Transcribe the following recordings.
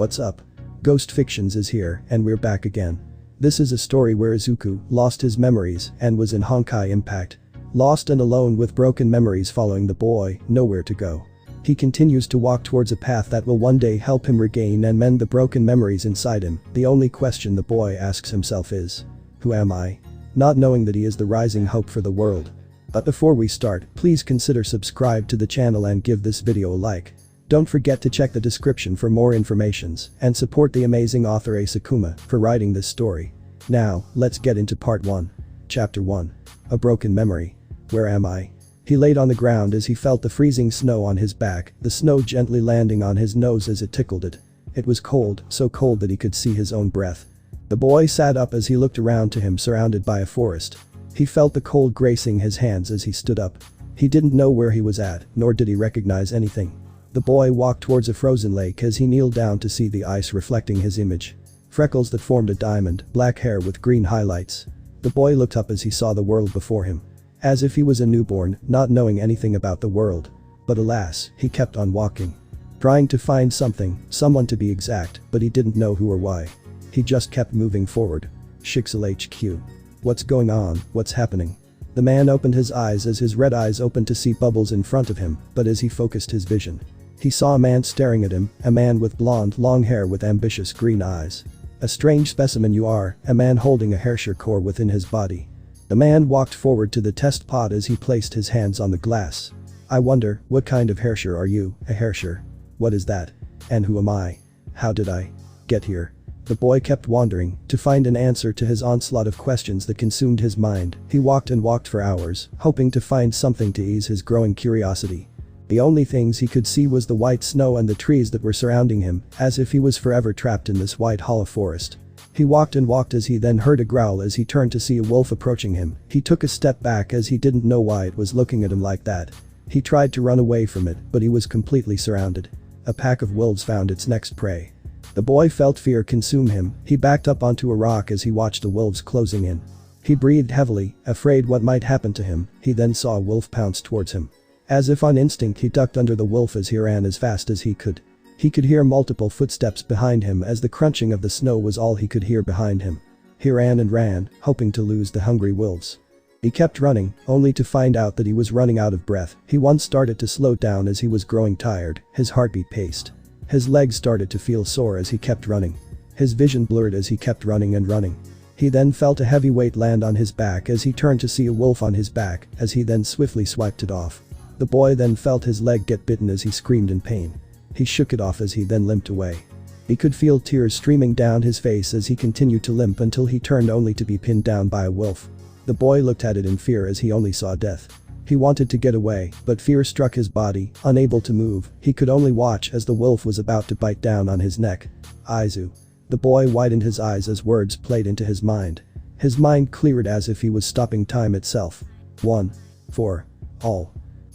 What's up? Ghost Fictions is here and we're back again. This is a story where Izuku lost his memories and was in Honkai Impact. Lost and alone with broken memories following the boy, nowhere to go. He continues to walk towards a path that will one day help him regain and mend the broken memories inside him. The only question the boy asks himself is, who am I? Not knowing that he is the rising hope for the world. But before we start, please consider subscribe to the channel and give this video a like. Don't forget to check the description for more informations and support the amazing author AceAkuma for writing this story. Now, let's get into part 1. Chapter 1. A broken memory. Where am I? He laid on the ground as he felt the freezing snow on his back, the snow gently landing on his nose as it tickled it. It was cold, so cold that he could see his own breath. The boy sat up as he looked around to him surrounded by a forest. He felt the cold gracing his hands as he stood up. He didn't know where he was at, nor did he recognize anything. The boy walked towards a frozen lake as he kneeled down to see the ice reflecting his image. Freckles that formed a diamond, black hair with green highlights. The boy looked up as he saw the world before him. As if he was a newborn, not knowing anything about the world. But alas, he kept on walking. Trying to find something, someone to be exact, but he didn't know who or why. He just kept moving forward. Shixel HQ. What's going on, what's happening? The man opened his eyes as his red eyes opened to see bubbles in front of him, but as he focused his vision. He saw a man staring at him, a man with blonde, long hair with ambitious green eyes. A strange specimen you are, a man holding a hairshire core within his body. The man walked forward to the test pod as he placed his hands on the glass. I wonder, what kind of hairshire are you, a hairshire? What is that? And who am I? How did I get here? The boy kept wandering to find an answer to his onslaught of questions that consumed his mind. He walked and walked for hours, hoping to find something to ease his growing curiosity. The only things he could see was the white snow and the trees that were surrounding him, as if he was forever trapped in this white hollow forest. He walked and walked as he then heard a growl as he turned to see a wolf approaching him. He took a step back as he didn't know why it was looking at him like that. He tried to run away from it, but he was completely surrounded. A pack of wolves found its next prey. The boy felt fear consume him. He backed up onto a rock as he watched the wolves closing in. He breathed heavily, afraid what might happen to him. He then saw a wolf pounce towards him. As if on instinct he ducked under the wolf as he ran as fast as he could. He could hear multiple footsteps behind him as the crunching of the snow was all he could hear behind him. He ran and ran, hoping to lose the hungry wolves. He kept running, only to find out that he was running out of breath. He once started to slow down as he was growing tired, his heartbeat paced. His legs started to feel sore as he kept running. His vision blurred as he kept running and running. He then felt a heavy weight land on his back as he turned to see a wolf on his back, as he then swiftly swiped it off. The boy then felt his leg get bitten as he screamed in pain. He shook it off as he then limped away. He could feel tears streaming down his face as he continued to limp until he turned only to be pinned down by a wolf. The boy looked at it in fear as he only saw death. He wanted to get away, but fear struck his body, unable to move. He could only watch as the wolf was about to bite down on his neck. Izu. The boy widened his eyes as words played into his mind. His mind cleared as if he was stopping time itself. 1. 4. All.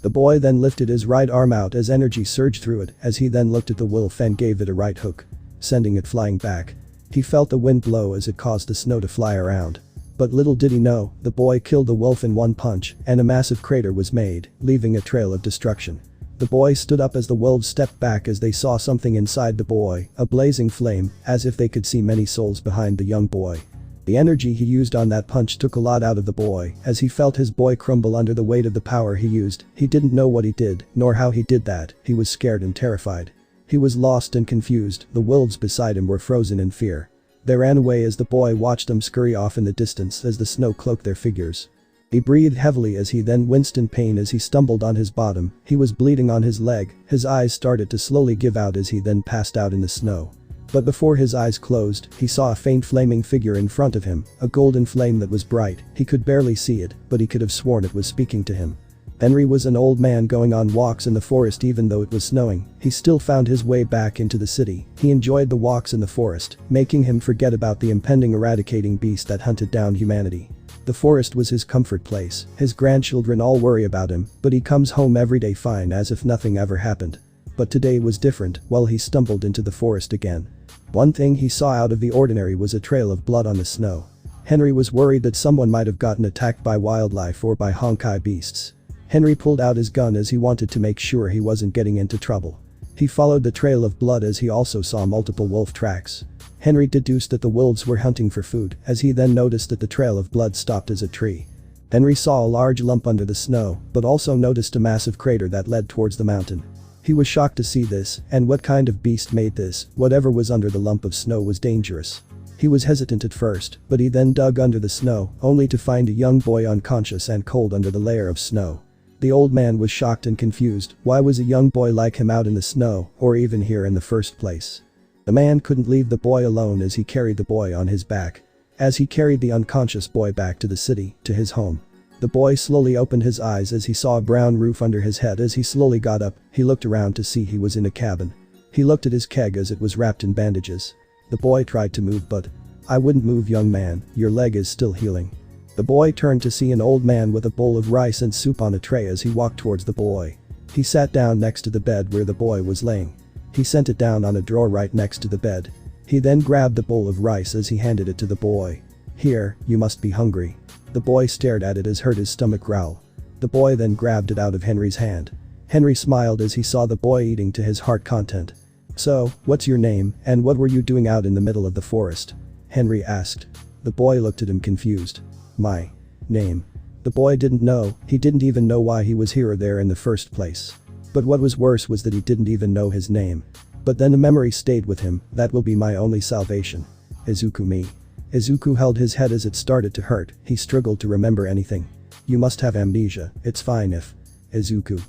The boy then lifted his right arm out as energy surged through it as he then looked at the wolf and gave it a right hook, sending it flying back. He felt the wind blow as it caused the snow to fly around. But little did he know, the boy killed the wolf in one punch and a massive crater was made, leaving a trail of destruction. The boy stood up as the wolves stepped back as they saw something inside the boy, a blazing flame, as if they could see many souls behind the young boy. The energy he used on that punch took a lot out of the boy as he felt his boy crumble under the weight of the power he used. He didn't know what he did, nor how he did that. He was scared and terrified. He was lost and confused. The wolves beside him were frozen in fear. They ran away as the boy watched them scurry off in the distance as the snow cloaked their figures. He breathed heavily as he then winced in pain as he stumbled on his bottom. He was bleeding on his leg. His eyes started to slowly give out as he then passed out in the snow. But before his eyes closed, he saw a faint flaming figure in front of him, a golden flame that was bright. He could barely see it, but he could have sworn it was speaking to him. Henry was an old man going on walks in the forest even though it was snowing. He still found his way back into the city. He enjoyed the walks in the forest, making him forget about the impending eradicating beast that hunted down humanity. The forest was his comfort place. His grandchildren all worry about him, but he comes home every day fine as if nothing ever happened. But today was different. While he stumbled into the forest again. One thing he saw out of the ordinary was a trail of blood on the snow. Henry was worried that someone might have gotten attacked by wildlife or by Honkai beasts. Henry pulled out his gun as he wanted to make sure he wasn't getting into trouble. He followed the trail of blood as he also saw multiple wolf tracks. Henry deduced that the wolves were hunting for food as he then noticed that the trail of blood stopped as a tree. Henry saw a large lump under the snow but also noticed a massive crater that led towards the mountain. He was shocked to see this, and what kind of beast made this? Whatever was under the lump of snow was dangerous. He was hesitant at first, but he then dug under the snow, only to find a young boy unconscious and cold under the layer of snow. The old man was shocked and confused. Why was a young boy like him out in the snow, or even here in the first place? The man couldn't leave the boy alone as he carried the boy on his back. As he carried the unconscious boy back to the city, to his home. The boy slowly opened his eyes as he saw a brown roof under his head. As he slowly got up, he looked around to see he was in a cabin. He looked at his keg as it was wrapped in bandages. The boy tried to move but, "I wouldn't move, young man, your leg is still healing." The boy turned to see an old man with a bowl of rice and soup on a tray as he walked towards the boy. He sat down next to the bed where the boy was laying. He sent it down on a drawer right next to the bed. He then grabbed the bowl of rice as he handed it to the boy. "Here, you must be hungry." The boy stared at it as heard his stomach growl. The boy then grabbed it out of Henry's hand. Henry smiled as he saw the boy eating to his heart content. "So, what's your name, and what were you doing out in the middle of the forest?" Henry asked. The boy looked at him confused. "My name." The boy didn't know, he didn't even know why he was here or there in the first place. But what was worse was that he didn't even know his name. But then the memory stayed with him. "That will be my only salvation. Izuku me." Izuku held his head as it started to hurt. He struggled to remember anything. "You must have amnesia, it's fine if." "Izuku.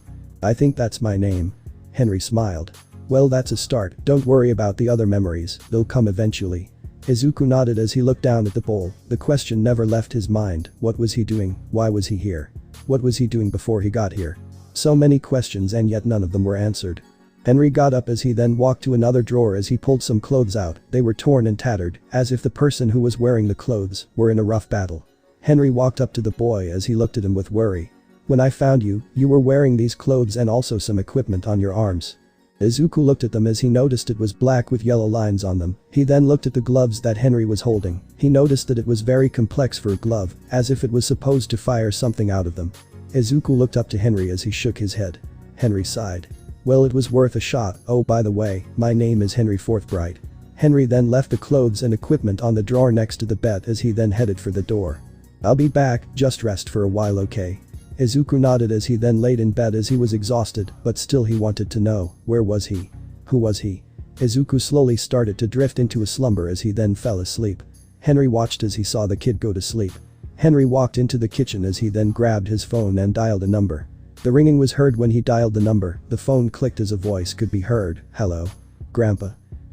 I think that's my name." Henry smiled. "Well, that's a start, don't worry about the other memories, they'll come eventually." Izuku nodded as he looked down at the bowl. The question never left his mind. What was he doing? Why was he here? What was he doing before he got here? So many questions and yet none of them were answered. Henry got up as he then walked to another drawer as he pulled some clothes out. They were torn and tattered, as if the person who was wearing the clothes were in a rough battle. Henry walked up to the boy as he looked at him with worry. "When I found you, you were wearing these clothes and also some equipment on your arms." Izuku looked at them as he noticed it was black with yellow lines on them. He then looked at the gloves that Henry was holding. He noticed that it was very complex for a glove, as if it was supposed to fire something out of them. Izuku looked up to Henry as he shook his head. Henry sighed. "Well, it was worth a shot. Oh, by the way, my name is Henry Forthbright." Henry then left the clothes and equipment on the drawer next to the bed as he then headed for the door. "I'll be back, just rest for a while, okay?" Izuku nodded as he then laid in bed as he was exhausted, but still he wanted to know, where was he? Who was he? Izuku slowly started to drift into a slumber as he then fell asleep. Henry watched as he saw the kid go to sleep. Henry walked into the kitchen as he then grabbed his phone and dialed a number. The ringing was heard when he dialed the number. The phone clicked as a voice could be heard. "Hello? Grandpa?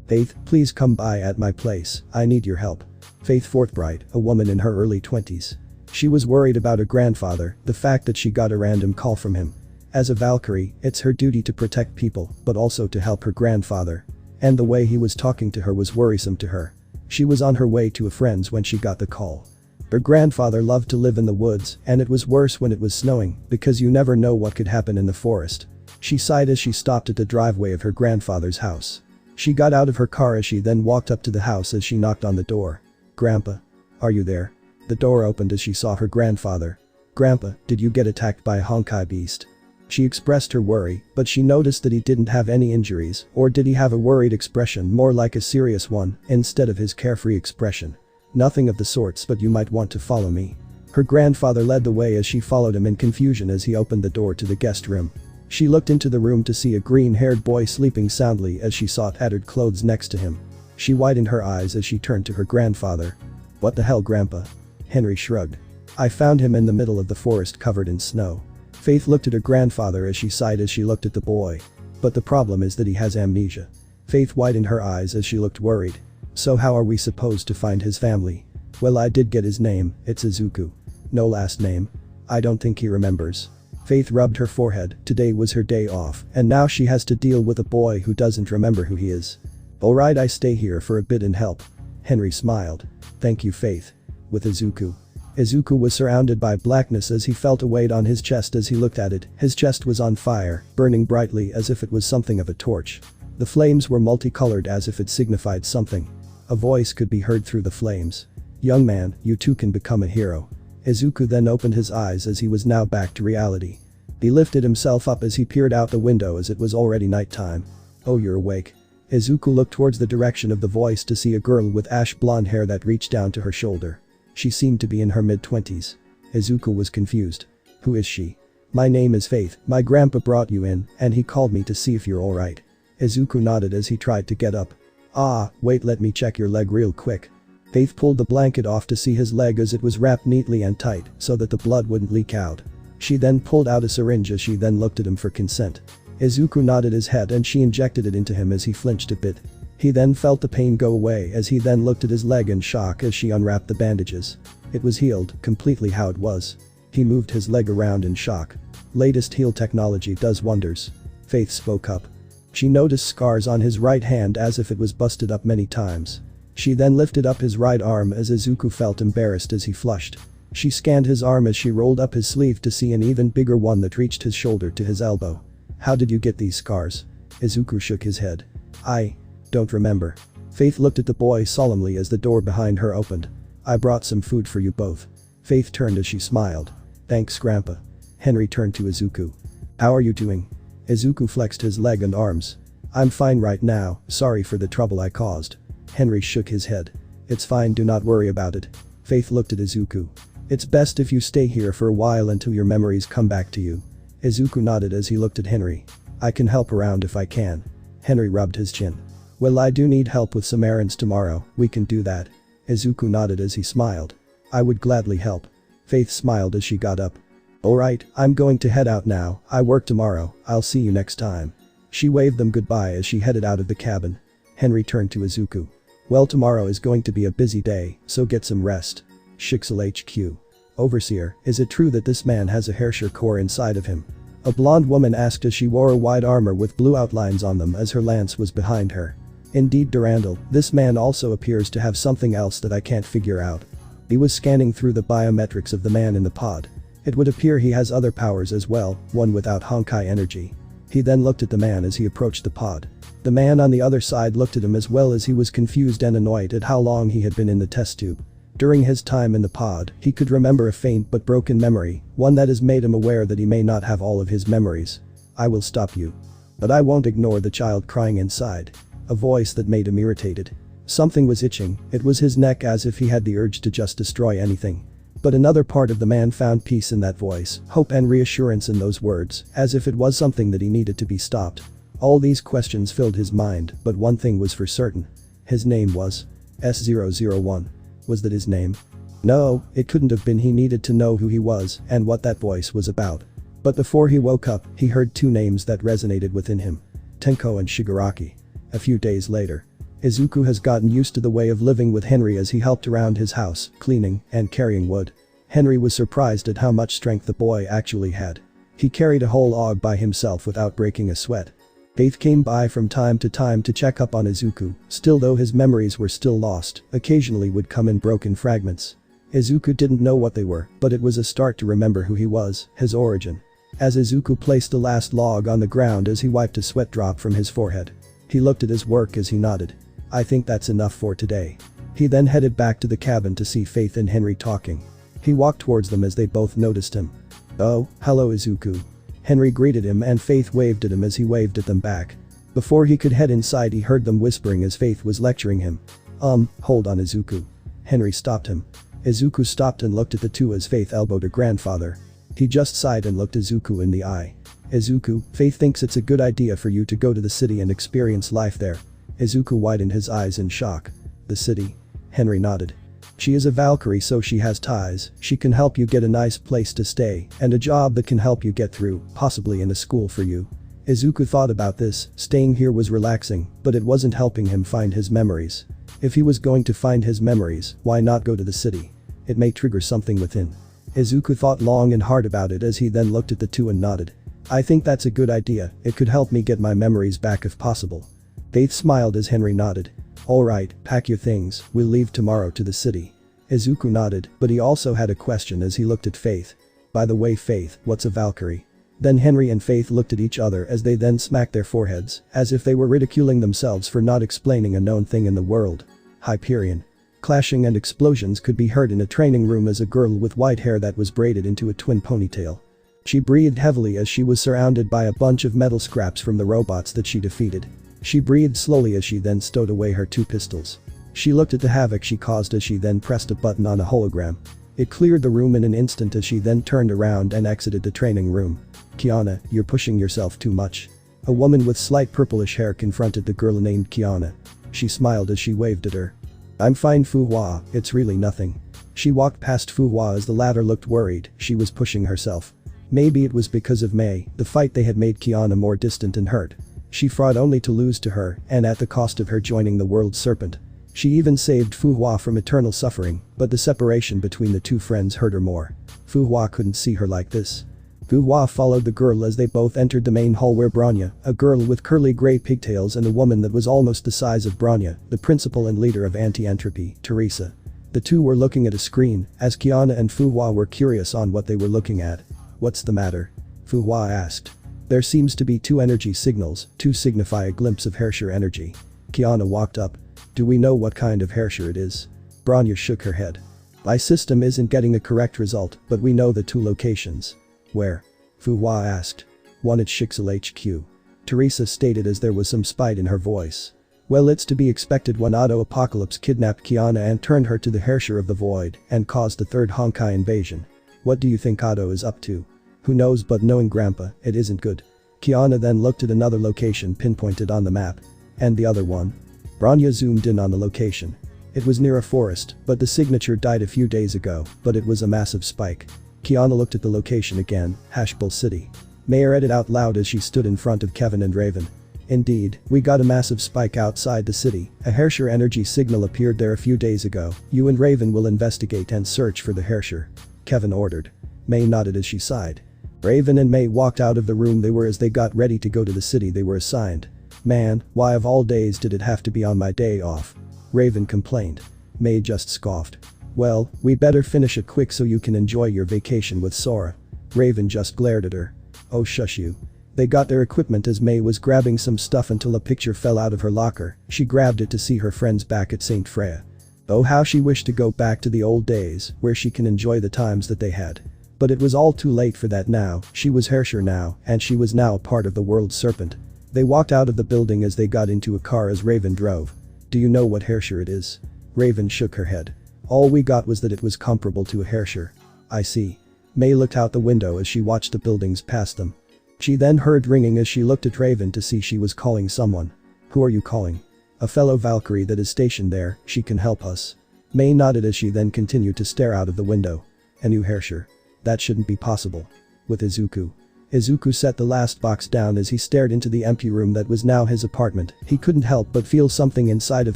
Faith, please come by at my place, I need your help." Faith Forthbright, a woman in her early 20s. She was worried about her grandfather, the fact that she got a random call from him. As a Valkyrie, it's her duty to protect people, but also to help her grandfather. And the way he was talking to her was worrisome to her. She was on her way to a friend's when she got the call. Her grandfather loved to live in the woods, and it was worse when it was snowing, because you never know what could happen in the forest. She sighed as she stopped at the driveway of her grandfather's house. She got out of her car as she then walked up to the house as she knocked on the door. "Grandpa? Are you there?" The door opened as she saw her grandfather. "Grandpa, did you get attacked by a Honkai beast?" She expressed her worry, but she noticed that he didn't have any injuries, or did he have a worried expression more like a serious one, instead of his carefree expression. "Nothing of the sorts, but you might want to follow me." Her grandfather led the way as she followed him in confusion as he opened the door to the guest room. She looked into the room to see a green-haired boy sleeping soundly as she saw tattered clothes next to him. She widened her eyes as she turned to her grandfather. "What the hell, Grandpa?" Henry shrugged. "I found him in the middle of the forest covered in snow." Faith looked at her grandfather as she sighed as she looked at the boy. "But the problem is that he has amnesia." Faith widened her eyes as she looked worried. "So how are we supposed to find his family?" "Well, I did get his name, it's Izuku." "No last name?" "I don't think he remembers." Faith rubbed her forehead. Today was her day off, and now she has to deal with a boy who doesn't remember who he is. "Alright, I stay here for a bit and help." Henry smiled. "Thank you, Faith." With Izuku. Izuku was surrounded by blackness as he felt a weight on his chest as he looked at it. His chest was on fire, burning brightly as if it was something of a torch. The flames were multicolored as if it signified something. A voice could be heard through the flames. "Young man, you too can become a hero." Izuku then opened his eyes as he was now back to reality. He lifted himself up as he peered out the window as it was already nighttime. Oh, you're awake. Izuku looked towards the direction of the voice to see a girl with ash blonde hair that reached down to her shoulder. She seemed to be in her mid-20s. Izuku was confused. Who is she? My name is Faith, my grandpa brought you in, and he called me to see if you're alright. Izuku nodded as he tried to get up. Ah, wait, let me check your leg real quick. Faith pulled the blanket off to see his leg as it was wrapped neatly and tight so that the blood wouldn't leak out. She then pulled out a syringe as she then looked at him for consent. Izuku nodded his head and she injected it into him as he flinched a bit. He then felt the pain go away as he then looked at his leg in shock as she unwrapped the bandages. It was healed, completely how it was. He moved his leg around in shock. Latest heal technology does wonders. Faith spoke up. She noticed scars on his right hand as if it was busted up many times. She then lifted up his right arm as Izuku felt embarrassed as he flushed. She scanned his arm as she rolled up his sleeve to see an even bigger one that reached his shoulder to his elbow. How did you get these scars? Izuku shook his head. I don't remember. Faith looked at the boy solemnly as the door behind her opened. I brought some food for you both. Faith turned as she smiled. Thanks, Grandpa. Henry turned to Izuku. How are you doing? Izuku flexed his leg and arms. I'm fine right now, sorry for the trouble I caused. Henry shook his head. It's fine, do not worry about it. Faith looked at Izuku. It's best if you stay here for a while until your memories come back to you. Izuku nodded as he looked at Henry. I can help around if I can. Henry rubbed his chin. Well, I do need help with some errands tomorrow, we can do that. Izuku nodded as he smiled. I would gladly help. Faith smiled as she got up. Alright, I'm going to head out now, I work tomorrow, I'll see you next time. She waved them goodbye as she headed out of the cabin. Henry turned to Izuku. Well, tomorrow is going to be a busy day, so get some rest. Shixel HQ. Overseer, is it true that this man has a Herrscher core inside of him? A blonde woman asked as she wore a white armor with blue outlines on them as her lance was behind her. Indeed, Durandal, this man also appears to have something else that I can't figure out. He was scanning through the biometrics of the man in the pod. It would appear he has other powers as well, one without Honkai energy. He then looked at the man as he approached the pod. The man on the other side looked at him as well as he was confused and annoyed at how long he had been in the test tube. During his time in the pod, he could remember a faint but broken memory, one that has made him aware that he may not have all of his memories. I will stop you. But I won't ignore the child crying inside. A voice that made him irritated. Something was itching, it was his neck as if he had the urge to just destroy anything. But another part of the man found peace in that voice, hope and reassurance in those words, as if it was something that he needed to be stopped. All these questions filled his mind, but one thing was for certain. His name was S001. Was that his name? No, it couldn't have been. He needed to know who he was and what that voice was about. But before he woke up, he heard two names that resonated within him. Tenko and Shigaraki. A few days later. Izuku has gotten used to the way of living with Henry as he helped around his house, cleaning and carrying wood. Henry was surprised at how much strength the boy actually had. He carried a whole log by himself without breaking a sweat. Faith came by from time to check up on Izuku, still though his memories were still lost, occasionally would come in broken fragments. Izuku didn't know what they were, but it was a start to remember who he was, his origin. As Izuku placed the last log on the ground as he wiped a sweat drop from his forehead. He looked at his work as he nodded. I think that's enough for today. He then headed back to the cabin to see Faith and Henry talking. He walked towards them as they both noticed him. Oh, hello Izuku. Henry greeted him and Faith waved at him as he waved at them back. Before he could head inside he heard them whispering as Faith was lecturing him. Hold on Izuku. Henry stopped him. Izuku stopped and looked at the two as Faith elbowed her grandfather. He just sighed and looked Izuku in the eye. Izuku, Faith thinks it's a good idea for you to go to the city and experience life there. Izuku widened his eyes in shock. The city? Henry nodded. She is a Valkyrie so she has ties, she can help you get a nice place to stay and a job that can help you get through, possibly in a school for you. Izuku thought about this, staying here was relaxing, but it wasn't helping him find his memories. If he was going to find his memories, why not go to the city? It may trigger something within. Izuku thought long and hard about it as he then looked at the two and nodded. I think that's a good idea, it could help me get my memories back if possible. Faith smiled as Henry nodded. Alright, pack your things, we'll leave tomorrow to the city. Izuku nodded, but he also had a question as he looked at Faith. By the way Faith, what's a Valkyrie? Then Henry and Faith looked at each other as they then smacked their foreheads, as if they were ridiculing themselves for not explaining a known thing in the world. Hyperion. Clashing and explosions could be heard in a training room as a girl with white hair that was braided into a twin ponytail. She breathed heavily as she was surrounded by a bunch of metal scraps from the robots that she defeated. She breathed slowly as she then stowed away her 2 pistols. She looked at the havoc she caused as she then pressed a button on a hologram. It cleared the room in an instant as she then turned around and exited the training room. "Kiana, you're pushing yourself too much." A woman with slight purplish hair confronted the girl named Kiana. She smiled as she waved at her. "I'm fine, Fu Hua, it's really nothing." She walked past Fu Hua as the latter looked worried. She was pushing herself. Maybe it was because of Mei, the fight they had made Kiana more distant and hurt. She fought only to lose to her, and at the cost of her joining the World Serpent. She even saved Fu Hua from eternal suffering, but the separation between the 2 friends hurt her more. Fu Hua couldn't see her like this. Fu Hua followed the girl as they both entered the main hall where Bronya, a girl with curly grey pigtails and a woman that was almost the size of Bronya, the principal and leader of anti-entropy, Teresa. The 2 were looking at a screen, as Kiana and Fu Hua were curious on what they were looking at. "What's the matter?" Fu Hua asked. "There seems to be 2 energy signals, 2 signify a glimpse of Herrscher energy." Kiana walked up. "Do we know what kind of Herrscher it is?" Bronya shook her head. "My system isn't getting a correct result, but we know the 2 locations." "Where?" Fu Hua asked. "One at Shixel HQ. Teresa stated as there was some spite in her voice. "Well, it's to be expected when Auto Apocalypse kidnapped Kiana and turned her to the Herrscher of the Void and caused the 3rd Honkai invasion. What do you think Auto is up to?" "Who knows, but knowing Grandpa, it isn't good." Kiana then looked at another location pinpointed on the map. "And the other one?" Bronya zoomed in on the location. It was near a forest, but the signature died a few days ago, but it was a massive spike. Kiana looked at the location again, Hashbull City. Mei read it out loud as she stood in front of Kevin and Raven. "Indeed, we got a massive spike outside the city. A Herrscher energy signal appeared there a few days ago. You and Raven will investigate and search for the Herrscher," Kevin ordered. Mei nodded as she sighed. Raven and Mei walked out of the room they were as they got ready to go to the city they were assigned. "Man, why of all days did it have to be on my day off?" Raven complained. Mei just scoffed. "Well, we better finish it quick so you can enjoy your vacation with Sora." Raven just glared at her. "Oh, shush you." They got their equipment as Mei was grabbing some stuff until a picture fell out of her locker. She grabbed it to see her friends back at St. Freya. Oh, how she wished to go back to the old days where she can enjoy the times that they had. But it was all too late for that now. She was Herrscher now, and she was now a part of the World Serpent. They walked out of the building as they got into a car as Raven drove. "Do you know what Herrscher it is?" Raven shook her head. "All we got was that it was comparable to a Herrscher." "I see." Mei looked out the window as she watched the buildings pass them. She then heard ringing as she looked at Raven to see she was calling someone. "Who are you calling?" "A fellow Valkyrie that is stationed there, she can help us." Mei nodded as she then continued to stare out of the window. "A new Herrscher? That shouldn't be possible." "With Izuku." Izuku set the last box down as he stared into the empty room that was now his apartment. He couldn't help but feel something inside of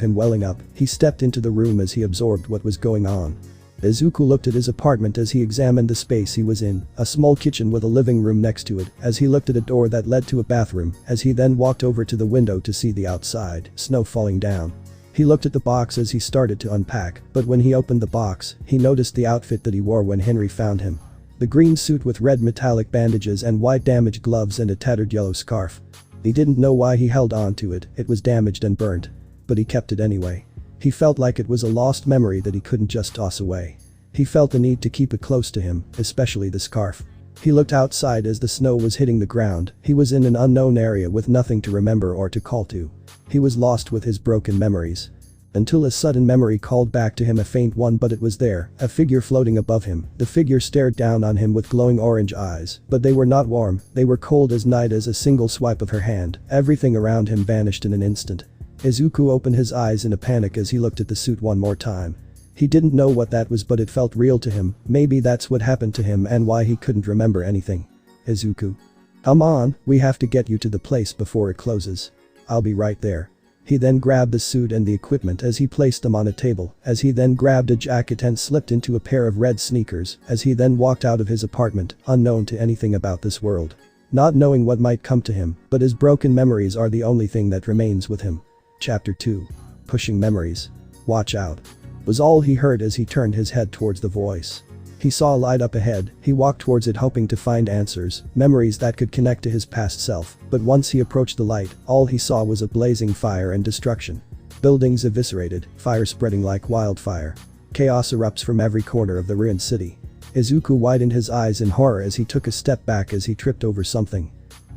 him welling up. He stepped into the room as he absorbed what was going on. Izuku looked at his apartment as he examined the space he was in, a small kitchen with a living room next to it, as he looked at a door that led to a bathroom, as he then walked over to the window to see the outside, snow falling down. He looked at the box as he started to unpack, but when he opened the box, he noticed the outfit that he wore when Henry found him. The green suit with red metallic bandages and white damaged gloves and a tattered yellow scarf. He didn't know why he held on to it, it was damaged and burnt. But he kept it anyway. He felt like it was a lost memory that he couldn't just toss away. He felt the need to keep it close to him, especially the scarf. He looked outside as the snow was hitting the ground. He was in an unknown area with nothing to remember or to call to. He was lost with his broken memories. Until a sudden memory called back to him, a faint one, but it was there, a figure floating above him. The figure stared down on him with glowing orange eyes, but they were not warm, they were cold as night. As a single swipe of her hand, everything around him vanished in an instant. Izuku opened his eyes in a panic as he looked at the suit one more time. He didn't know what that was, but it felt real to him. Maybe that's what happened to him and why he couldn't remember anything. "Izuku. Come on, we have to get you to the place before it closes." "I'll be right there." He then grabbed the suit and the equipment as he placed them on a table, as he then grabbed a jacket and slipped into a pair of red sneakers, as he then walked out of his apartment, unknown to anything about this world. Not knowing what might come to him, but his broken memories are the only thing that remains with him. Chapter 2. Pushing memories. "Watch out," was all he heard as he turned his head towards the voice. He saw a light up ahead. He walked towards it hoping to find answers, memories that could connect to his past self, but once he approached the light, all he saw was a blazing fire and destruction. Buildings eviscerated, fire spreading like wildfire. Chaos erupts from every corner of the ruined city. Izuku widened his eyes in horror as he took a step back as he tripped over something.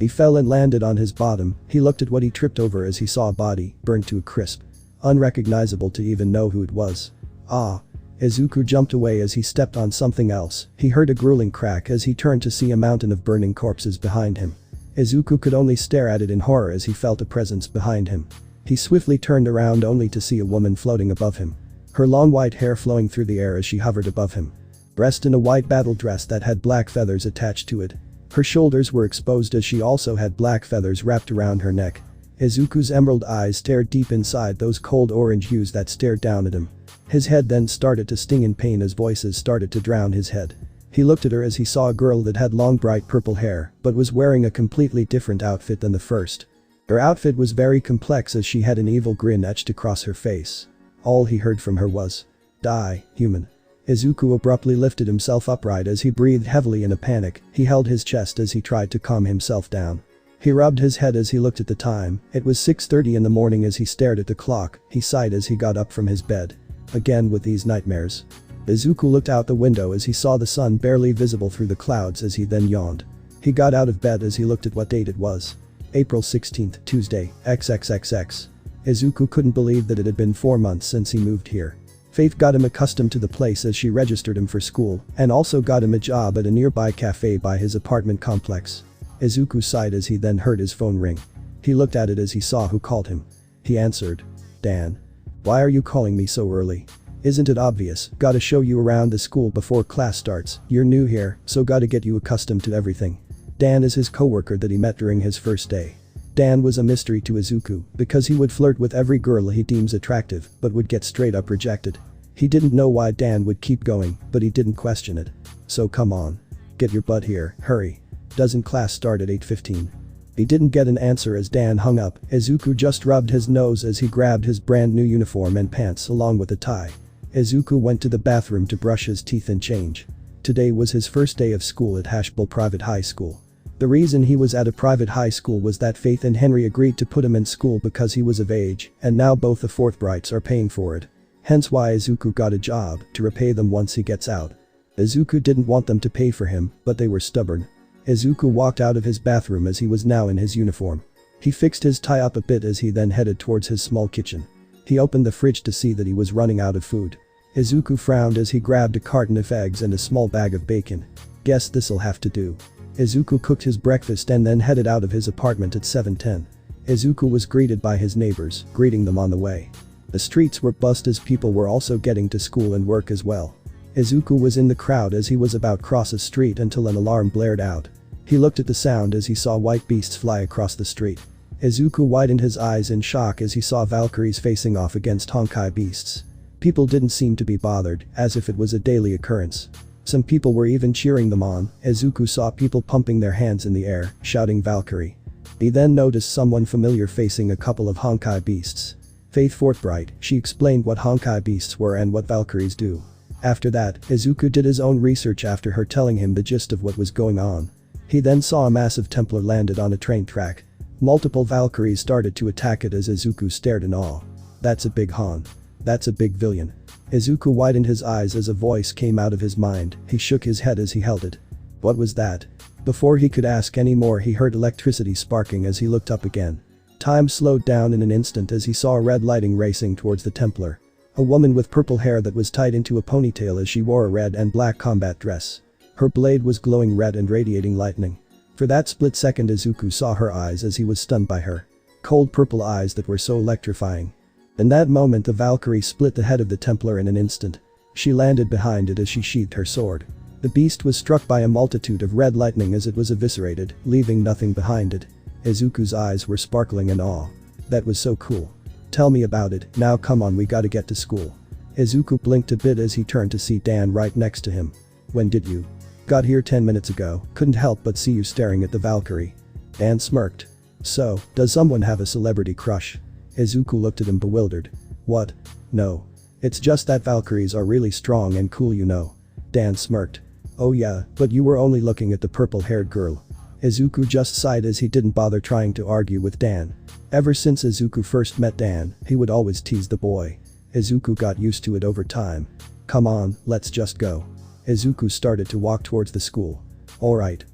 He fell and landed on his bottom. He looked at what he tripped over as he saw a body, burned to a crisp. Unrecognizable to even know who it was. Ah. Izuku jumped away as he stepped on something else. He heard a grueling crack as he turned to see a mountain of burning corpses behind him. Izuku could only stare at it in horror as he felt a presence behind him. He swiftly turned around only to see a woman floating above him. Her long white hair flowing through the air as she hovered above him. Dressed in a white battle dress that had black feathers attached to it. Her shoulders were exposed as she also had black feathers wrapped around her neck. Izuku's emerald eyes stared deep inside those cold orange hues that stared down at him. His head then started to sting in pain as voices started to drown his head. He looked at her as he saw a girl that had long bright purple hair but was wearing a completely different outfit than the first. Her outfit was very complex as she had an evil grin etched across her face. All he heard from her was, "Die, human." Izuku abruptly lifted himself upright as he breathed heavily in a panic. He held his chest as he tried to calm himself down. He rubbed his head as he looked at the time. It was 6:30 in the morning as he stared at the clock. He sighed as he got up from his bed. Again with these nightmares. Izuku looked out the window as he saw the sun barely visible through the clouds as he then yawned. He got out of bed as he looked at what date it was. April 16th, Tuesday, XXXX. Izuku couldn't believe that it had been 4 months since he moved here. Faith got him accustomed to the place as she registered him for school and also got him a job at a nearby cafe by his apartment complex. Izuku sighed as he then heard his phone ring. He looked at it as he saw who called him. He answered. "Dan. Why are you calling me so early? Isn't it obvious? Gotta show you around the school before class starts. You're new here, so gotta get you accustomed to everything." Dan is his coworker that he met during his first day. Dan was a mystery to Izuku because he would flirt with every girl he deems attractive but would get straight up rejected. He didn't know why Dan would keep going, but he didn't question it. "So come on. Get your butt here, hurry. Doesn't class start at 8:15? He didn't get an answer as Dan hung up. Izuku just rubbed his nose as he grabbed his brand new uniform and pants along with a tie. Izuku went to the bathroom to brush his teeth and change. Today was his first day of school at Hashbull Private High School. The reason he was at a private high school was that Faith and Henry agreed to put him in school because he was of age, and now both the Forthbrights are paying for it. Hence why Izuku got a job, to repay them once he gets out. Izuku didn't want them to pay for him, but they were stubborn. Izuku walked out of his bathroom as he was now in his uniform. He fixed his tie up a bit as he then headed towards his small kitchen. He opened the fridge to see that he was running out of food. Izuku frowned as he grabbed a carton of eggs and a small bag of bacon. Guess this'll have to do. Izuku cooked his breakfast and then headed out of his apartment at 7:10. Izuku was greeted by his neighbors, greeting them on the way. The streets were buzzed as people were also getting to school and work as well. Izuku was in the crowd as he was about to cross a street until an alarm blared out. He looked at the sound as he saw white beasts fly across the street. Izuku widened his eyes in shock as he saw Valkyries facing off against Honkai beasts. People didn't seem to be bothered, as if it was a daily occurrence. Some people were even cheering them on. Izuku saw people pumping their hands in the air, shouting Valkyrie. He then noticed someone familiar facing a couple of Honkai beasts. Faith Forthbright, she explained what Honkai beasts were and what Valkyries do. After that, Izuku did his own research after her telling him the gist of what was going on. He then saw a massive Templar landed on a train track. Multiple Valkyries started to attack it as Izuku stared in awe. That's a big Han. That's a big villain. Izuku widened his eyes as a voice came out of his mind. He shook his head as he held it. What was that? Before he could ask any more, he heard electricity sparking as he looked up again. Time slowed down in an instant as he saw a red lighting racing towards the Templar. A woman with purple hair that was tied into a ponytail as she wore a red and black combat dress. Her blade was glowing red and radiating lightning. For that split second Izuku saw her eyes as he was stunned by her. Cold purple eyes that were so electrifying. In that moment the Valkyrie split the head of the Templar in an instant. She landed behind it as she sheathed her sword. The beast was struck by a multitude of red lightning as it was eviscerated, leaving nothing behind it. Izuku's eyes were sparkling in awe. That was so cool. Tell me about it, now come on, we gotta get to school. Izuku blinked a bit as he turned to see Dan right next to him. When did you? Got here 10 minutes ago, couldn't help but see you staring at the Valkyrie. Dan smirked. So, does someone have a celebrity crush? Izuku looked at him bewildered. What? No. It's just that Valkyries are really strong and cool, you know. Dan smirked. Oh yeah, but you were only looking at the purple-haired girl. Izuku just sighed as he didn't bother trying to argue with Dan. Ever since Izuku first met Dan, he would always tease the boy. Izuku got used to it over time. Come on, let's just go. Izuku started to walk towards the school. Alright.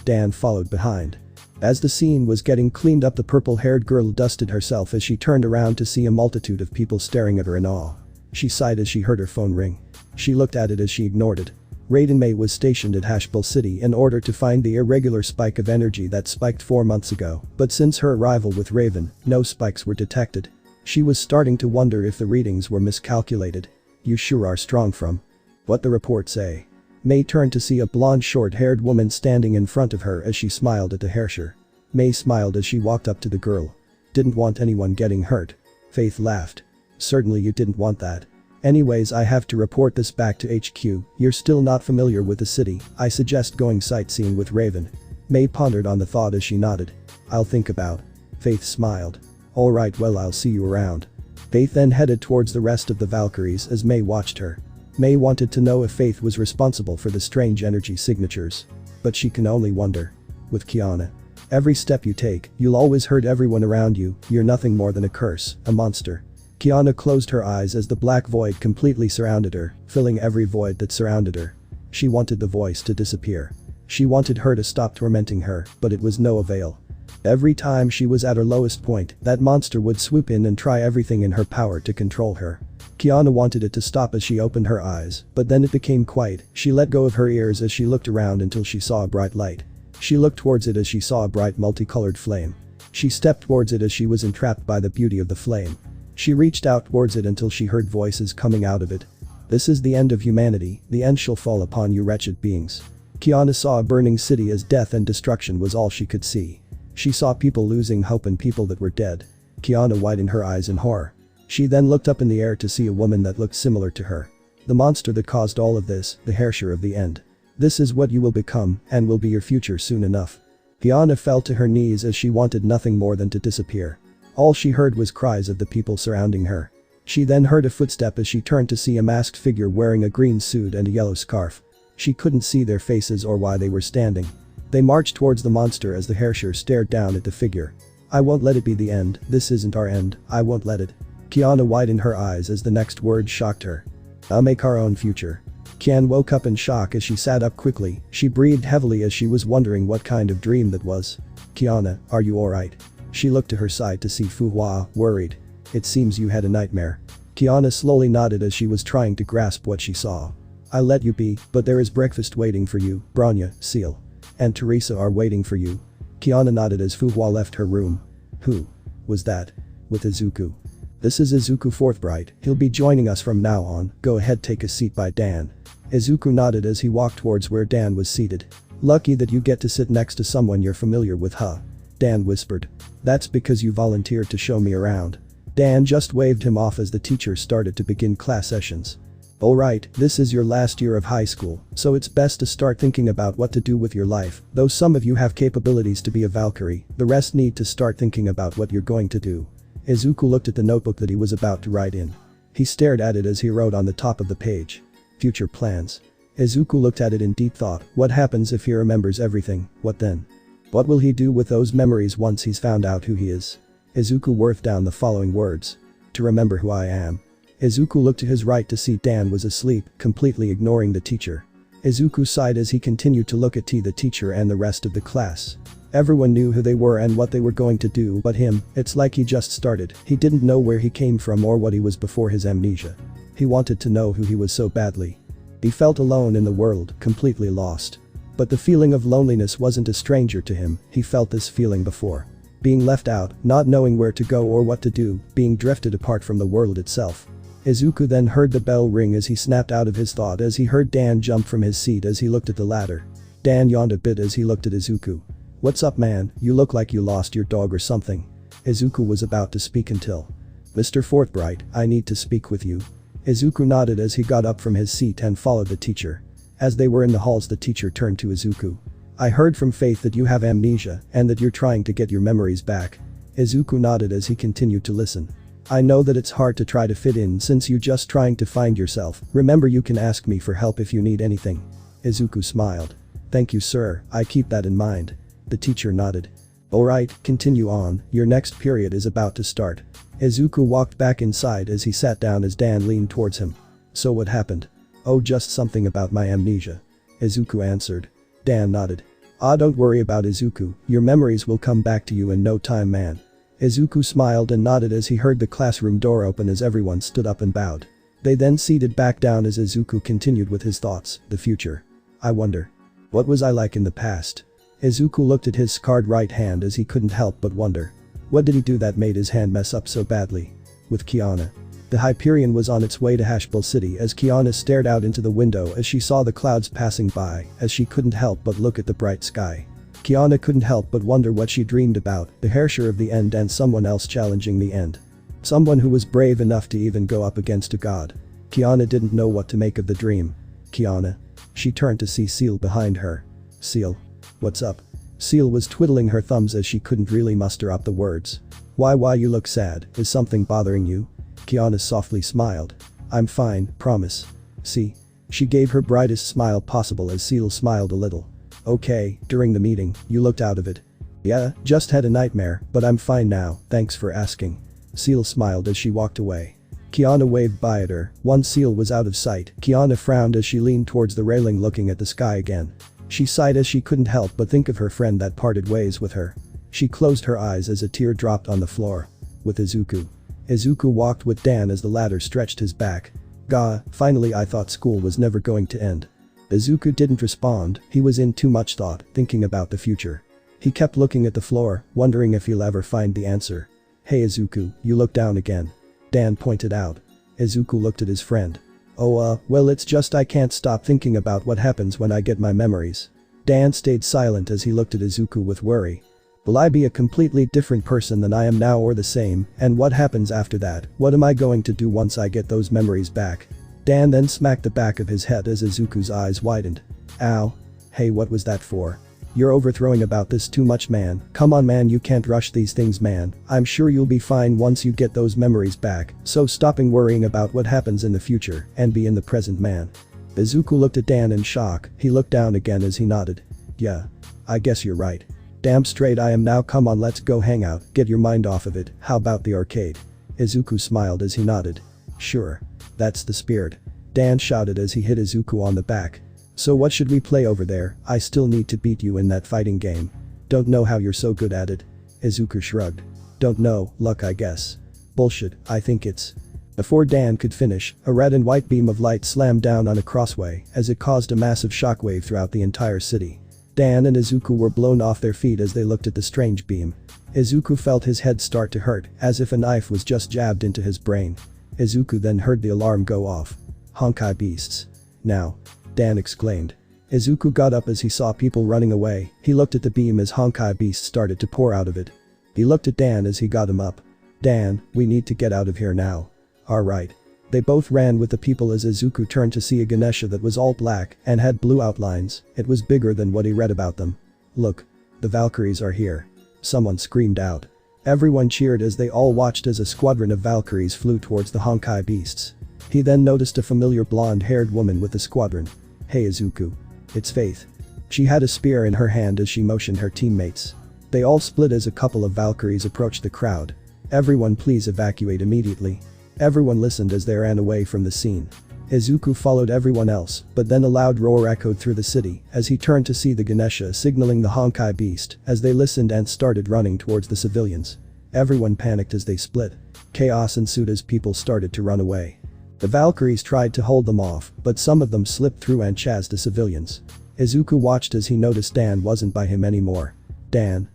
Dan followed behind. As the scene was getting cleaned up, the purple-haired girl dusted herself as she turned around to see a multitude of people staring at her in awe. She sighed as she heard her phone ring. She looked at it as she ignored it. Raiden Mei was stationed at Hashbal City in order to find the irregular spike of energy that spiked 4 months ago, but since her arrival with Raven, no spikes were detected. She was starting to wonder if the readings were miscalculated. You sure are strong from what the report say. Mei turned to see a blonde short-haired woman standing in front of her as she smiled at the Herrscher. Mei smiled as she walked up to the girl. Didn't want anyone getting hurt. Faith laughed. Certainly you didn't want that. Anyways, I have to report this back to HQ. You're still not familiar with the city. I suggest going sightseeing with Raven. Mei pondered on the thought as she nodded. I'll think about. Faith smiled. Alright, well, I'll see you around. Faith then headed towards the rest of the Valkyries as Mei watched her. Mei wanted to know if Faith was responsible for the strange energy signatures. But she can only wonder. With Kiana. Every step you take, you'll always hurt everyone around you. You're nothing more than a curse, a monster. Kiana closed her eyes as the black void completely surrounded her, filling every void that surrounded her. She wanted the voice to disappear. She wanted her to stop tormenting her, but it was no avail. Every time she was at her lowest point, that monster would swoop in and try everything in her power to control her. Kiana wanted it to stop as she opened her eyes, but then it became quiet. She let go of her ears as she looked around until she saw a bright light. She looked towards it as she saw a bright multicolored flame. She stepped towards it as she was entrapped by the beauty of the flame. She reached out towards it until she heard voices coming out of it. This is the end of humanity, the end shall fall upon you wretched beings. Kiana saw a burning city as death and destruction was all she could see. She saw people losing hope and people that were dead. Kiana widened her eyes in horror. She then looked up in the air to see a woman that looked similar to her. The monster that caused all of this, the Herrscher of the End. This is what you will become, and will be your future soon enough. Kiana fell to her knees as she wanted nothing more than to disappear. All she heard was cries of the people surrounding her. She then heard a footstep as she turned to see a masked figure wearing a green suit and a yellow scarf. She couldn't see their faces or why they were standing. They marched towards the monster as the Herrscher stared down at the figure. I won't let it be the end, this isn't our end, I won't let it. Kiana widened her eyes as the next word shocked her. I'll make our own future. Kian woke up in shock as she sat up quickly. She breathed heavily as she was wondering what kind of dream that was. Kiana, are you alright? She looked to her side to see Fu Hua, worried. It seems you had a nightmare. Kiana slowly nodded as she was trying to grasp what she saw. I'll let you be, but there is breakfast waiting for you, Bronya, Seal. And Teresa are waiting for you. Kiana nodded as Fu Hua left her room. Who was that? With Izuku. This is Izuku Forthbright, he'll be joining us from now on, go ahead, take a seat by Dan. Izuku nodded as he walked towards where Dan was seated. Lucky that you get to sit next to someone you're familiar with, huh? Dan whispered. That's because you volunteered to show me around. Dan just waved him off as the teacher started to begin class sessions. Alright, this is your last year of high school, so it's best to start thinking about what to do with your life. Though some of you have capabilities to be a Valkyrie, the rest need to start thinking about what you're going to do. Izuku looked at the notebook that he was about to write in. He stared at it as he wrote on the top of the page. Future plans. Izuku looked at it in deep thought. What happens if he remembers everything, what then? What will he do with those memories once he's found out who he is? Izuku wrote down the following words. To remember who I am. Izuku looked to his right to see Dan was asleep, completely ignoring the teacher. Izuku sighed as he continued to look at the teacher and the rest of the class. Everyone knew who they were and what they were going to do, but him, it's like he just started. He didn't know where he came from or what he was before his amnesia. He wanted to know who he was so badly. He felt alone in the world, completely lost. But the feeling of loneliness wasn't a stranger to him, he felt this feeling before. Being left out, not knowing where to go or what to do, being drifted apart from the world itself. Izuku then heard the bell ring as he snapped out of his thought as he heard Dan jump from his seat as he looked at the ladder. Dan yawned a bit as he looked at Izuku. What's up, man, you look like you lost your dog or something. Izuku was about to speak until. Mr. Forthbright, I need to speak with you. Izuku nodded as he got up from his seat and followed the teacher. As they were in the halls, the teacher turned to Izuku. I heard from Faith that you have amnesia and that you're trying to get your memories back. Izuku nodded as he continued to listen. I know that it's hard to try to fit in since you're just trying to find yourself. Remember, you can ask me for help if you need anything. Izuku smiled. Thank you, sir, I keep that in mind. The teacher nodded. Alright, continue on, your next period is about to start. Izuku walked back inside as he sat down as Dan leaned towards him. So what happened? Oh, just something about my amnesia. Izuku answered. Dan nodded. Ah, don't worry about Izuku, your memories will come back to you in no time, man. Izuku smiled and nodded as he heard the classroom door open as everyone stood up and bowed. They then seated back down as Izuku continued with his thoughts, the future. I wonder. What was I like in the past? Izuku looked at his scarred right hand as he couldn't help but wonder. What did he do that made his hand mess up so badly? With Kiana. The Hyperion was on its way to Hashbal City as Kiana stared out into the window as she saw the clouds passing by, as she couldn't help but look at the bright sky. Kiana couldn't help but wonder what she dreamed about, the Herrscher of the End and someone else challenging the End. Someone who was brave enough to even go up against a god. Kiana didn't know what to make of the dream. Kiana. She turned to see Seal behind her. Seal. What's up? Seal was twiddling her thumbs as she couldn't really muster up the words. Why you look sad, is something bothering you? Kiana softly smiled. I'm fine, promise. See? She gave her brightest smile possible as Seal smiled a little. Okay, during the meeting, you looked out of it. Yeah, just had a nightmare, but I'm fine now, thanks for asking. Seal smiled as she walked away. Kiana waved by at her. Once Seal was out of sight, Kiana frowned as she leaned towards the railing looking at the sky again. She sighed as she couldn't help but think of her friend that parted ways with her. She closed her eyes as a tear dropped on the floor. With Izuku. Izuku walked with Dan as the latter stretched his back. Gah, finally I thought school was never going to end. Izuku didn't respond, he was in too much thought, thinking about the future. He kept looking at the floor, wondering if he'll ever find the answer. Hey Izuku, you look down again. Dan pointed out. Izuku looked at his friend. Oh well it's just I can't stop thinking about what happens when I get my memories. Dan stayed silent as he looked at Izuku with worry. Will I be a completely different person than I am now or the same, and what happens after that, what am I going to do once I get those memories back? Dan then smacked the back of his head as Izuku's eyes widened. Ow. Hey, what was that for? You're overthrowing about this too much, man. Come on man, you can't rush these things, man. I'm sure you'll be fine once you get those memories back, so stopping worrying about what happens in the future and be in the present, man. Izuku looked at Dan in shock, he looked down again as he nodded. Yeah. I guess you're right. Damn straight I am now, come on let's go hang out, get your mind off of it, how about the arcade? Izuku smiled as he nodded. Sure. That's the spirit. Dan shouted as he hit Izuku on the back. So what should we play over there? I still need to beat you in that fighting game. Don't know how you're so good at it. Izuku shrugged. Don't know, luck I guess. Bullshit, I think it's. Before Dan could finish, a red and white beam of light slammed down on a crossway as it caused a massive shockwave throughout the entire city. Dan and Izuku were blown off their feet as they looked at the strange beam. Izuku felt his head start to hurt, as if a knife was just jabbed into his brain. Izuku then heard the alarm go off. Honkai beasts. Now. Dan exclaimed. Izuku got up as he saw people running away, he looked at the beam as Honkai beasts started to pour out of it. He looked at Dan as he got him up. Dan, we need to get out of here now. Alright. They both ran with the people as Izuku turned to see a Ganesha that was all black and had blue outlines, it was bigger than what he read about them. Look. The Valkyries are here. Someone screamed out. Everyone cheered as they all watched as a squadron of Valkyries flew towards the Honkai beasts. He then noticed a familiar blonde-haired woman with the squadron. Hey Izuku. It's Faith. She had a spear in her hand as she motioned her teammates. They all split as a couple of Valkyries approached the crowd. Everyone please evacuate immediately. Everyone listened as they ran away from the scene. Izuku followed everyone else, but then a loud roar echoed through the city as he turned to see the Ganesha signaling the Honkai beast as they listened and started running towards the civilians. Everyone panicked as they split. Chaos ensued as people started to run away. The Valkyries tried to hold them off, but some of them slipped through and chased the civilians. Izuku watched as he noticed Dan wasn't by him anymore. Dan.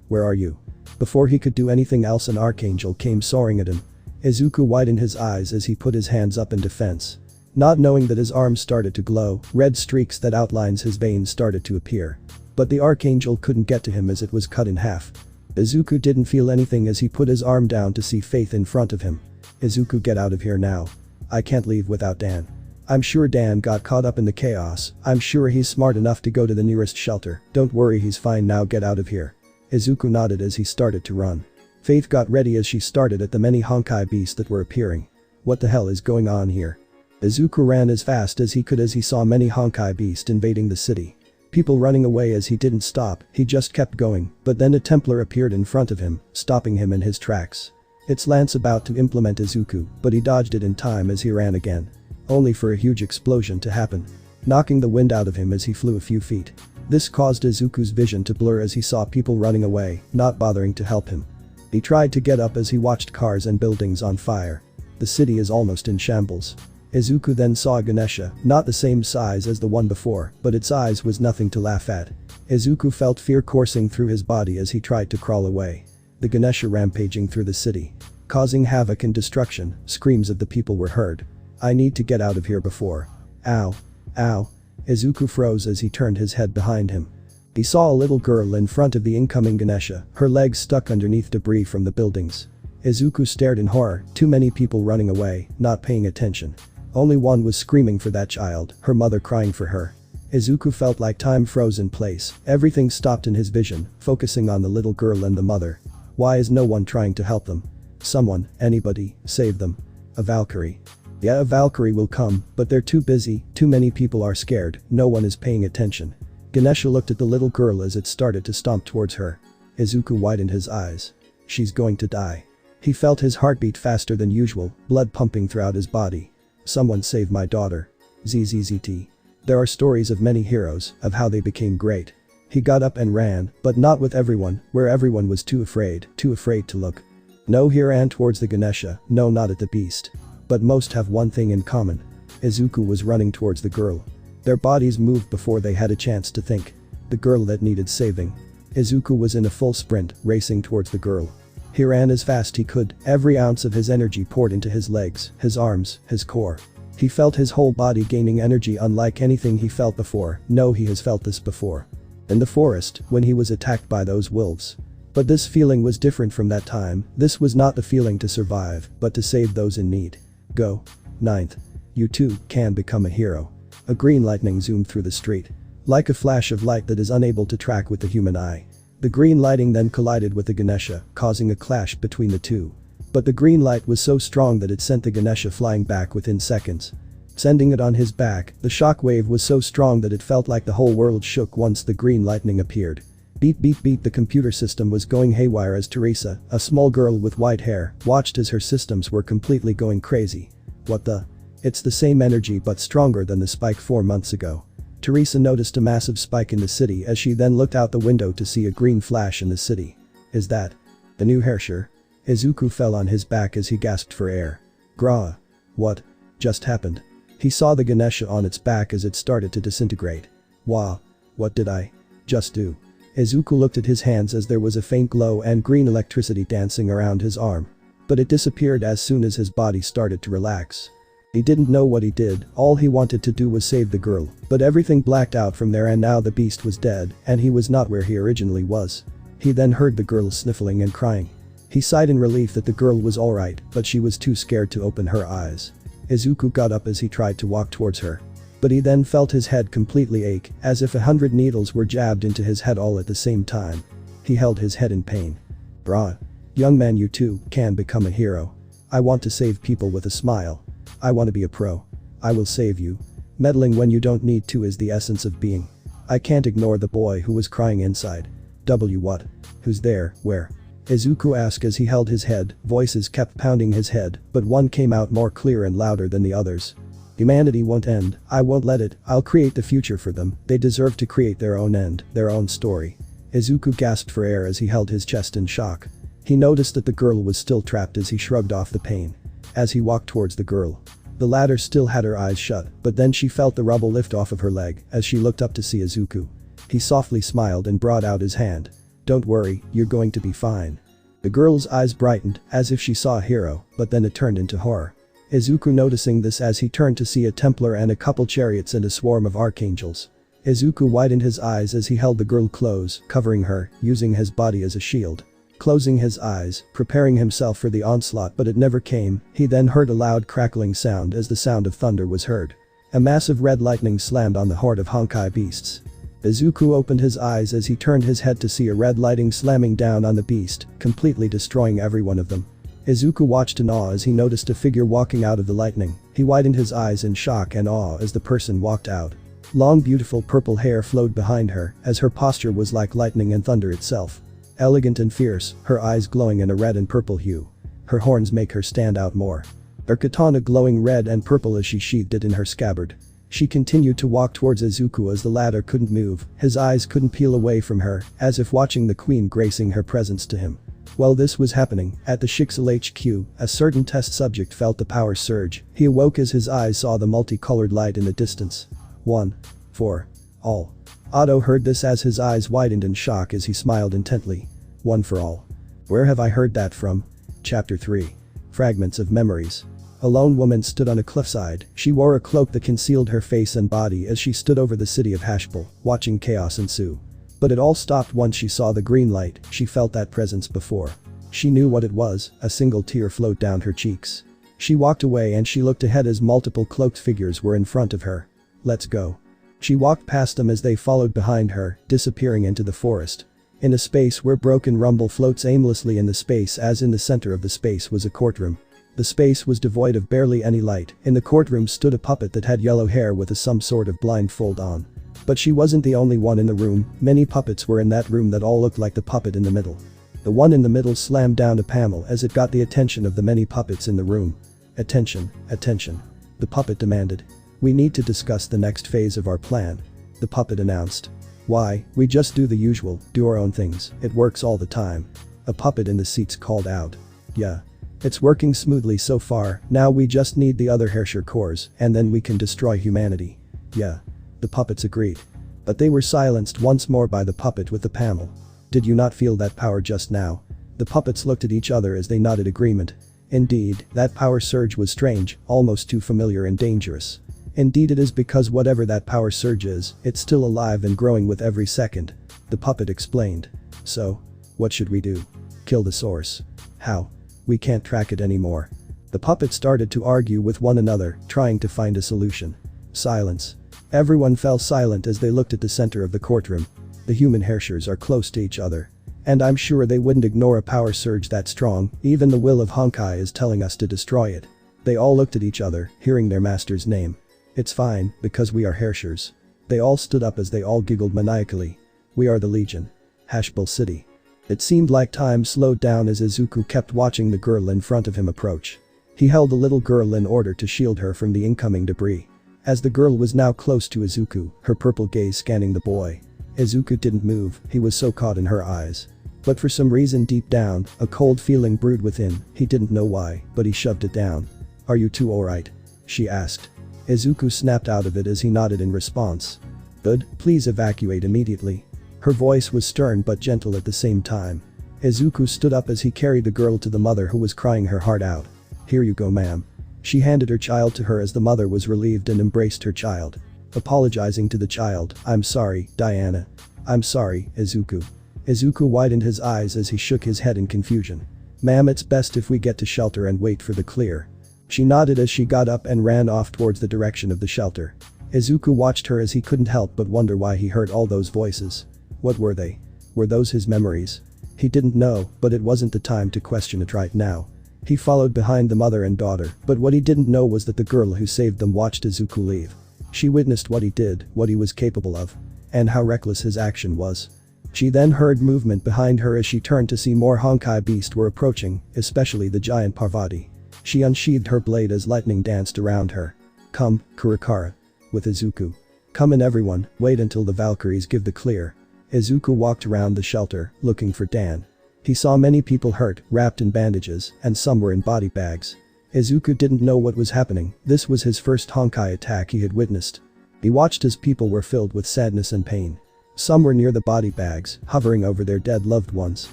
Where are you? Before he could do anything else, an archangel came soaring at him. Izuku widened his eyes as he put his hands up in defense. Not knowing that his arms started to glow, red streaks that outlines his veins started to appear. But the archangel couldn't get to him as it was cut in half. Izuku didn't feel anything as he put his arm down to see Faith in front of him. Izuku, get out of here now. I can't leave without Dan. I'm sure Dan got caught up in the chaos, I'm sure he's smart enough to go to the nearest shelter, don't worry he's fine now, get out of here. Izuku nodded as he started to run. Faith got ready as she started at the many Honkai beasts that were appearing. What the hell is going on here? Izuku ran as fast as he could as he saw many Honkai beasts invading the city. People running away as he didn't stop, he just kept going, but then a Templar appeared in front of him, stopping him in his tracks. Its lance about to implement Izuku, but he dodged it in time as he ran again. Only for a huge explosion to happen, knocking the wind out of him as he flew a few feet. This caused Izuku's vision to blur as he saw people running away, not bothering to help him. He tried to get up as he watched cars and buildings on fire. The city is almost in shambles. Izuku then saw a Ganesha, not the same size as the one before, but its eyes was nothing to laugh at. Izuku felt fear coursing through his body as he tried to crawl away. The Ganesha rampaging through the city, causing havoc and destruction. Screams of the people were heard. I need to get out of here before. Ow. Ow. Izuku froze as he turned his head behind him. He saw a little girl in front of the incoming Ganesha, her legs stuck underneath debris from the buildings. Izuku stared in horror, too many people running away, not paying attention. Only one was screaming for that child, her mother crying for her. Izuku felt like time froze in place, everything stopped in his vision, focusing on the little girl and the mother. Why is no one trying to help them? Someone, anybody, save them. A Valkyrie. Yeah, a Valkyrie will come, but they're too busy, too many people are scared, no one is paying attention. Ganesha looked at the little girl as it started to stomp towards her. Izuku widened his eyes. She's going to die. He felt his heartbeat faster than usual, blood pumping throughout his body. Someone save my daughter. ZZZT. There are stories of many heroes, of how they became great. He got up and ran, but not with everyone, where everyone was too afraid to look. No, he ran towards the Ganesha, no, not at the beast. But most have one thing in common. Izuku was running towards the girl. Their bodies moved before they had a chance to think. The girl that needed saving. Izuku was in a full sprint, racing towards the girl. He ran as fast he could, every ounce of his energy poured into his legs, his arms, his core. He felt his whole body gaining energy unlike anything he felt before. No, he has felt this before. In the forest, when he was attacked by those wolves. But this feeling was different from that time. This was not the feeling to survive, but to save those in need. Go. 9th. You too can become a hero. A green lightning zoomed through the street. Like a flash of light that is unable to track with the human eye. The green lighting then collided with the Ganesha, causing a clash between the two. But the green light was so strong that it sent the Ganesha flying back within seconds. Sending it on his back, the shock wave was so strong that it felt like the whole world shook once the green lightning appeared. Beep beep beep, the computer system was going haywire as Teresa, a small girl with white hair, watched as her systems were completely going crazy. What the? It's the same energy but stronger than the spike 4 months ago. Teresa noticed a massive spike in the city as she then looked out the window to see a green flash in the city. Is that the new Herrscher? Izuku fell on his back as he gasped for air. Grah. What just happened? He saw the Ganesha on its back as it started to disintegrate. Wow. What did I just do? Izuku looked at his hands as there was a faint glow and green electricity dancing around his arm. But it disappeared as soon as his body started to relax. He didn't know what he did, all he wanted to do was save the girl, but everything blacked out from there and now the beast was dead and he was not where he originally was. He then heard the girl sniffling and crying. He sighed in relief that the girl was alright, but she was too scared to open her eyes. Izuku got up as he tried to walk towards her. But he then felt his head completely ache, as if 100 needles were jabbed into his head all at the same time. He held his head in pain. Brah. Young man, you too can become a hero. I want to save people with a smile. I want to be a pro. I will save you. Meddling when you don't need to is the essence of being. I can't ignore the boy who was crying inside. What? Who's there, where? Izuku asked as he held his head, voices kept pounding his head, but one came out more clear and louder than the others. Humanity won't end, I won't let it, I'll create the future for them, they deserve to create their own end, their own story. Izuku gasped for air as he held his chest in shock. He noticed that the girl was still trapped as he shrugged off the pain. As he walked towards the girl. The latter still had her eyes shut, but then she felt the rubble lift off of her leg as she looked up to see Izuku. He softly smiled and brought out his hand. Don't worry, you're going to be fine. The girl's eyes brightened, as if she saw a hero, but then it turned into horror. Izuku noticing this as he turned to see a Templar and a couple chariots and a swarm of archangels. Izuku widened his eyes as he held the girl close, covering her, using his body as a shield. Closing his eyes, preparing himself for the onslaught, but it never came. He then heard a loud crackling sound as the sound of thunder was heard. A massive red lightning slammed on the horde of Honkai beasts. Izuku opened his eyes as he turned his head to see a red lightning slamming down on the beast, completely destroying every one of them. Izuku watched in awe as he noticed a figure walking out of the lightning. He widened his eyes in shock and awe as the person walked out. Long beautiful purple hair flowed behind her as her posture was like lightning and thunder itself. Elegant and fierce, her eyes glowing in a red and purple hue. Her horns make her stand out more. Her katana glowing red and purple as she sheathed it in her scabbard. She continued to walk towards Izuku as the latter couldn't move, his eyes couldn't peel away from her, as if watching the queen gracing her presence to him. While this was happening, at the Shixel HQ, a certain test subject felt the power surge. He awoke as his eyes saw the multicolored light in the distance. 1. 4. All. Otto heard this as his eyes widened in shock as he smiled intently. 1 for all. Where have I heard that from? Chapter 3. Fragments of Memories. A lone woman stood on a cliffside. She wore a cloak that concealed her face and body as she stood over the city of Hashbal, watching chaos ensue. But it all stopped once she saw the green light. She felt that presence before. She knew what it was, a single tear flowed down her cheeks. She walked away and she looked ahead as multiple cloaked figures were in front of her. Let's go. She walked past them as they followed behind her, disappearing into the forest. In a space where broken rumble floats aimlessly in the space, as in the center of the space was a courtroom. The space was devoid of barely any light. In the courtroom stood a puppet that had yellow hair with some sort of blindfold on. But she wasn't the only one in the room. Many puppets were in that room that all looked like the puppet in the middle. The one in the middle slammed down a panel as it got the attention of the many puppets in the room. Attention, attention. The puppet demanded. We need to discuss the next phase of our plan. The puppet announced. Why, we just do the usual, do our own things, it works all the time. A puppet in the seats called out. Yeah. It's working smoothly so far, now we just need the other Herrscher cores, and then we can destroy humanity. Yeah. The puppets agreed. But they were silenced once more by the puppet with the panel. Did you not feel that power just now? The puppets looked at each other as they nodded agreement. Indeed, that power surge was strange, almost too familiar and dangerous. Indeed it is, because whatever that power surge is, it's still alive and growing with every second. The puppet explained. So? What should we do? Kill the source. How? We can't track it anymore. The puppets started to argue with one another, trying to find a solution. Silence. Everyone fell silent as they looked at the center of the courtroom. The human Herrschers are close to each other. And I'm sure they wouldn't ignore a power surge that strong, even the will of Honkai is telling us to destroy it. They all looked at each other, hearing their master's name. It's fine, because we are Herrschers. They all stood up as they all giggled maniacally. We are the Legion. Hashbal City. It seemed like time slowed down as Izuku kept watching the girl in front of him approach. He held the little girl in order to shield her from the incoming debris. As the girl was now close to Izuku, her purple gaze scanning the boy. Izuku didn't move, he was so caught in her eyes. But for some reason deep down, a cold feeling brewed within, he didn't know why, but he shoved it down. Are you two alright? She asked. Izuku snapped out of it as he nodded in response. Good, please evacuate immediately. Her voice was stern but gentle at the same time. Izuku stood up as he carried the girl to the mother, who was crying her heart out. Here you go, ma'am. She handed her child to her as the mother was relieved and embraced her child. Apologizing to the child, I'm sorry, Diana. I'm sorry, Izuku. Izuku widened his eyes as he shook his head in confusion. Ma'am, it's best if we get to shelter and wait for the clear. She nodded as she got up and ran off towards the direction of the shelter. Izuku watched her as he couldn't help but wonder why he heard all those voices. What were they? Were those his memories? He didn't know, but it wasn't the time to question it right now. He followed behind the mother and daughter, but what he didn't know was that the girl who saved them watched Izuku leave. She witnessed what he did, what he was capable of. And how reckless his action was. She then heard movement behind her as she turned to see more Honkai beasts were approaching, especially the giant Parvati. She unsheathed her blade as lightning danced around her. Come, Kurakara. With Izuku. Come in everyone, wait until the Valkyries give the clear. Izuku walked around the shelter, looking for Dan. He saw many people hurt, wrapped in bandages, and some were in body bags. Izuku didn't know what was happening, this was his first Honkai attack he had witnessed. He watched as people were filled with sadness and pain. Some were near the body bags, hovering over their dead loved ones.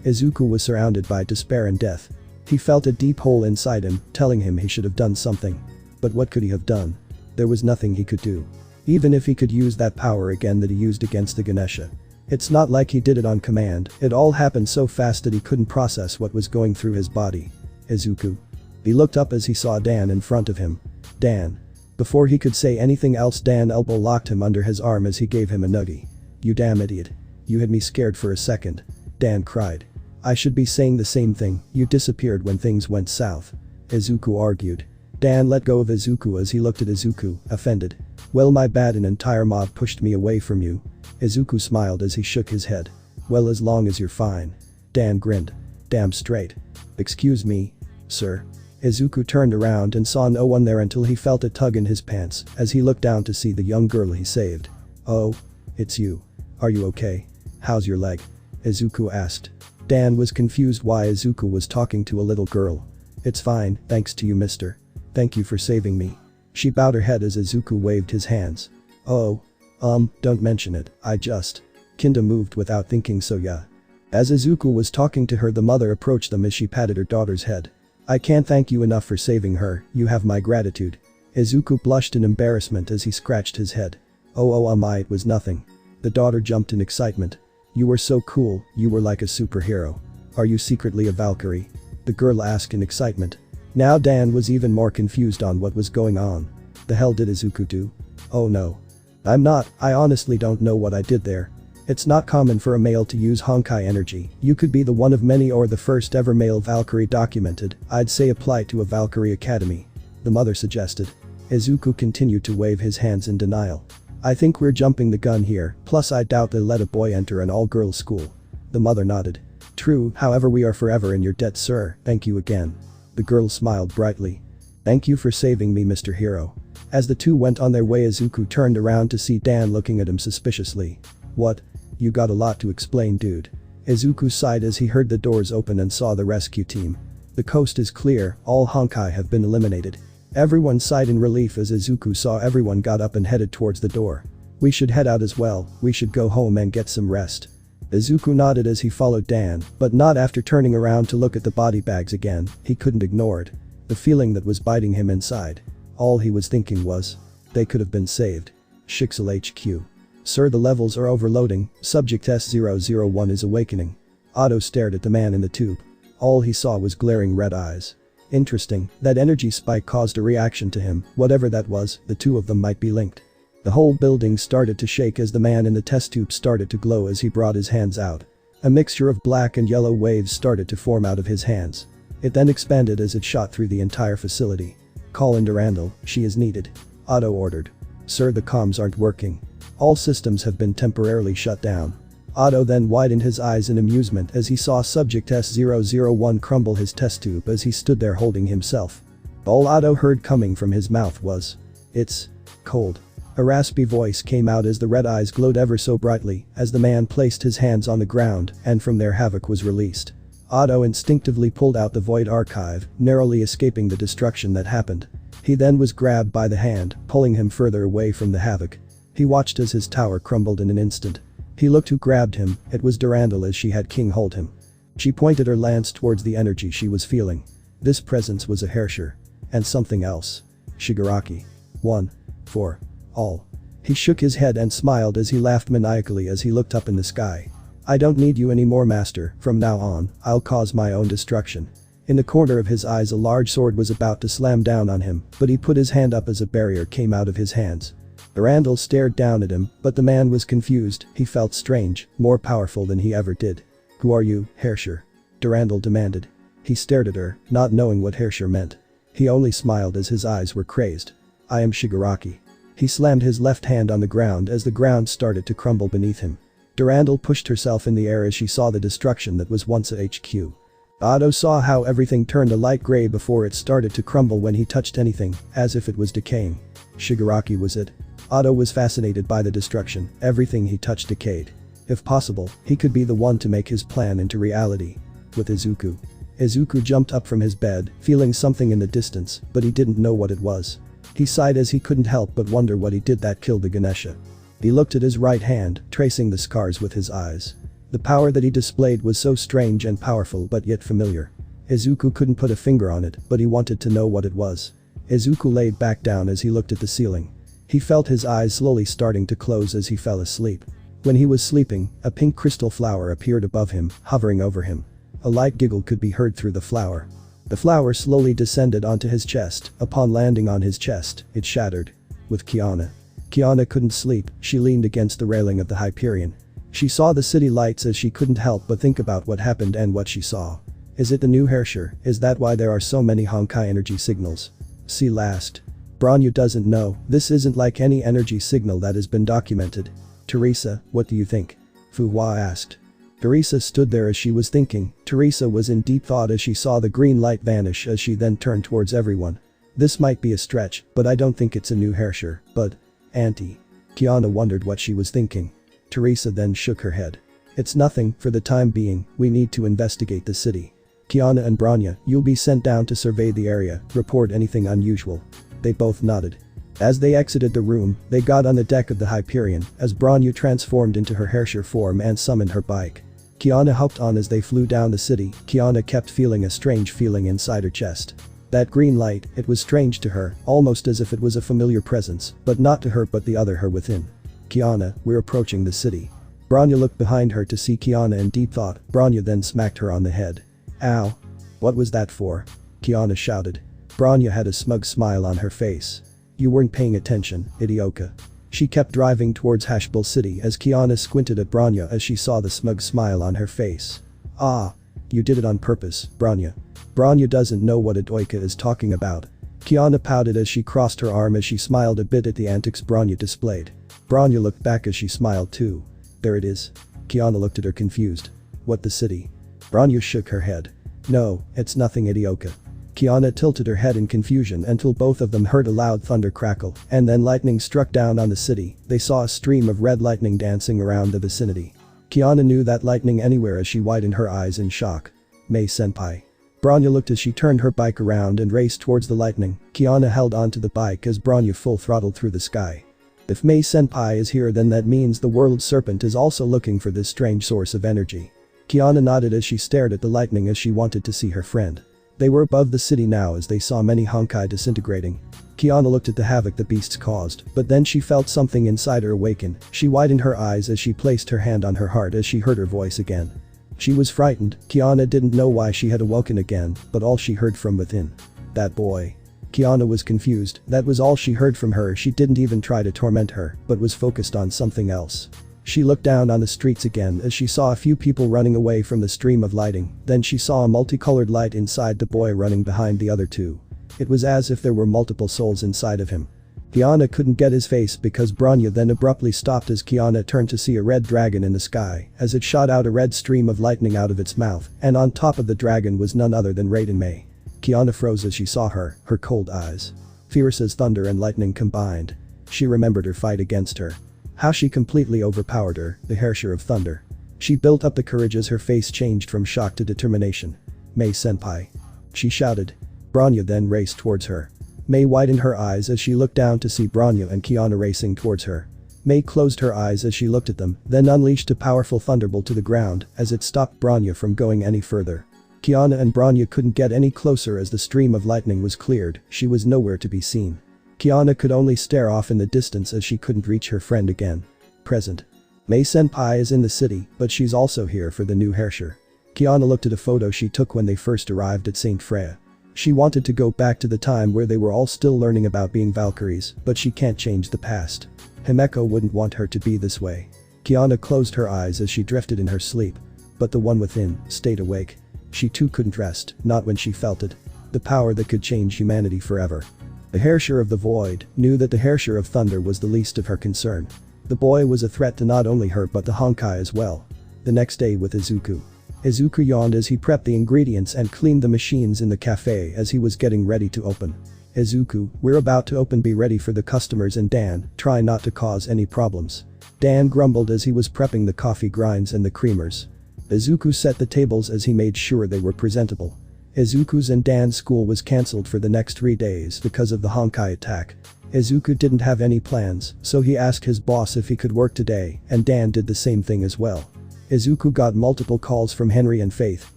Izuku was surrounded by despair and death. He felt a deep hole inside him, telling him he should have done something. But what could he have done? There was nothing he could do. Even if he could use that power again that he used against the Ganesha. It's not like he did it on command, it all happened so fast that he couldn't process what was going through his body. Izuku. He looked up as he saw Dan in front of him. Dan. Before he could say anything else, Dan elbow locked him under his arm as he gave him a nuggie. You damn idiot. You had me scared for a second. Dan cried. I should be saying the same thing, you disappeared when things went south. Izuku argued. Dan let go of Izuku as he looked at Izuku, offended. Well, my bad, an entire mob pushed me away from you. Izuku smiled as he shook his head. Well, as long as you're fine. Dan grinned. Damn straight. Excuse me, sir. Izuku turned around and saw no one there until he felt a tug in his pants as he looked down to see the young girl he saved. "Oh. It's you. Are you okay? How's your leg?" Izuku asked. Dan was confused why Izuku was talking to a little girl. "It's fine, thanks to you, mister. Thank you for saving me." She bowed her head as Izuku waved his hands. "Oh. Don't mention it, I just kinda moved without thinking, so yeah." As Izuku was talking to her, the mother approached them as she patted her daughter's head. "I can't thank you enough for saving her, you have my gratitude." Izuku blushed in embarrassment as he scratched his head. It was nothing." The daughter jumped in excitement. "You were so cool, you were like a superhero. Are you secretly a Valkyrie?" the girl asked in excitement. Now Dan was even more confused on what was going on. The hell did Izuku do? "Oh no. I'm not, I honestly don't know what I did there. It's not common for a male to use Honkai energy. You could be the one of many or the first ever male Valkyrie documented. I'd say apply to a Valkyrie Academy," the mother suggested. Izuku continued to wave his hands in denial. "I think we're jumping the gun here, plus I doubt they'll let a boy enter an all-girls school." The mother nodded. "True, however we are forever in your debt, sir, thank you again." The girl smiled brightly. "Thank you for saving me, Mr. Hero." As the two went on their way, Izuku turned around to see Dan looking at him suspiciously. "What? You got a lot to explain, dude." Izuku sighed as he heard the doors open and saw the rescue team. "The coast is clear, all Honkai have been eliminated." Everyone sighed in relief as Izuku saw everyone got up and headed towards the door. "We should head out as well, we should go home and get some rest." Izuku nodded as he followed Dan, but not after turning around to look at the body bags again. He couldn't ignore it. The feeling that was biting him inside. All he was thinking was, they could have been saved. Shixel HQ. "Sir, the levels are overloading, subject S001 is awakening." Otto stared at the man in the tube. All he saw was glaring red eyes. Interesting, that energy spike caused a reaction to him, whatever that was, the two of them might be linked. The whole building started to shake as the man in the test tube started to glow as he brought his hands out. A mixture of black and yellow waves started to form out of his hands. It then expanded as it shot through the entire facility. "Call in Durandal, she is needed," Otto ordered. "Sir, the comms aren't working. All systems have been temporarily shut down." Otto then widened his eyes in amusement as he saw subject S001 crumble his test tube as he stood there holding himself. All Otto heard coming from his mouth was, "It's cold." A raspy voice came out as the red eyes glowed ever so brightly as the man placed his hands on the ground and from there havoc was released. Otto instinctively pulled out the void archive, narrowly escaping the destruction that happened. He then was grabbed by the hand, pulling him further away from the havoc. He watched as his tower crumbled in an instant. He looked who grabbed him, it was Durandal as she had King hold him. She pointed her lance towards the energy she was feeling. This presence was a Herrscher. And something else. Shigaraki. One. For. All. He shook his head and smiled as he laughed maniacally as he looked up in the sky. "I don't need you anymore, master, from now on, I'll cause my own destruction." In the corner of his eyes a large sword was about to slam down on him, but he put his hand up as a barrier came out of his hands. Durandal stared down at him, but the man was confused, he felt strange, more powerful than he ever did. "Who are you, Herrscher?" Durandal demanded. He stared at her, not knowing what Herrscher meant. He only smiled as his eyes were crazed. "I am Shigaraki." He slammed his left hand on the ground as the ground started to crumble beneath him. Durandal pushed herself in the air as she saw the destruction that was once a HQ. Otto saw how everything turned a light gray before it started to crumble when he touched anything, as if it was decaying. Shigaraki was it. Otto was fascinated by the destruction, everything he touched decayed. If possible, he could be the one to make his plan into reality. With Izuku. Izuku jumped up from his bed, feeling something in the distance, but he didn't know what it was. He sighed as he couldn't help but wonder what he did that killed the Ganesha. He looked at his right hand, tracing the scars with his eyes. The power that he displayed was so strange and powerful but yet familiar. Izuku couldn't put a finger on it, but he wanted to know what it was. Izuku laid back down as he looked at the ceiling. He felt his eyes slowly starting to close as he fell asleep. When he was sleeping, a pink crystal flower appeared above him, hovering over him. A light giggle could be heard through the flower. The flower slowly descended onto his chest, upon landing on his chest, it shattered. With Kiana. Kiana couldn't sleep, she leaned against the railing of the Hyperion. She saw the city lights as she couldn't help but think about what happened and what she saw. Is it the new Herrscher? Is that why there are so many Honkai energy signals? See last. Bronyu doesn't know, this isn't like any energy signal that has been documented. Teresa, what do you think? Fu Hua asked. Teresa stood there as she was thinking. Teresa was in deep thought as she saw the green light vanish as she then turned towards everyone. This might be a stretch, but I don't think it's a new Herrscher, but… Auntie. Kiana wondered what she was thinking. Teresa then shook her head. It's nothing, for the time being, we need to investigate the city. Kiana and Branya, you'll be sent down to survey the area, report anything unusual. They both nodded. As they exited the room, they got on the deck of the Hyperion, as Branya transformed into her Herrscher form and summoned her bike. Kiana hopped on as they flew down the city. Kiana kept feeling a strange feeling inside her chest. That green light, it was strange to her, almost as if it was a familiar presence, but not to her but the other her within. Kiana, we're approaching the city. Branya looked behind her to see Kiana in deep thought. Branya then smacked her on the head. Ow. What was that for? Kiana shouted. Branya had a smug smile on her face. You weren't paying attention, Idioka. She kept driving towards Hashbal City as Kiana squinted at Branya as she saw the smug smile on her face. Ah. You did it on purpose, Branya. Branya doesn't know what Idioka is talking about. Kiana pouted as she crossed her arm as she smiled a bit at the antics Branya displayed. Branya looked back as she smiled too. There it is. Kiana looked at her confused. What, the city? Branya shook her head. No, it's nothing, Idioka. Kiana tilted her head in confusion until both of them heard a loud thunder crackle, and then lightning struck down on the city. They saw a stream of red lightning dancing around the vicinity. Kiana knew that lightning anywhere as she widened her eyes in shock. Mei-senpai. Branya looked as she turned her bike around and raced towards the lightning. Kiana held onto the bike as Branya full throttled through the sky. If Mei-senpai is here, then that means the world serpent is also looking for this strange source of energy. Kiana nodded as she stared at the lightning as she wanted to see her friend. They were above the city now as they saw many Honkai disintegrating. Kiana looked at the havoc the beasts caused, but then she felt something inside her awaken. She widened her eyes as she placed her hand on her heart as she heard her voice again. She was frightened. Kiana didn't know why she had awoken again, but all she heard from within. That boy. Kiana was confused. That was all she heard from her. She didn't even try to torment her, but was focused on something else. She looked down on the streets again as she saw a few people running away from the stream of lighting. Then she saw a multicolored light inside the boy running behind the other two. It was as if there were multiple souls inside of him. Kiana couldn't get his face because Branya then abruptly stopped as Kiana turned to see a red dragon in the sky as it shot out a red stream of lightning out of its mouth, and on top of the dragon was none other than Raiden Mei. Kiana froze as she saw her cold eyes. Fierce as thunder and lightning combined. She remembered her fight against her. How she completely overpowered her, the Herrscher of Thunder. She built up the courage as her face changed from shock to determination. Mei-senpai. She shouted. Branya then raced towards her. Mei widened her eyes as she looked down to see Branya and Kiana racing towards her. Mei closed her eyes as she looked at them, then unleashed a powerful thunderbolt to the ground as it stopped Branya from going any further. Kiana and Branya couldn't get any closer as the stream of lightning was cleared. She was nowhere to be seen. Kiana could only stare off in the distance as she couldn't reach her friend again. Present. Mei-senpai is in the city, but she's also here for the new Herrscher. Kiana looked at a photo she took when they first arrived at St. Freya. She wanted to go back to the time where they were all still learning about being Valkyries, but she can't change the past. Himeko wouldn't want her to be this way. Kiana closed her eyes as she drifted in her sleep. But the one within stayed awake. She too couldn't rest, not when she felt it. The power that could change humanity forever. The Herrscher of the Void knew that the Herrscher of Thunder was the least of her concern. The boy was a threat to not only her but the Honkai as well. The next day with Izuku. Izuku yawned as he prepped the ingredients and cleaned the machines in the cafe as he was getting ready to open. Izuku, we're about to open, be ready for the customers, and Dan, try not to cause any problems. Dan grumbled as he was prepping the coffee grinds and the creamers. Izuku set the tables as he made sure they were presentable. Izuku's and Dan's school was cancelled for the next 3 days because of the Honkai attack. Izuku didn't have any plans, so he asked his boss if he could work today, and Dan did the same thing as well. Izuku got multiple calls from Henry and Faith,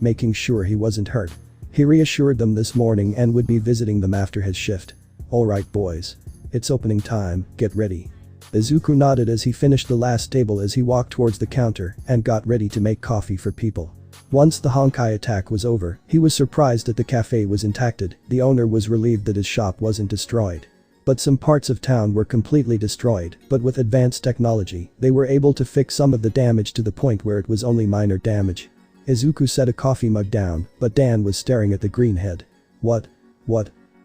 making sure he wasn't hurt. He reassured them this morning and would be visiting them after his shift. Alright boys. It's opening time, get ready. Izuku nodded as he finished the last table as he walked towards the counter and got ready to make coffee for people. Once the Honkai attack was over, he was surprised that the cafe was intact. The owner was relieved that his shop wasn't destroyed. But some parts of town were completely destroyed, but with advanced technology, they were able to fix some of the damage to the point where it was only minor damage. Izuku set a coffee mug down, but Dan was staring at the green head. What?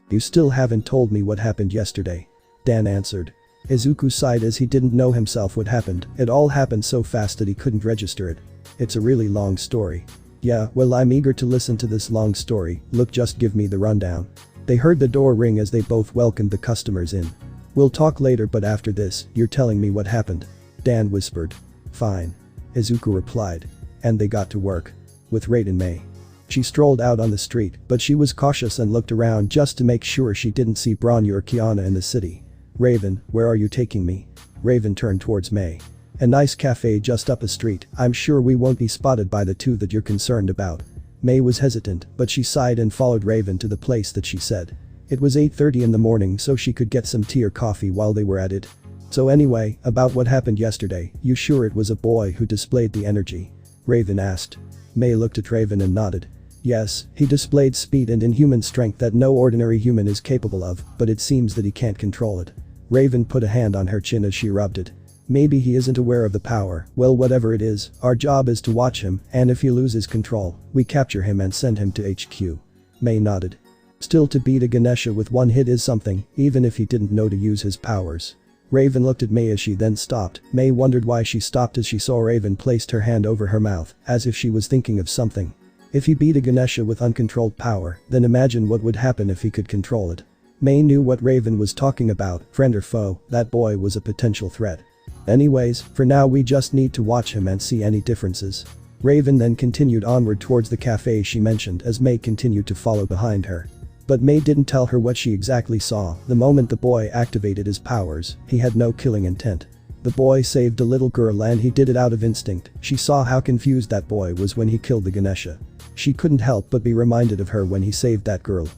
You still haven't told me what happened yesterday. Dan answered. Izuku sighed as he didn't know himself what happened. It all happened so fast that he couldn't register it. It's a really long story. Yeah, well, I'm eager to listen to this long story, look, just give me the rundown. They heard the door ring as they both welcomed the customers in. We'll talk later, but after this, you're telling me what happened. Dan whispered. Fine. Izuku replied. And they got to work. With Raiden Mei. She strolled out on the street, but she was cautious and looked around just to make sure she didn't see Bronny or Kiana in the city. Raven, where are you taking me? Raven turned towards Mei. A nice cafe just up a street, I'm sure we won't be spotted by the two that you're concerned about. Mei was hesitant, but she sighed and followed Raven to the place that she said. It was 8:30 in the morning, so she could get some tea or coffee while they were at it. So anyway, about what happened yesterday, you sure it was a boy who displayed the energy? Raven asked. Mei looked at Raven and nodded. Yes, he displayed speed and inhuman strength that no ordinary human is capable of, but it seems that he can't control it. Raven put a hand on her chin as she rubbed it. Maybe he isn't aware of the power, well, whatever it is, our job is to watch him, and if he loses control, we capture him and send him to HQ. Mei nodded. Still, to beat a Ganesha with one hit is something, even if he didn't know to use his powers. Raven looked at Mei as she then stopped. Mei wondered why she stopped as she saw Raven placed her hand over her mouth, as if she was thinking of something. If he beat a Ganesha with uncontrolled power, then imagine what would happen if he could control it. Mei knew what Raven was talking about, friend or foe, that boy was a potential threat. Anyways, for now we just need to watch him and see any differences. Raven then continued onward towards the cafe she mentioned as Mei continued to follow behind her. But Mei didn't tell her what she exactly saw. The moment the boy activated his powers, he had no killing intent. The boy saved a little girl and he did it out of instinct. She saw how confused that boy was when he killed the Ganesha. She couldn't help but be reminded of her when he saved that girl.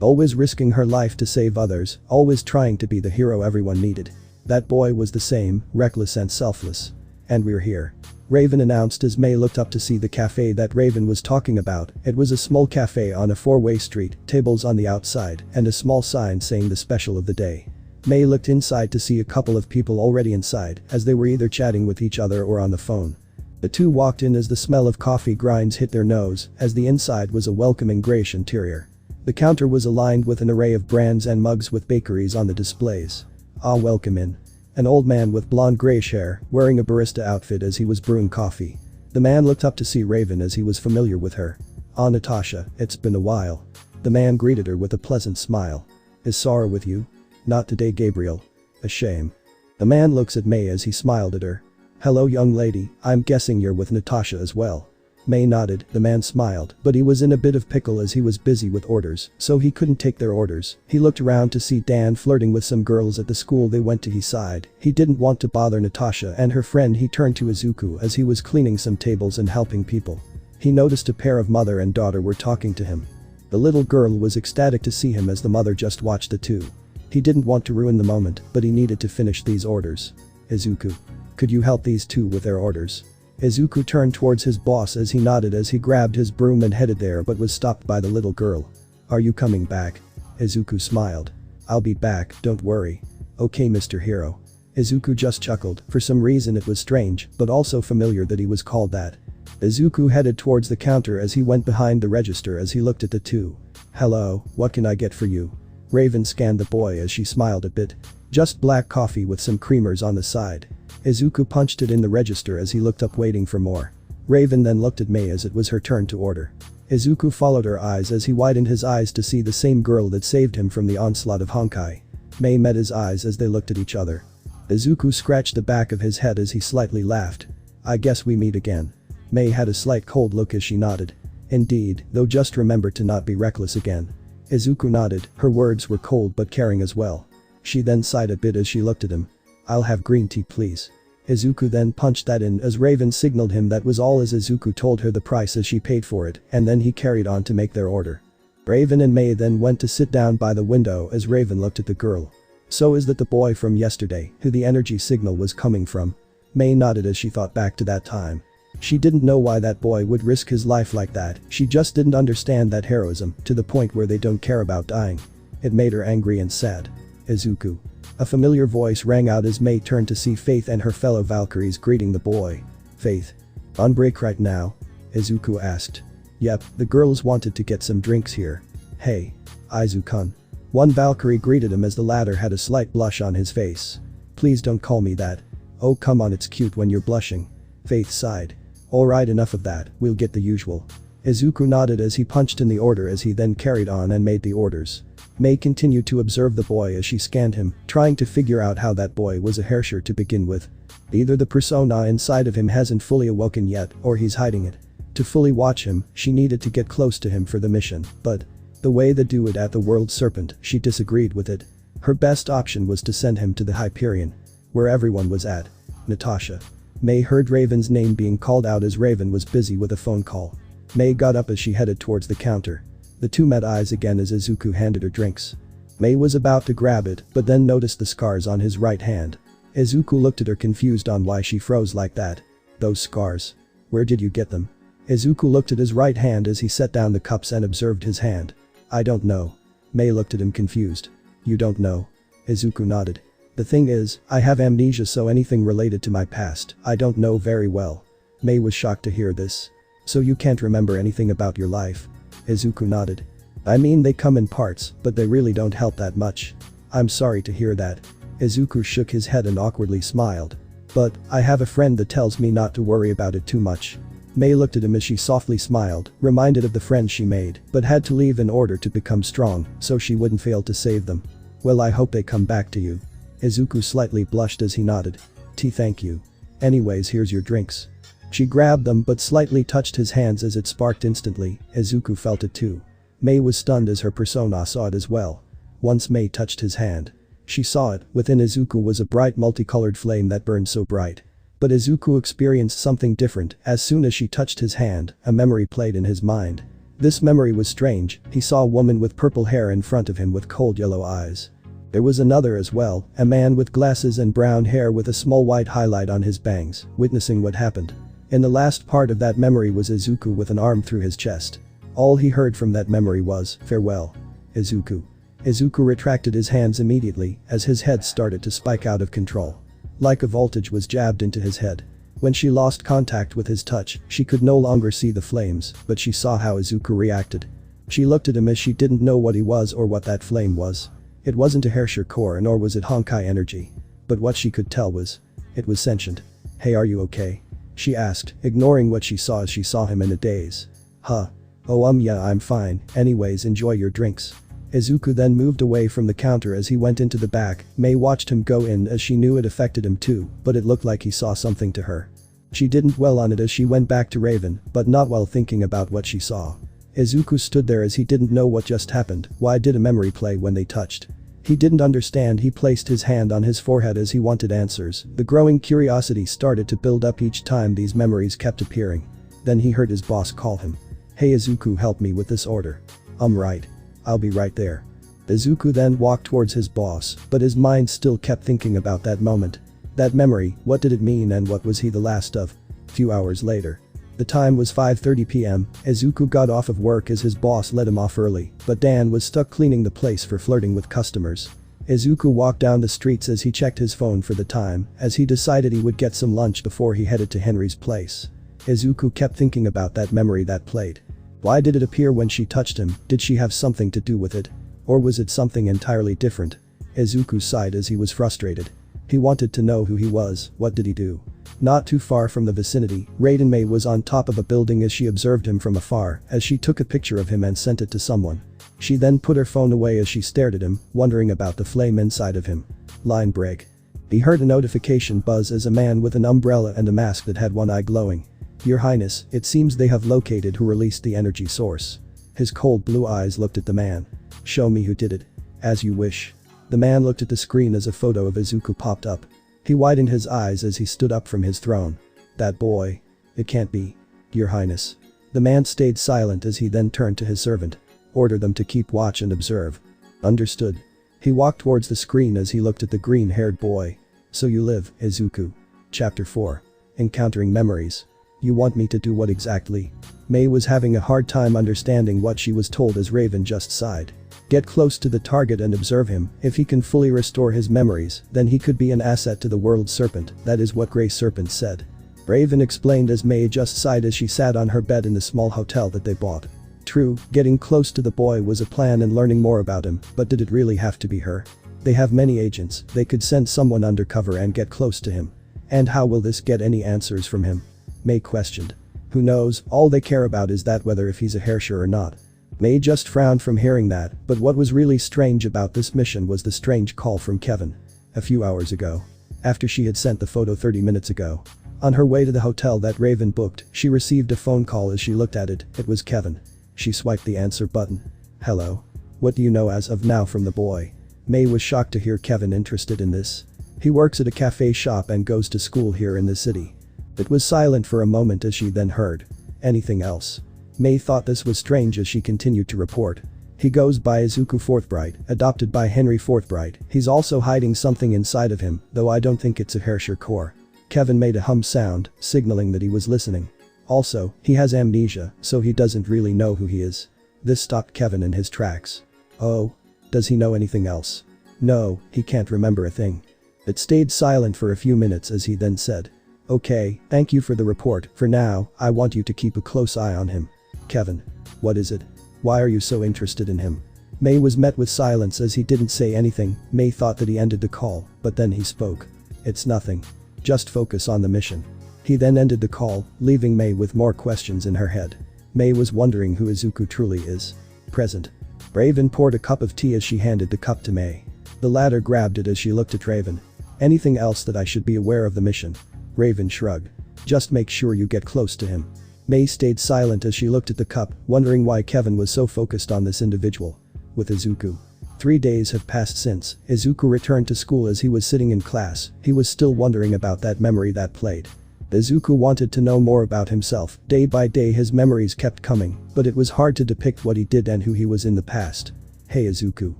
Always risking her life to save others, always trying to be the hero everyone needed. That boy was the same, reckless and selfless. And we're here. Raven announced as Mei looked up to see the cafe that Raven was talking about. It was a small cafe on a four-way street, tables on the outside, and a small sign saying the special of the day. Mei looked inside to see a couple of people already inside, as they were either chatting with each other or on the phone. The two walked in as the smell of coffee grinds hit their nose, as the inside was a welcoming grayish interior. The counter was aligned with an array of brands and mugs with bakeries on the displays. Ah, welcome in. An old man with blonde grayish hair, wearing a barista outfit as he was brewing coffee. The man looked up to see Raven as he was familiar with her. Ah, Natasha, it's been a while. The man greeted her with a pleasant smile. Is Sara with you? Not today, Gabriel. A shame. The man looks at Mei as he smiled at her. Hello, young lady, I'm guessing you're with Natasha as well. Mei nodded. The man smiled, but he was in a bit of pickle as he was busy with orders, so he couldn't take their orders. He looked around to see Dan flirting with some girls at the school they went to. He sighed. He didn't want to bother Natasha and her friend. He turned to Izuku as he was cleaning some tables and helping people. He noticed a pair of mother and daughter were talking to him. The little girl was ecstatic to see him as the mother just watched the two. He didn't want to ruin the moment, but he needed to finish these orders. Izuku. Could you help these two with their orders? Izuku turned towards his boss as he nodded as he grabbed his broom and headed there but was stopped by the little girl. Are you coming back? Izuku smiled. I'll be back, don't worry. Okay, Mr. Hero. Izuku just chuckled. For some reason it was strange, but also familiar that he was called that. Izuku headed towards the counter as he went behind the register as he looked at the two. Hello, what can I get for you? Raven scanned the boy as she smiled a bit. Just black coffee with some creamers on the side. Izuku punched it in the register as he looked up waiting for more. Raven then looked at Mei as it was her turn to order. Izuku followed her eyes as he widened his eyes to see the same girl that saved him from the onslaught of Honkai. Mei met his eyes as they looked at each other. Izuku scratched the back of his head as he slightly laughed. I guess we meet again. Mei had a slight cold look as she nodded. Indeed, though just remember to not be reckless again. Izuku nodded, her words were cold but caring as well. She then sighed a bit as she looked at him. I'll have green tea please. Izuku then punched that in as Raven signaled him that was all as Izuku told her the price as she paid for it and then he carried on to make their order. Raven and Mei then went to sit down by the window as Raven looked at the girl. So is that the boy from yesterday who the energy signal was coming from? Mei nodded as she thought back to that time. She didn't know why that boy would risk his life like that, she just didn't understand that heroism to the point where they don't care about dying. It made her angry and sad. Izuku. A familiar voice rang out as Mei turned to see Faith and her fellow Valkyries greeting the boy. Faith. On break right now? Izuku asked. Yep, the girls wanted to get some drinks here. Hey. Izuku-kun. One Valkyrie greeted him as the latter had a slight blush on his face. Please don't call me that. Oh come on, it's cute when you're blushing. Faith sighed. Alright, enough of that, we'll get the usual. Izuku nodded as he punched in the order as he then carried on and made the orders. Mei continued to observe the boy as she scanned him, trying to figure out how that boy was a Herrscher to begin with. Either the persona inside of him hasn't fully awoken yet, or he's hiding it. To fully watch him, she needed to get close to him for the mission, but the way they do it at the World Serpent, she disagreed with it. Her best option was to send him to the Hyperion, where everyone was at. Natasha. Mei heard Raven's name being called out as Raven was busy with a phone call. Mei got up as she headed towards the counter. The two met eyes again as Izuku handed her drinks. Mei was about to grab it, but then noticed the scars on his right hand. Izuku looked at her confused on why she froze like that. Those scars. Where did you get them? Izuku looked at his right hand as he set down the cups and observed his hand. I don't know. Mei looked at him confused. You don't know? Izuku nodded. The thing is, I have amnesia, so anything related to my past, I don't know very well. Mei was shocked to hear this. So you can't remember anything about your life? Izuku nodded. I mean, they come in parts, but they really don't help that much. I'm sorry to hear that. Izuku shook his head and awkwardly smiled. But, I have a friend that tells me not to worry about it too much. Mei looked at him as she softly smiled, reminded of the friends she made, but had to leave in order to become strong, so she wouldn't fail to save them. Well, I hope they come back to you. Izuku slightly blushed as he nodded. Thank you. Anyways, here's your drinks. She grabbed them but slightly touched his hands as it sparked instantly. Izuku felt it too. Mei was stunned as her persona saw it as well. Once Mei touched his hand, she saw it. Within Izuku was a bright multicolored flame that burned so bright. But Izuku experienced something different. As soon as she touched his hand, a memory played in his mind. This memory was strange. He saw a woman with purple hair in front of him with cold yellow eyes. There was another as well, a man with glasses and brown hair with a small white highlight on his bangs, witnessing what happened. In the last part of that memory was Izuku with an arm through his chest. All he heard from that memory was, farewell. Izuku. Izuku retracted his hands immediately as his head started to spike out of control. Like a voltage was jabbed into his head. When she lost contact with his touch, she could no longer see the flames, but she saw how Izuku reacted. She looked at him as she didn't know what he was or what that flame was. It wasn't a Herrscher core nor was it Honkai energy. But what she could tell was, it was sentient. Hey, are you okay? She asked, ignoring what she saw as she saw him in a daze. Huh. Oh yeah, I'm fine. Anyways, enjoy your drinks. Izuku then moved away from the counter as he went into the back. Mei watched him go in as she knew it affected him too, but it looked like he saw something to her. She didn't dwell on it as she went back to Raven, but not while thinking about what she saw. Izuku stood there as he didn't know what just happened. Why did a memory play when they touched? He didn't understand. He placed his hand on his forehead as he wanted answers. The growing curiosity started to build up each time these memories kept appearing. Then he heard his boss call him. Hey Izuku, help me with this order. Right. I'll be right there. Izuku then walked towards his boss, but his mind still kept thinking about that moment. That memory, what did it mean and what was he the last of? Few hours later. The time was 5:30 p.m. Izuku got off of work as his boss let him off early, but Dan was stuck cleaning the place for flirting with customers. Izuku walked down the streets as he checked his phone for the time, as he decided he would get some lunch before he headed to Henry's place. Izuku kept thinking about that memory that played. Why did it appear when she touched him? Did she have something to do with it? Or was it something entirely different? Izuku sighed as he was frustrated. He wanted to know who he was. What did he do? Not too far from the vicinity, Raiden Mei was on top of a building as she observed him from afar as she took a picture of him and sent it to someone. She then put her phone away as she stared at him, wondering about the flame inside of him. Line break. He heard a notification buzz as a man with an umbrella and a mask that had one eye glowing. Your Highness, it seems they have located who released the energy source. His cold blue eyes looked at the man. Show me who did it. As you wish. The man looked at the screen as a photo of Izuku popped up. He widened his eyes as he stood up from his throne. That boy. It can't be. Your Highness. The man stayed silent as he then turned to his servant. Order them to keep watch and observe. Understood. He walked towards the screen as he looked at the green-haired boy. So you live, Izuku. Chapter 4. Encountering memories. You want me to do what exactly? Mei was having a hard time understanding what she was told as Raven just sighed. Get close to the target and observe him. If he can fully restore his memories, then he could be an asset to the World Serpent. That is what Grey Serpent said. Raven explained as Mei just sighed as she sat on her bed in the small hotel that they bought. True, getting close to the boy was a plan and learning more about him, but did it really have to be her? They have many agents. They could send someone undercover and get close to him. And how will this get any answers from him? May questioned. Who knows, all they care about is that whether if he's a Herrscher or not. May just frowned from hearing that, but what was really strange about this mission was the strange call from Kevin. A few hours ago. After she had sent the photo 30 minutes ago. On her way to the hotel that Raven booked, she received a phone call. As she looked at it, it was Kevin. She swiped the answer button. Hello. What do you know as of now from the boy? May was shocked to hear Kevin interested in this. He works at a cafe shop and goes to school here in the city. It was silent for a moment as she then heard. Anything else? May thought this was strange as she continued to report. He goes by Izuku Forthbright, adopted by Henry Forthbright. He's also hiding something inside of him, though I don't think it's a Herrscher core. Kevin made a hum sound, signaling that he was listening. Also, he has amnesia, so he doesn't really know who he is. This stopped Kevin in his tracks. Oh? Does he know anything else? No, he can't remember a thing. It stayed silent for a few minutes as he then said. Okay, thank you for the report. For now, I want you to keep a close eye on him. Kevin. What is it? Why are you so interested in him? May was met with silence as he didn't say anything. May thought that he ended the call, but then he spoke. It's nothing. Just focus on the mission. He then ended the call, leaving May with more questions in her head. May was wondering who Izuku truly is. Present. Raven poured a cup of tea as she handed the cup to May. The latter grabbed it as she looked at Raven. Anything else that I should be aware of the mission? Raven shrugged. Just make sure you get close to him. May stayed silent as she looked at the cup, wondering why Kevin was so focused on this individual. With Izuku. 3 days have passed since Izuku returned to school. As he was sitting in class, he was still wondering about that memory that played. Izuku wanted to know more about himself. Day by day his memories kept coming, but it was hard to depict what he did and who he was in the past. Hey Izuku.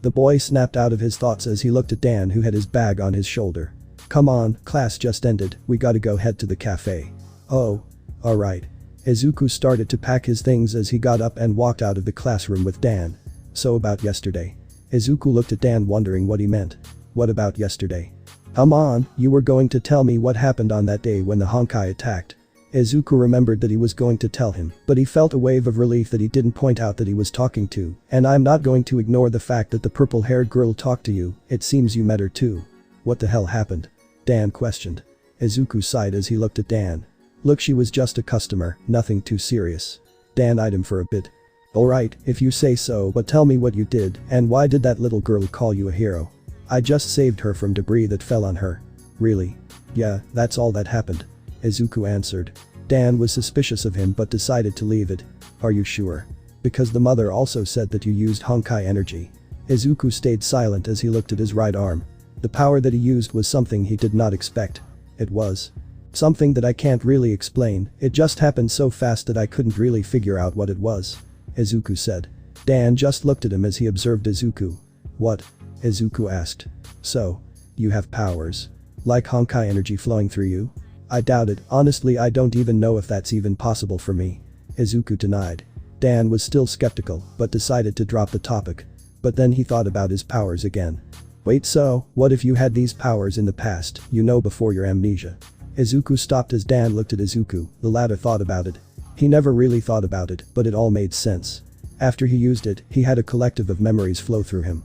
The boy snapped out of his thoughts as he looked at Dan, who had his bag on his shoulder. Come on, class just ended, we gotta go head to the cafe. Oh. Alright. Izuku started to pack his things as he got up and walked out of the classroom with Dan. So about yesterday. Izuku looked at Dan, wondering what he meant. What about yesterday? Come on, you were going to tell me what happened on that day when the Honkai attacked. Izuku remembered that he was going to tell him, but he felt a wave of relief that he didn't point out that he was talking to. And I'm not going to ignore the fact that the purple-haired girl talked to you. It seems you met her too. What the hell happened? Dan questioned. Izuku sighed as he looked at Dan. Look, she was just a customer, nothing too serious. Dan eyed him for a bit. Alright, if you say so, but tell me what you did, and why did that little girl call you a hero? I just saved her from debris that fell on her. Really? Yeah, that's all that happened. Izuku answered. Dan was suspicious of him but decided to leave it. Are you sure? Because the mother also said that you used Honkai energy. Izuku stayed silent as he looked at his right arm. The power that he used was something he did not expect. It was something that I can't really explain. It just happened so fast that I couldn't really figure out what it was. Izuku said. Dan just looked at him as he observed Izuku. What? Izuku asked. So, you have powers. Like Honkai energy flowing through you? I doubt it, honestly I don't even know if that's even possible for me. Izuku denied. Dan was still skeptical, but decided to drop the topic. But then he thought about his powers again. Wait, so, what if you had these powers in the past, you know, before your amnesia? Izuku stopped as Dan looked at Izuku. The latter thought about it. He never really thought about it, but it all made sense. After he used it, he had a collective of memories flow through him.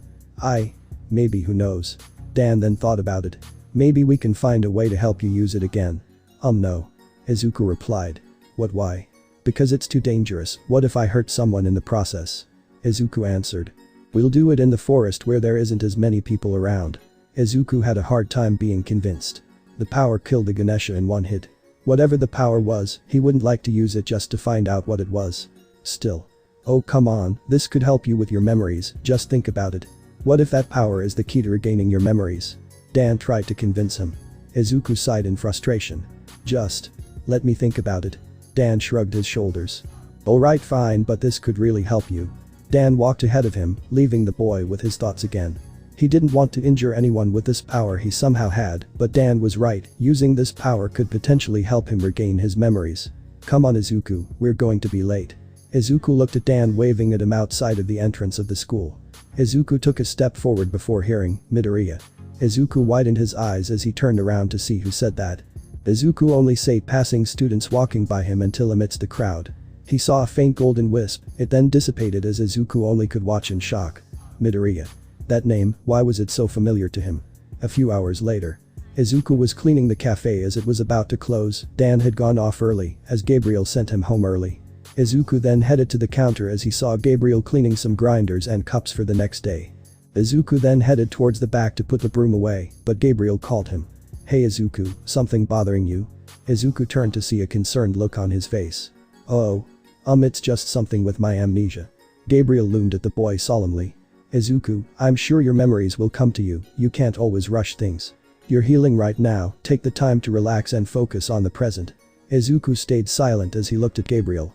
Maybe, who knows? Dan then thought about it. Maybe we can find a way to help you use it again. No. Izuku replied. What, why? Because it's too dangerous. What if I hurt someone in the process? Izuku answered. We'll do it in the forest where there isn't as many people around. Izuku had a hard time being convinced. The power killed the Ganesha in one hit. Whatever the power was, he wouldn't like to use it just to find out what it was. Still. Oh come on, this could help you with your memories, just think about it. What if that power is the key to regaining your memories? Dan tried to convince him. Izuku sighed in frustration. Just let me think about it. Dan shrugged his shoulders. Alright, fine, but this could really help you. Dan walked ahead of him, leaving the boy with his thoughts again. He didn't want to injure anyone with this power he somehow had, but Dan was right, using this power could potentially help him regain his memories. Come on Izuku, we're going to be late. Izuku looked at Dan waving at him outside of the entrance of the school. Izuku took a step forward before hearing, Midoriya. Izuku widened his eyes as he turned around to see who said that. Izuku only saw passing students walking by him until amidst the crowd. He saw a faint golden wisp, it then dissipated as Izuku only could watch in shock. Midoriya. That name, why was it so familiar to him? A few hours later. Izuku was cleaning the cafe as it was about to close. Dan had gone off early, as Gabriel sent him home early. Izuku then headed to the counter as he saw Gabriel cleaning some grinders and cups for the next day. Izuku then headed towards the back to put the broom away, but Gabriel called him. "Hey Izuku, something bothering you?" Izuku turned to see a concerned look on his face. "Oh. It's just something with my amnesia." Gabriel loomed at the boy solemnly. "Izuku, I'm sure your memories will come to you, you can't always rush things. You're healing right now, take the time to relax and focus on the present." Izuku stayed silent as he looked at Gabriel.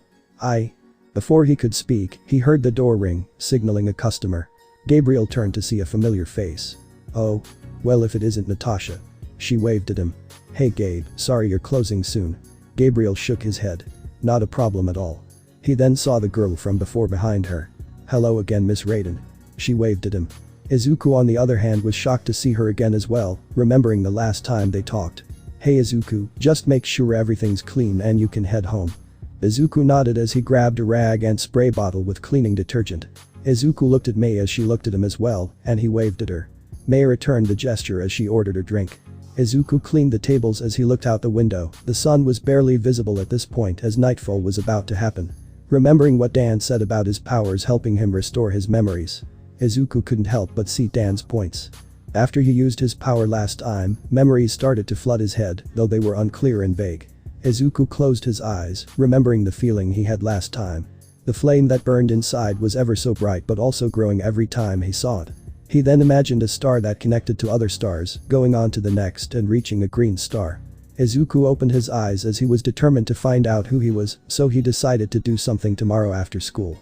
Before he could speak, he heard the door ring, signaling a customer. Gabriel turned to see a familiar face. "Oh. Well, if it isn't Natasha." She waved at him. "Hey Gabe, sorry you're closing soon." Gabriel shook his head. "Not a problem at all." He then saw the girl from before behind her. "Hello again, Miss Raiden." She waved at him. Izuku on the other hand was shocked to see her again as well, remembering the last time they talked. "Hey Izuku, just make sure everything's clean and you can head home." Izuku nodded as he grabbed a rag and spray bottle with cleaning detergent. Izuku looked at Mei as she looked at him as well, and he waved at her. Mei returned the gesture as she ordered her drink. Izuku cleaned the tables as he looked out the window. The sun was barely visible at this point as nightfall was about to happen. Remembering what Dan said about his powers helping him restore his memories, Izuku couldn't help but see Dan's points. After he used his power last time, memories started to flood his head, though they were unclear and vague. Izuku closed his eyes, remembering the feeling he had last time. The flame that burned inside was ever so bright but also growing every time he saw it. He then imagined a star that connected to other stars, going on to the next and reaching a green star. Izuku opened his eyes as he was determined to find out who he was, so he decided to do something tomorrow after school.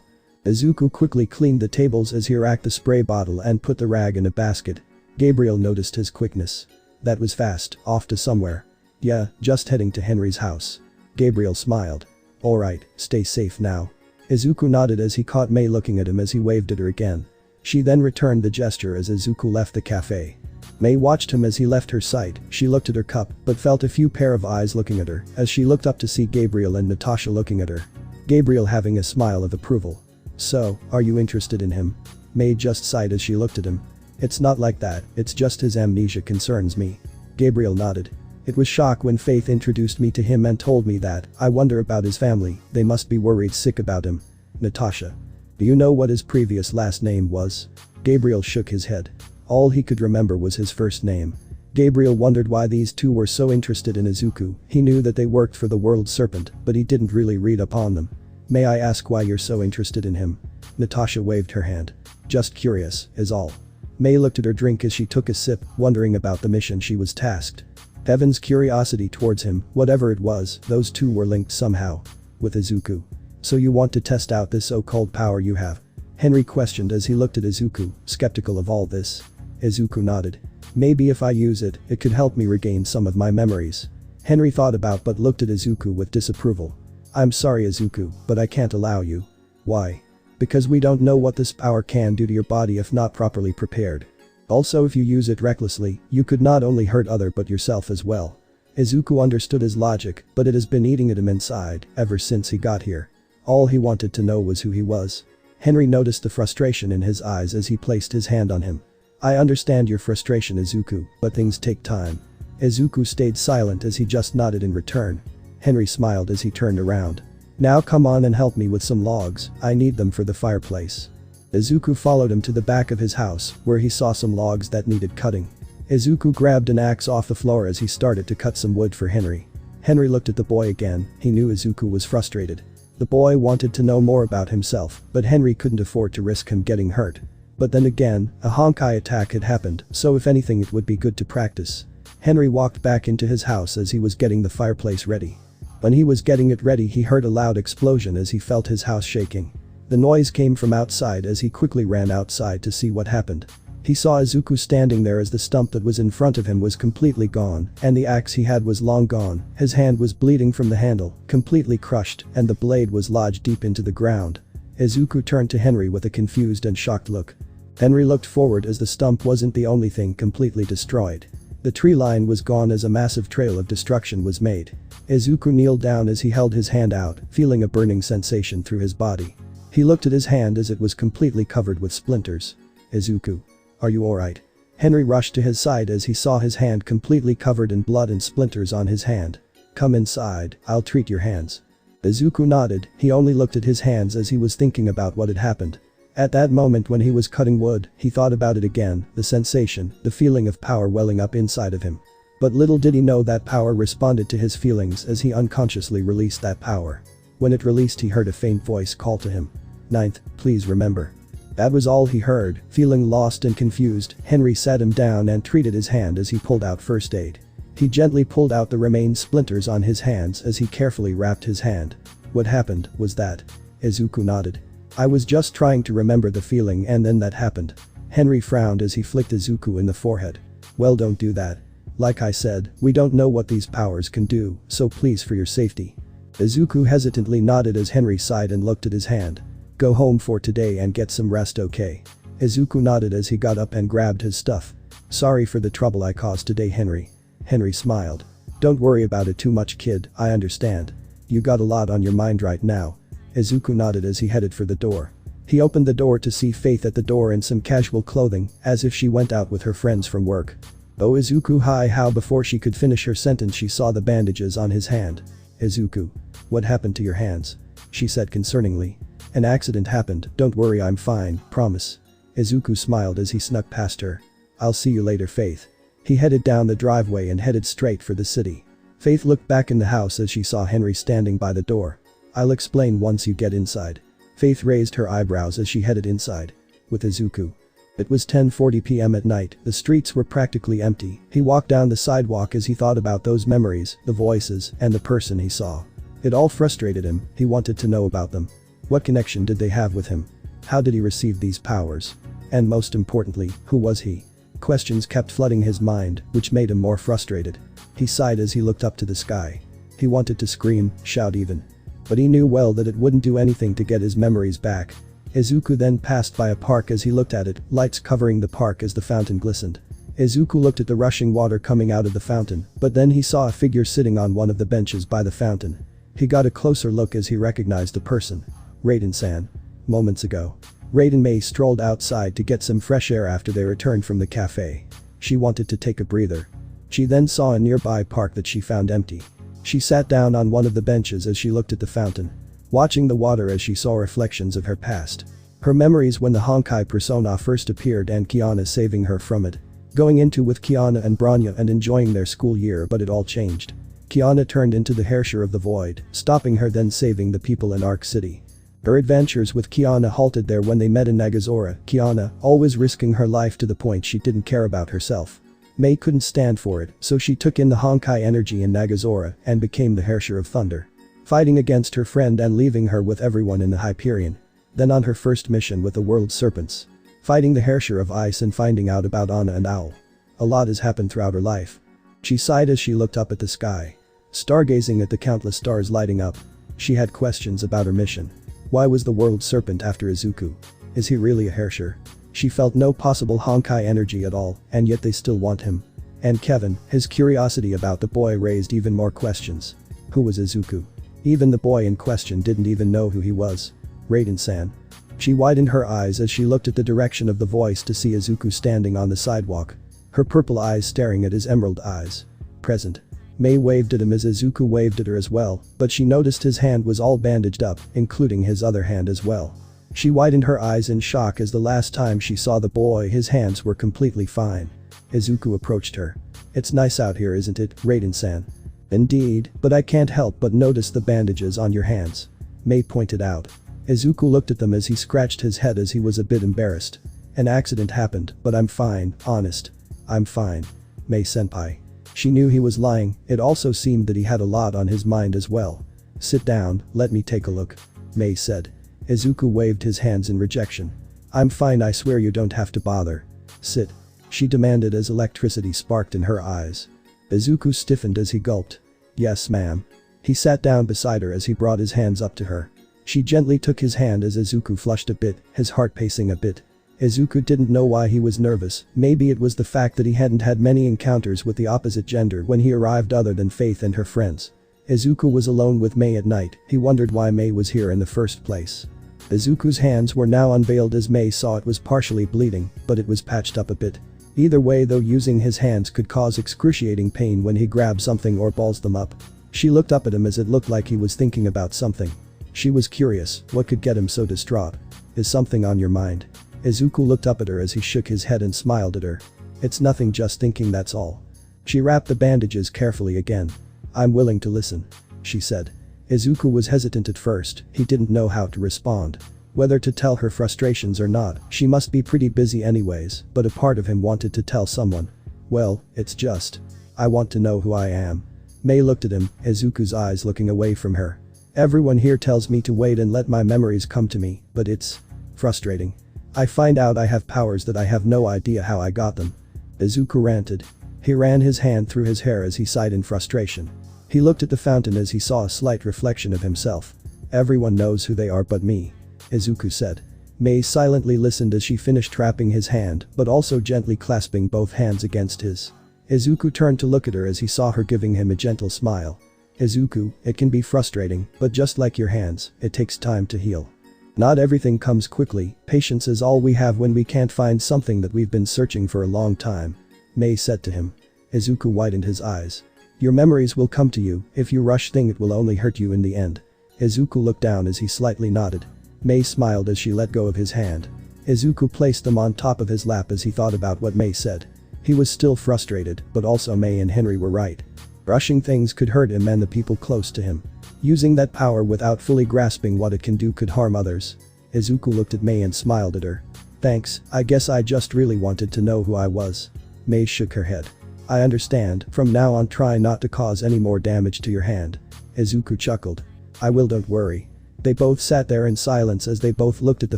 Izuku quickly cleaned the tables as he racked the spray bottle and put the rag in a basket. Gabriel noticed his quickness. "That was fast, off to somewhere." "Yeah, just heading to Henry's house." Gabriel smiled. "Alright, stay safe now." Izuku nodded as he caught Mei looking at him as he waved at her again. She then returned the gesture as Izuku left the cafe. Mei watched him as he left her sight. She looked at her cup but felt a few pair of eyes looking at her as she looked up to see Gabriel and Natasha looking at her. Gabriel having a smile of approval. "So, are you interested in him?" Mei just sighed as she looked at him. "It's not like that, it's just his amnesia concerns me." Gabriel nodded. "It was shock when Faith introduced me to him and told me that. I wonder about his family, they must be worried sick about him." Natasha. "Do you know what his previous last name was?" Gabriel shook his head. All he could remember was his first name. Gabriel wondered why these two were so interested in Izuku. He knew that they worked for the World Serpent, but he didn't really read upon them. "May I ask why you're so interested in him?" Natasha waved her hand. "Just curious, is all." Mei looked at her drink as she took a sip, wondering about the mission she was tasked. Evan's curiosity towards him, whatever it was, those two were linked somehow. With Izuku. "So you want to test out this so-called power you have?" Henry questioned as he looked at Izuku, skeptical of all this. Izuku nodded. "Maybe if I use it, it could help me regain some of my memories." Henry thought about but looked at Izuku with disapproval. "I'm sorry Izuku, but I can't allow you." "Why?" "Because we don't know what this power can do to your body if not properly prepared. Also if you use it recklessly, you could not only hurt other but yourself as well." Izuku understood his logic, but it has been eating at him inside, ever since he got here. All he wanted to know was who he was. Henry noticed the frustration in his eyes as he placed his hand on him. "I understand your frustration Izuku, but things take time." Izuku stayed silent as he just nodded in return. Henry smiled as he turned around. "Now come on and help me with some logs, I need them for the fireplace." Izuku followed him to the back of his house, where he saw some logs that needed cutting. Izuku grabbed an axe off the floor as he started to cut some wood for Henry. Henry looked at the boy again, he knew Izuku was frustrated. The boy wanted to know more about himself, but Henry couldn't afford to risk him getting hurt. But then again, a Honkai attack had happened, so if anything it would be good to practice. Henry walked back into his house as he was getting the fireplace ready. When he was getting it ready he heard a loud explosion as he felt his house shaking. The noise came from outside as he quickly ran outside to see what happened. He saw Izuku standing there as the stump that was in front of him was completely gone, and the axe he had was long gone. His hand was bleeding from the handle, completely crushed, and the blade was lodged deep into the ground. Izuku turned to Henry with a confused and shocked look. Henry looked forward as the stump wasn't the only thing completely destroyed. The tree line was gone as a massive trail of destruction was made. Izuku kneeled down as he held his hand out, feeling a burning sensation through his body. He looked at his hand as it was completely covered with splinters. "Izuku. Are you alright?" Henry rushed to his side as he saw his hand completely covered in blood and splinters on his hand. "Come inside, I'll treat your hands." Izuku nodded, he only looked at his hands as he was thinking about what had happened. At that moment when he was cutting wood, he thought about it again, the sensation, the feeling of power welling up inside of him. But little did he know that power responded to his feelings as he unconsciously released that power. When it released, he heard a faint voice call to him. "Ninth, please remember." That was all he heard. Feeling lost and confused, Henry sat him down and treated his hand as he pulled out first aid. He gently pulled out the remaining splinters on his hands as he carefully wrapped his hand. "What happened was that?" Izuku nodded. "I was just trying to remember the feeling and then that happened." Henry frowned as he flicked Izuku in the forehead. "Well, don't do that. Like I said, we don't know what these powers can do, so please, for your safety." Izuku hesitantly nodded as Henry sighed and looked at his hand. "Go home for today and get some rest, okay?" Izuku nodded as he got up and grabbed his stuff. "Sorry for the trouble I caused today, Henry." Henry smiled. "Don't worry about it too much, kid, I understand. You got a lot on your mind right now." Izuku nodded as he headed for the door. He opened the door to see Faith at the door in some casual clothing, as if she went out with her friends from work. "Oh Izuku, hi." How before she could finish her sentence she saw the bandages on his hand. "Izuku. What happened to your hands?" she said concerningly. "An accident happened, don't worry, I'm fine, promise." Izuku smiled as he snuck past her. "I'll see you later, Faith." He headed down the driveway and headed straight for the city. Faith looked back in the house as she saw Henry standing by the door. "I'll explain once you get inside." Faith raised her eyebrows as she headed inside. With Izuku. It was 10:40 p.m. at night, the streets were practically empty. He walked down the sidewalk as he thought about those memories, the voices, and the person he saw. It all frustrated him, he wanted to know about them. What connection did they have with him? How did he receive these powers? And most importantly, who was he? Questions kept flooding his mind, which made him more frustrated. He sighed as he looked up to the sky. He wanted to scream, shout even. But he knew well that it wouldn't do anything to get his memories back. Izuku then passed by a park as he looked at it, lights covering the park as the fountain glistened. Izuku looked at the rushing water coming out of the fountain, but then he saw a figure sitting on one of the benches by the fountain. He got a closer look as he recognized the person. Raiden-san. Moments ago. Raiden Mei strolled outside to get some fresh air after they returned from the cafe. She wanted to take a breather. She then saw a nearby park that she found empty. She sat down on one of the benches as she looked at the fountain, watching the water as she saw reflections of her past. Her memories when the Honkai persona first appeared and Kiana saving her from it. Going into with Kiana and Bronya and enjoying their school year, but it all changed. Kiana turned into the Hersher of the Void, stopping her then saving the people in Arc City. Her adventures with Kiana halted there when they met in Nagazora, Kiana, always risking her life to the point she didn't care about herself. Mei couldn't stand for it, so she took in the Honkai energy in Nagazora and became the Hersher of Thunder. Fighting against her friend and leaving her with everyone in the Hyperion. Then on her first mission with the World Serpents. Fighting the Hersher of Ice and finding out about Anna and Owl. A lot has happened throughout her life. She sighed as she looked up at the sky. Stargazing at the countless stars lighting up. She had questions about her mission. Why was the World Serpent after Izuku? Is he really a Hersher? She felt no possible Honkai energy at all, and yet they still want him. And Kevin, his curiosity about the boy raised even more questions. Who was Izuku? Even the boy in question didn't even know who he was. Raiden-san. She widened her eyes as she looked at the direction of the voice to see Izuku standing on the sidewalk. Her purple eyes staring at his emerald eyes. Present. Mei waved at him as Izuku waved at her as well, but she noticed his hand was all bandaged up, including his other hand as well. She widened her eyes in shock as the last time she saw the boy his hands were completely fine. Izuku approached her. "It's nice out here, isn't it, Raiden-san?" "Indeed, but I can't help but notice the bandages on your hands," Mei pointed out. Izuku looked at them as he scratched his head as he was a bit embarrassed. "An accident happened, but I'm fine, honest. I'm fine. Mei-senpai." She knew he was lying, it also seemed that he had a lot on his mind as well. "Sit down, let me take a look," Mei said. Izuku waved his hands in rejection. "I'm fine, I swear, you don't have to bother." "Sit," she demanded as electricity sparked in her eyes. Izuku stiffened as he gulped. "Yes, ma'am." He sat down beside her as he brought his hands up to her. She gently took his hand as Izuku flushed a bit, his heart pacing a bit. Izuku didn't know why he was nervous, maybe it was the fact that he hadn't had many encounters with the opposite gender when he arrived other than Faith and her friends. Izuku was alone with Mei at night, he wondered why Mei was here in the first place. Izuku's hands were now unveiled as Mei saw it was partially bleeding, but it was patched up a bit. Either way though, using his hands could cause excruciating pain when he grabs something or balls them up. She looked up at him as it looked like he was thinking about something. She was curious, what could get him so distraught? Is something on your mind? Izuku looked up at her as he shook his head and smiled at her. It's nothing, just thinking, that's all. She wrapped the bandages carefully again. I'm willing to listen, she said. Izuku was hesitant at first, he didn't know how to respond. Whether to tell her frustrations or not, she must be pretty busy anyways, but a part of him wanted to tell someone. Well, it's just. I want to know who I am. Mei looked at him, Izuku's eyes looking away from her. Everyone here tells me to wait and let my memories come to me, but it's frustrating. I find out I have powers that I have no idea how I got them. Izuku ranted. He ran his hand through his hair as he sighed in frustration. He looked at the fountain as he saw a slight reflection of himself. Everyone knows who they are but me, Izuku said. Mei silently listened as she finished wrapping his hand, but also gently clasping both hands against his. Izuku turned to look at her as he saw her giving him a gentle smile. Izuku, it can be frustrating, but just like your hands, it takes time to heal. Not everything comes quickly, patience is all we have when we can't find something that we've been searching for a long time, Mei said to him. Izuku widened his eyes. Your memories will come to you, if you rush things it will only hurt you in the end. Izuku looked down as he slightly nodded. Mei smiled as she let go of his hand. Izuku placed them on top of his lap as he thought about what Mei said. He was still frustrated, but also Mei and Henry were right. Rushing things could hurt him and the people close to him. Using that power without fully grasping what it can do could harm others. Izuku looked at Mei and smiled at her. Thanks, I guess I just really wanted to know who I was. Mei shook her head. I understand, from now on try not to cause any more damage to your hand. Izuku chuckled. I will, don't worry. They both sat there in silence as they both looked at the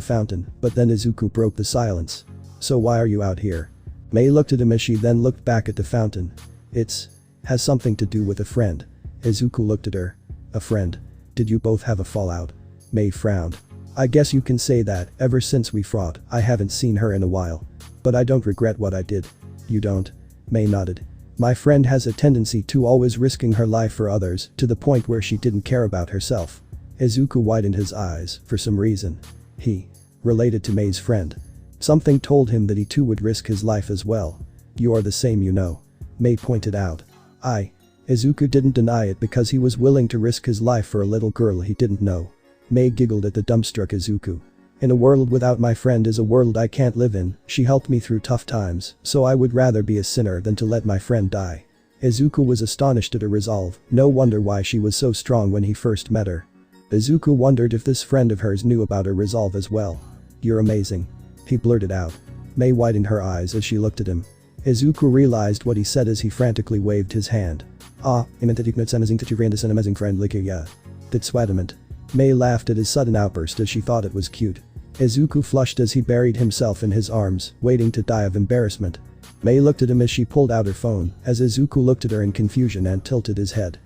fountain, but then Izuku broke the silence. So why are you out here? Mei looked at him as she then looked back at the fountain. Has something to do with a friend. Izuku looked at her. A friend? Did you both have a fallout? Mei frowned. I guess you can say that, ever since we fought, I haven't seen her in a while. But I don't regret what I did. You don't? Mei nodded. My friend has a tendency to always risking her life for others, to the point where she didn't care about herself. Izuku widened his eyes, for some reason. He related to Mei's friend. Something told him that he too would risk his life as well. You are the same, you know. Mei pointed out. Izuku didn't deny it because he was willing to risk his life for a little girl he didn't know. Mei giggled at the dumbstruck Izuku. In a world without my friend is a world I can't live in, she helped me through tough times, so I would rather be a sinner than to let my friend die. Izuku was astonished at her resolve, no wonder why she was so strong when he first met her. Izuku wondered if this friend of hers knew about her resolve as well. You're amazing. He blurted out. Mei widened her eyes as she looked at him. Izuku realized what he said as he frantically waved his hand. I meant that you could amazing that you ran this an amazing friend like yeah. That's swadament. Mei laughed at his sudden outburst as she thought it was cute. Izuku flushed as he buried himself in his arms, waiting to die of embarrassment. Mei looked at him as she pulled out her phone, as Izuku looked at her in confusion and tilted his head.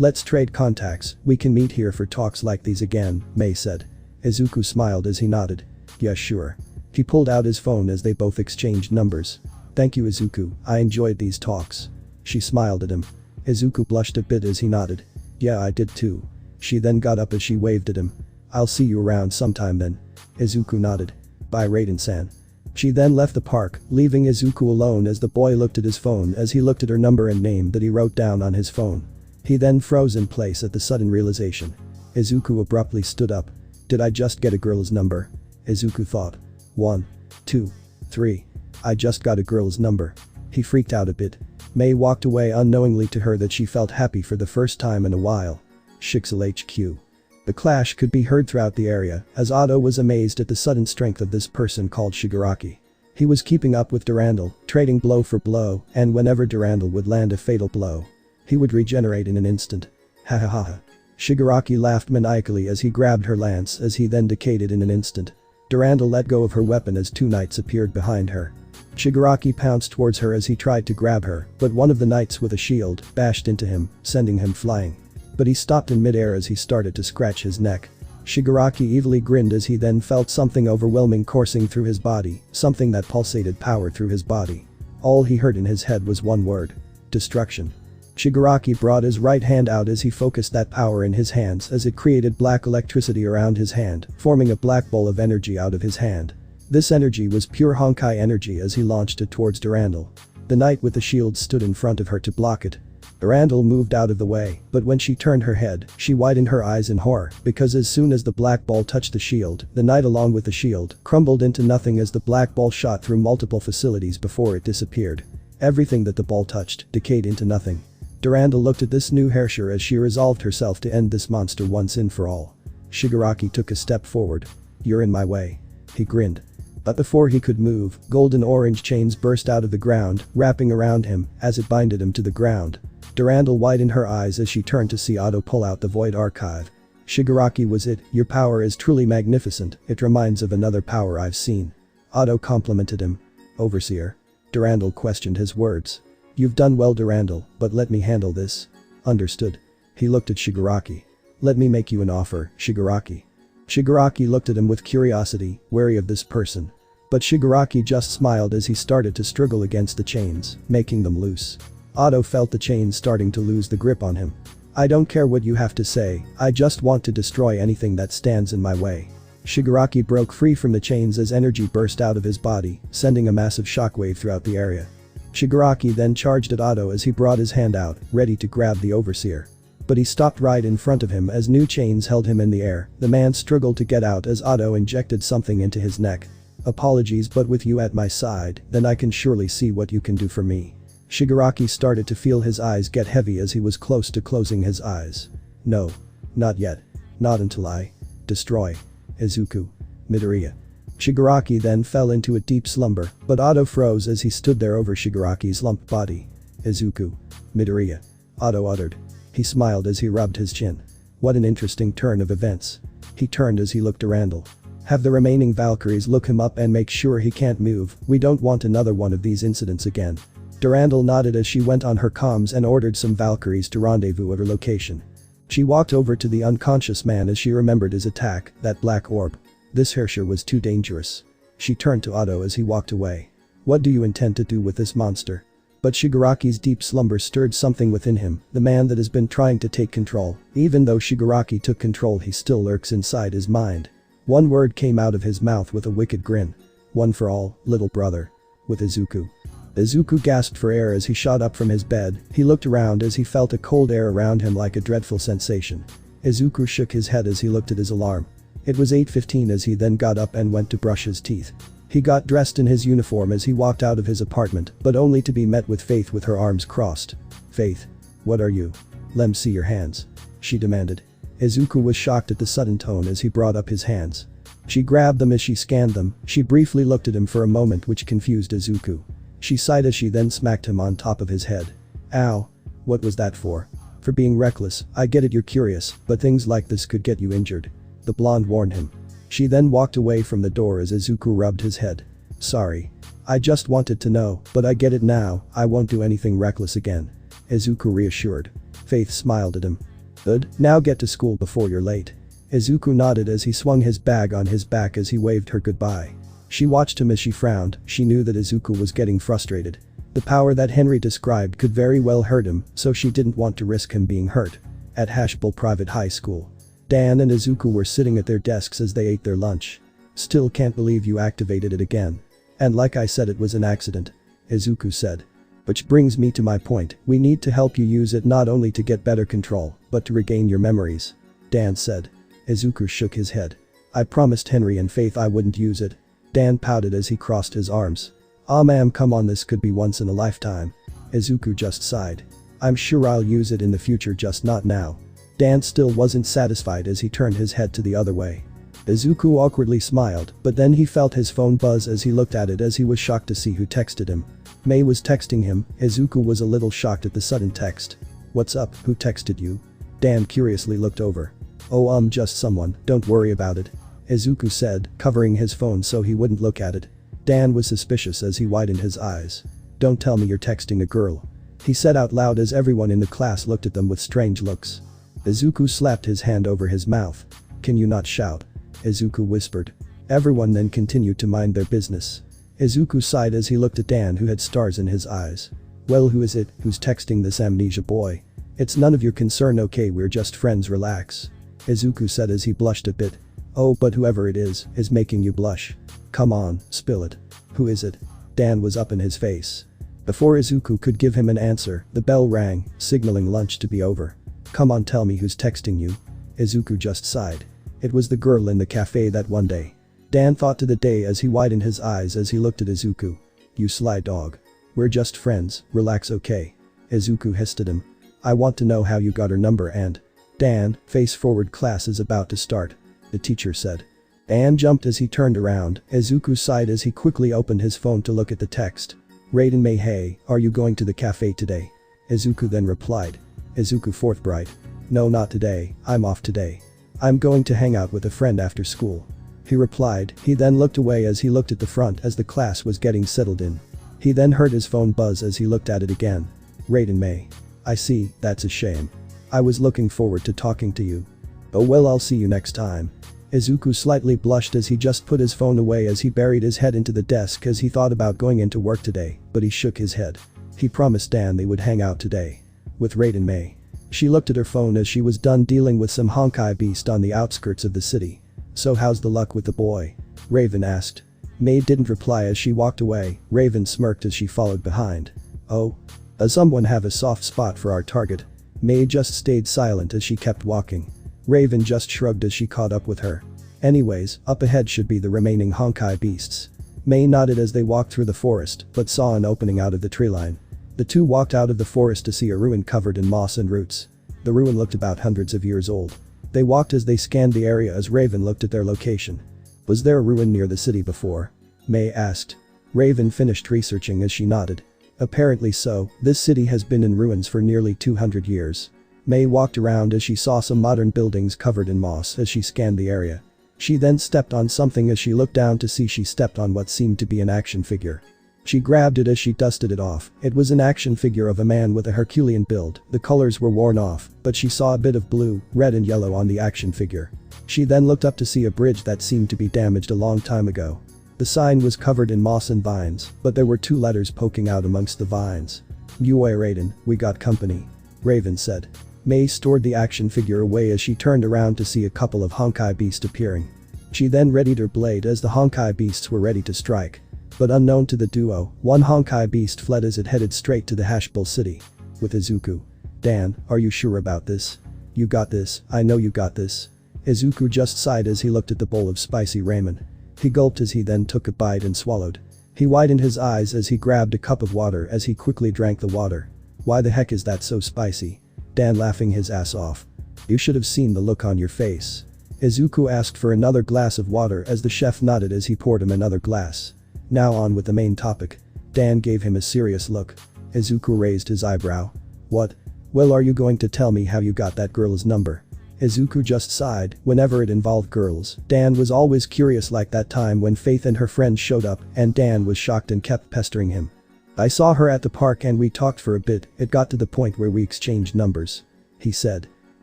Let's trade contacts, we can meet here for talks like these again, Mei said. Izuku smiled as he nodded. Yeah, sure. He pulled out his phone as they both exchanged numbers. Thank you, Izuku, I enjoyed these talks. She smiled at him. Izuku blushed a bit as he nodded. Yeah, I did too. She then got up as she waved at him. I'll see you around sometime then. Izuku nodded. Bye, Raiden-san. She then left the park, leaving Izuku alone as the boy looked at his phone as he looked at her number and name that he wrote down on his phone. He then froze in place at the sudden realization. Izuku abruptly stood up. Did I just get a girl's number? Izuku thought. 1, 2, 3. I just got a girl's number. He freaked out a bit. Mei walked away unknowingly to her that she felt happy for the first time in a while. Shixel HQ. The clash could be heard throughout the area, as Otto was amazed at the sudden strength of this person called Shigaraki. He was keeping up with Durandal, trading blow for blow, and whenever Durandal would land a fatal blow, he would regenerate in an instant. Ha ha ha ha. Shigaraki laughed maniacally as he grabbed her lance as he then decayed in an instant. Durandal let go of her weapon as two knights appeared behind her. Shigaraki pounced towards her as he tried to grab her, but one of the knights with a shield bashed into him, sending him flying. But he stopped in midair as he started to scratch his neck. Shigaraki evilly grinned as he then felt something overwhelming coursing through his body, something that pulsated power through his body. All he heard in his head was one word. Destruction. Shigaraki brought his right hand out as he focused that power in his hands as it created black electricity around his hand, forming a black ball of energy out of his hand. This energy was pure Honkai energy as he launched it towards Durandal. The knight with the shield stood in front of her to block it. Durandal moved out of the way, but when she turned her head, she widened her eyes in horror because as soon as the black ball touched the shield, the knight along with the shield crumbled into nothing as the black ball shot through multiple facilities before it disappeared. Everything that the ball touched decayed into nothing. Durandal looked at this new Herrscher as she resolved herself to end this monster once and for all. Shigaraki took a step forward. "You're in my way." He grinned. But before he could move, golden-orange chains burst out of the ground, wrapping around him as it binded him to the ground. Durandal widened her eyes as she turned to see Otto pull out the Void Archive. "Shigaraki, was it? Your power is truly magnificent, it reminds of another power I've seen." Otto complimented him. "Overseer?" Durandal questioned his words. "You've done well, Durandal, but let me handle this." "Understood." He looked at Shigaraki. "Let me make you an offer, Shigaraki." Shigaraki looked at him with curiosity, wary of this person. But Shigaraki just smiled as he started to struggle against the chains, making them loose. Otto felt the chains starting to lose the grip on him. "I don't care what you have to say, I just want to destroy anything that stands in my way." Shigaraki broke free from the chains as energy burst out of his body, sending a massive shockwave throughout the area. Shigaraki then charged at Otto as he brought his hand out, ready to grab the Overseer. But he stopped right in front of him as new chains held him in the air. The man struggled to get out as Otto injected something into his neck. "Apologies, but with you at my side, then I can surely see what you can do for me." Shigaraki started to feel his eyes get heavy as he was close to closing his eyes. "No. Not yet. Not until I destroy Izuku. Midoriya." Shigaraki then fell into a deep slumber, but Otto froze as he stood there over Shigaraki's limp body. "Izuku. Midoriya." Otto uttered. He smiled as he rubbed his chin. What an interesting turn of events. He turned as he looked at Durandal. "Have the remaining Valkyries look him up and make sure he can't move, we don't want another one of these incidents again." Durandal nodded as she went on her comms and ordered some Valkyries to rendezvous at her location. She walked over to the unconscious man as she remembered his attack, that black orb. This Herrscher was too dangerous. She turned to Otto as he walked away. "What do you intend to do with this monster?" But Shigaraki's deep slumber stirred something within him, the man that has been trying to take control. Even though Shigaraki took control, he still lurks inside his mind. One word came out of his mouth with a wicked grin. "One for all, little brother." With Izuku. Izuku gasped for air as he shot up from his bed. He looked around as he felt a cold air around him like a dreadful sensation. Izuku shook his head as he looked at his alarm. It was 8:15 as he then got up and went to brush his teeth. He got dressed in his uniform as he walked out of his apartment, but only to be met with Faith with her arms crossed. "Faith. What are you? Lem, see your hands," she demanded. Izuku was shocked at the sudden tone as he brought up his hands. She grabbed them as she scanned them. She briefly looked at him for a moment, which confused Izuku. She sighed as she then smacked him on top of his head. "Ow. What was that for?" "For being reckless. I get it, you're curious, but things like this could get you injured," the blonde warned him. She then walked away from the door as Izuku rubbed his head. "Sorry. I just wanted to know, but I get it now, I won't do anything reckless again," Izuku reassured. Faith smiled at him. "Good, now get to school before you're late." Izuku nodded as he swung his bag on his back as he waved her goodbye. She watched him as she frowned. She knew that Izuku was getting frustrated. The power that Henry described could very well hurt him, so she didn't want to risk him being hurt. At Hashbull Private High School. Dan and Izuku were sitting at their desks as they ate their lunch. "Still can't believe you activated it again. And like I said, it was an accident," Izuku said. "Which brings me to my point, we need to help you use it not only to get better control, but to regain your memories," Dan said. Izuku shook his head. "I promised Henry and Faith I wouldn't use it." Dan pouted as he crossed his arms. "Aw ma'am, come on, this could be once in a lifetime." Izuku just sighed. "I'm sure I'll use it in the future, just not now." Dan still wasn't satisfied as he turned his head to the other way. Izuku awkwardly smiled, but then he felt his phone buzz as he looked at it as he was shocked to see who texted him. Mei was texting him. Izuku was a little shocked at the sudden text. "What's up, who texted you?" Dan curiously looked over. "Oh, just someone, don't worry about it," Izuku said, covering his phone so he wouldn't look at it. Dan was suspicious as he widened his eyes. "Don't tell me you're texting a girl," he said out loud as everyone in the class looked at them with strange looks. Izuku slapped his hand over his mouth. "Can you not shout?" Izuku whispered. Everyone then continued to mind their business. Izuku sighed as he looked at Dan, who had stars in his eyes. "Well, who is it who's texting this amnesia boy?" "It's none of your concern, okay, we're just friends, relax," Izuku said as he blushed a bit. "Oh, but whoever it is making you blush." Come on, spill it. Who is it? Dan was up in his face. Before Izuku could give him an answer, the bell rang, signaling lunch to be over. Come on, tell me who's texting you. Izuku just sighed. It was the girl in the cafe that one day. Dan thought to the day as he widened his eyes as he looked at Izuku. You sly dog. We're just friends, relax, okay? Izuku hissed at him. I want to know how you got her number and… Dan, face forward, class is about to start. The teacher said. Dan jumped as he turned around. Izuku sighed as he quickly opened his phone to look at the text. Raiden May, hey, are you going to the cafe today? Izuku then replied. Izuku forthright. No, not today, I'm off today. I'm going to hang out with a friend after school. He replied. He then looked away as he looked at the front as the class was getting settled in. He then heard his phone buzz as he looked at it again. Raiden May. I see, that's a shame. I was looking forward to talking to you. Oh well, I'll see you next time. Izuku slightly blushed as he just put his phone away as he buried his head into the desk as he thought about going into work today, but he shook his head. He promised Dan they would hang out today. With Raiden May. She looked at her phone as she was done dealing with some Honkai beast on the outskirts of the city. So how's the luck with the boy? Raven asked. May didn't reply as she walked away. Raven smirked as she followed behind. Oh? Does someone have a soft spot for our target? May just stayed silent as she kept walking. Raven just shrugged as she caught up with her. Anyways, up ahead should be the remaining Honkai beasts. May nodded as they walked through the forest, but saw an opening out of the tree line. The two walked out of the forest to see a ruin covered in moss and roots. The ruin looked about hundreds of years old. They walked as they scanned the area as Raven looked at their location. Was there a ruin near the city before? May asked. Raven finished researching as she nodded. Apparently so, this city has been in ruins for nearly 200 years. May walked around as she saw some modern buildings covered in moss as she scanned the area. She then stepped on something as she looked down to see she stepped on what seemed to be an action figure. She grabbed it as she dusted it off. It was an action figure of a man with a Herculean build. The colors were worn off, but she saw a bit of blue, red and yellow on the action figure. She then looked up to see a bridge that seemed to be damaged a long time ago. The sign was covered in moss and vines, but there were two letters poking out amongst the vines. Yui Raiden, we got company. Raven said. May stored the action figure away as she turned around to see a couple of Honkai beasts appearing. She then readied her blade as the Honkai beasts were ready to strike. But unknown to the duo, one Honkai beast fled as it headed straight to the Hashbull city. With Izuku. Dan, are you sure about this? You got this, I know you got this. Izuku just sighed as he looked at the bowl of spicy ramen. He gulped as he then took a bite and swallowed. He widened his eyes as he grabbed a cup of water as he quickly drank the water. Why the heck is that so spicy? Dan laughing his ass off. You should have seen the look on your face. Izuku asked for another glass of water as the chef nodded as he poured him another glass. Now on with the main topic. Dan gave him a serious look. Izuku raised his eyebrow. What? Well, are you going to tell me how you got that girl's number? Izuku just sighed. Whenever it involved girls, Dan was always curious, like that time when Faith and her friends showed up and Dan was shocked and kept pestering him. I saw her at the park and we talked for a bit, it got to the point where we exchanged numbers. He said.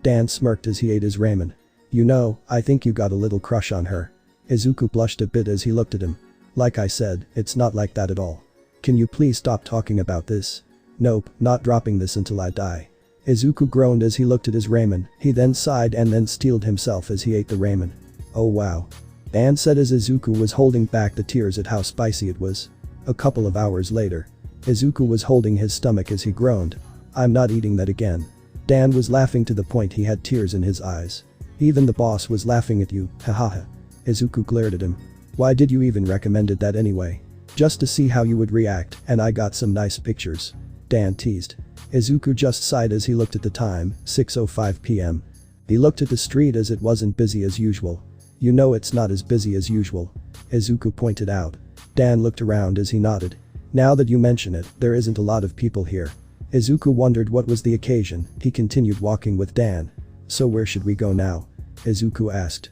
Dan smirked as he ate his ramen. You know, I think you got a little crush on her. Izuku blushed a bit as he looked at him. Like I said, it's not like that at all. Can you please stop talking about this? Nope, not dropping this until I die. Izuku groaned as he looked at his ramen. He then sighed and then steeled himself as he ate the ramen. Oh wow. Dan said as Izuku was holding back the tears at how spicy it was. A couple of hours later. Izuku was holding his stomach as he groaned. I'm not eating that again. Dan was laughing to the point he had tears in his eyes. Even the boss was laughing at you, hahaha. Izuku glared at him. Why did you even recommended that anyway? Just to see how you would react, and I got some nice pictures. Dan teased. Izuku just sighed as he looked at the time, 6:05 p.m. He looked at the street as it wasn't busy as usual. You know it's not as busy as usual. Izuku pointed out. Dan looked around as he nodded. Now that you mention it, there isn't a lot of people here. Izuku wondered what was the occasion. He continued walking with Dan. So where should we go now? Izuku asked.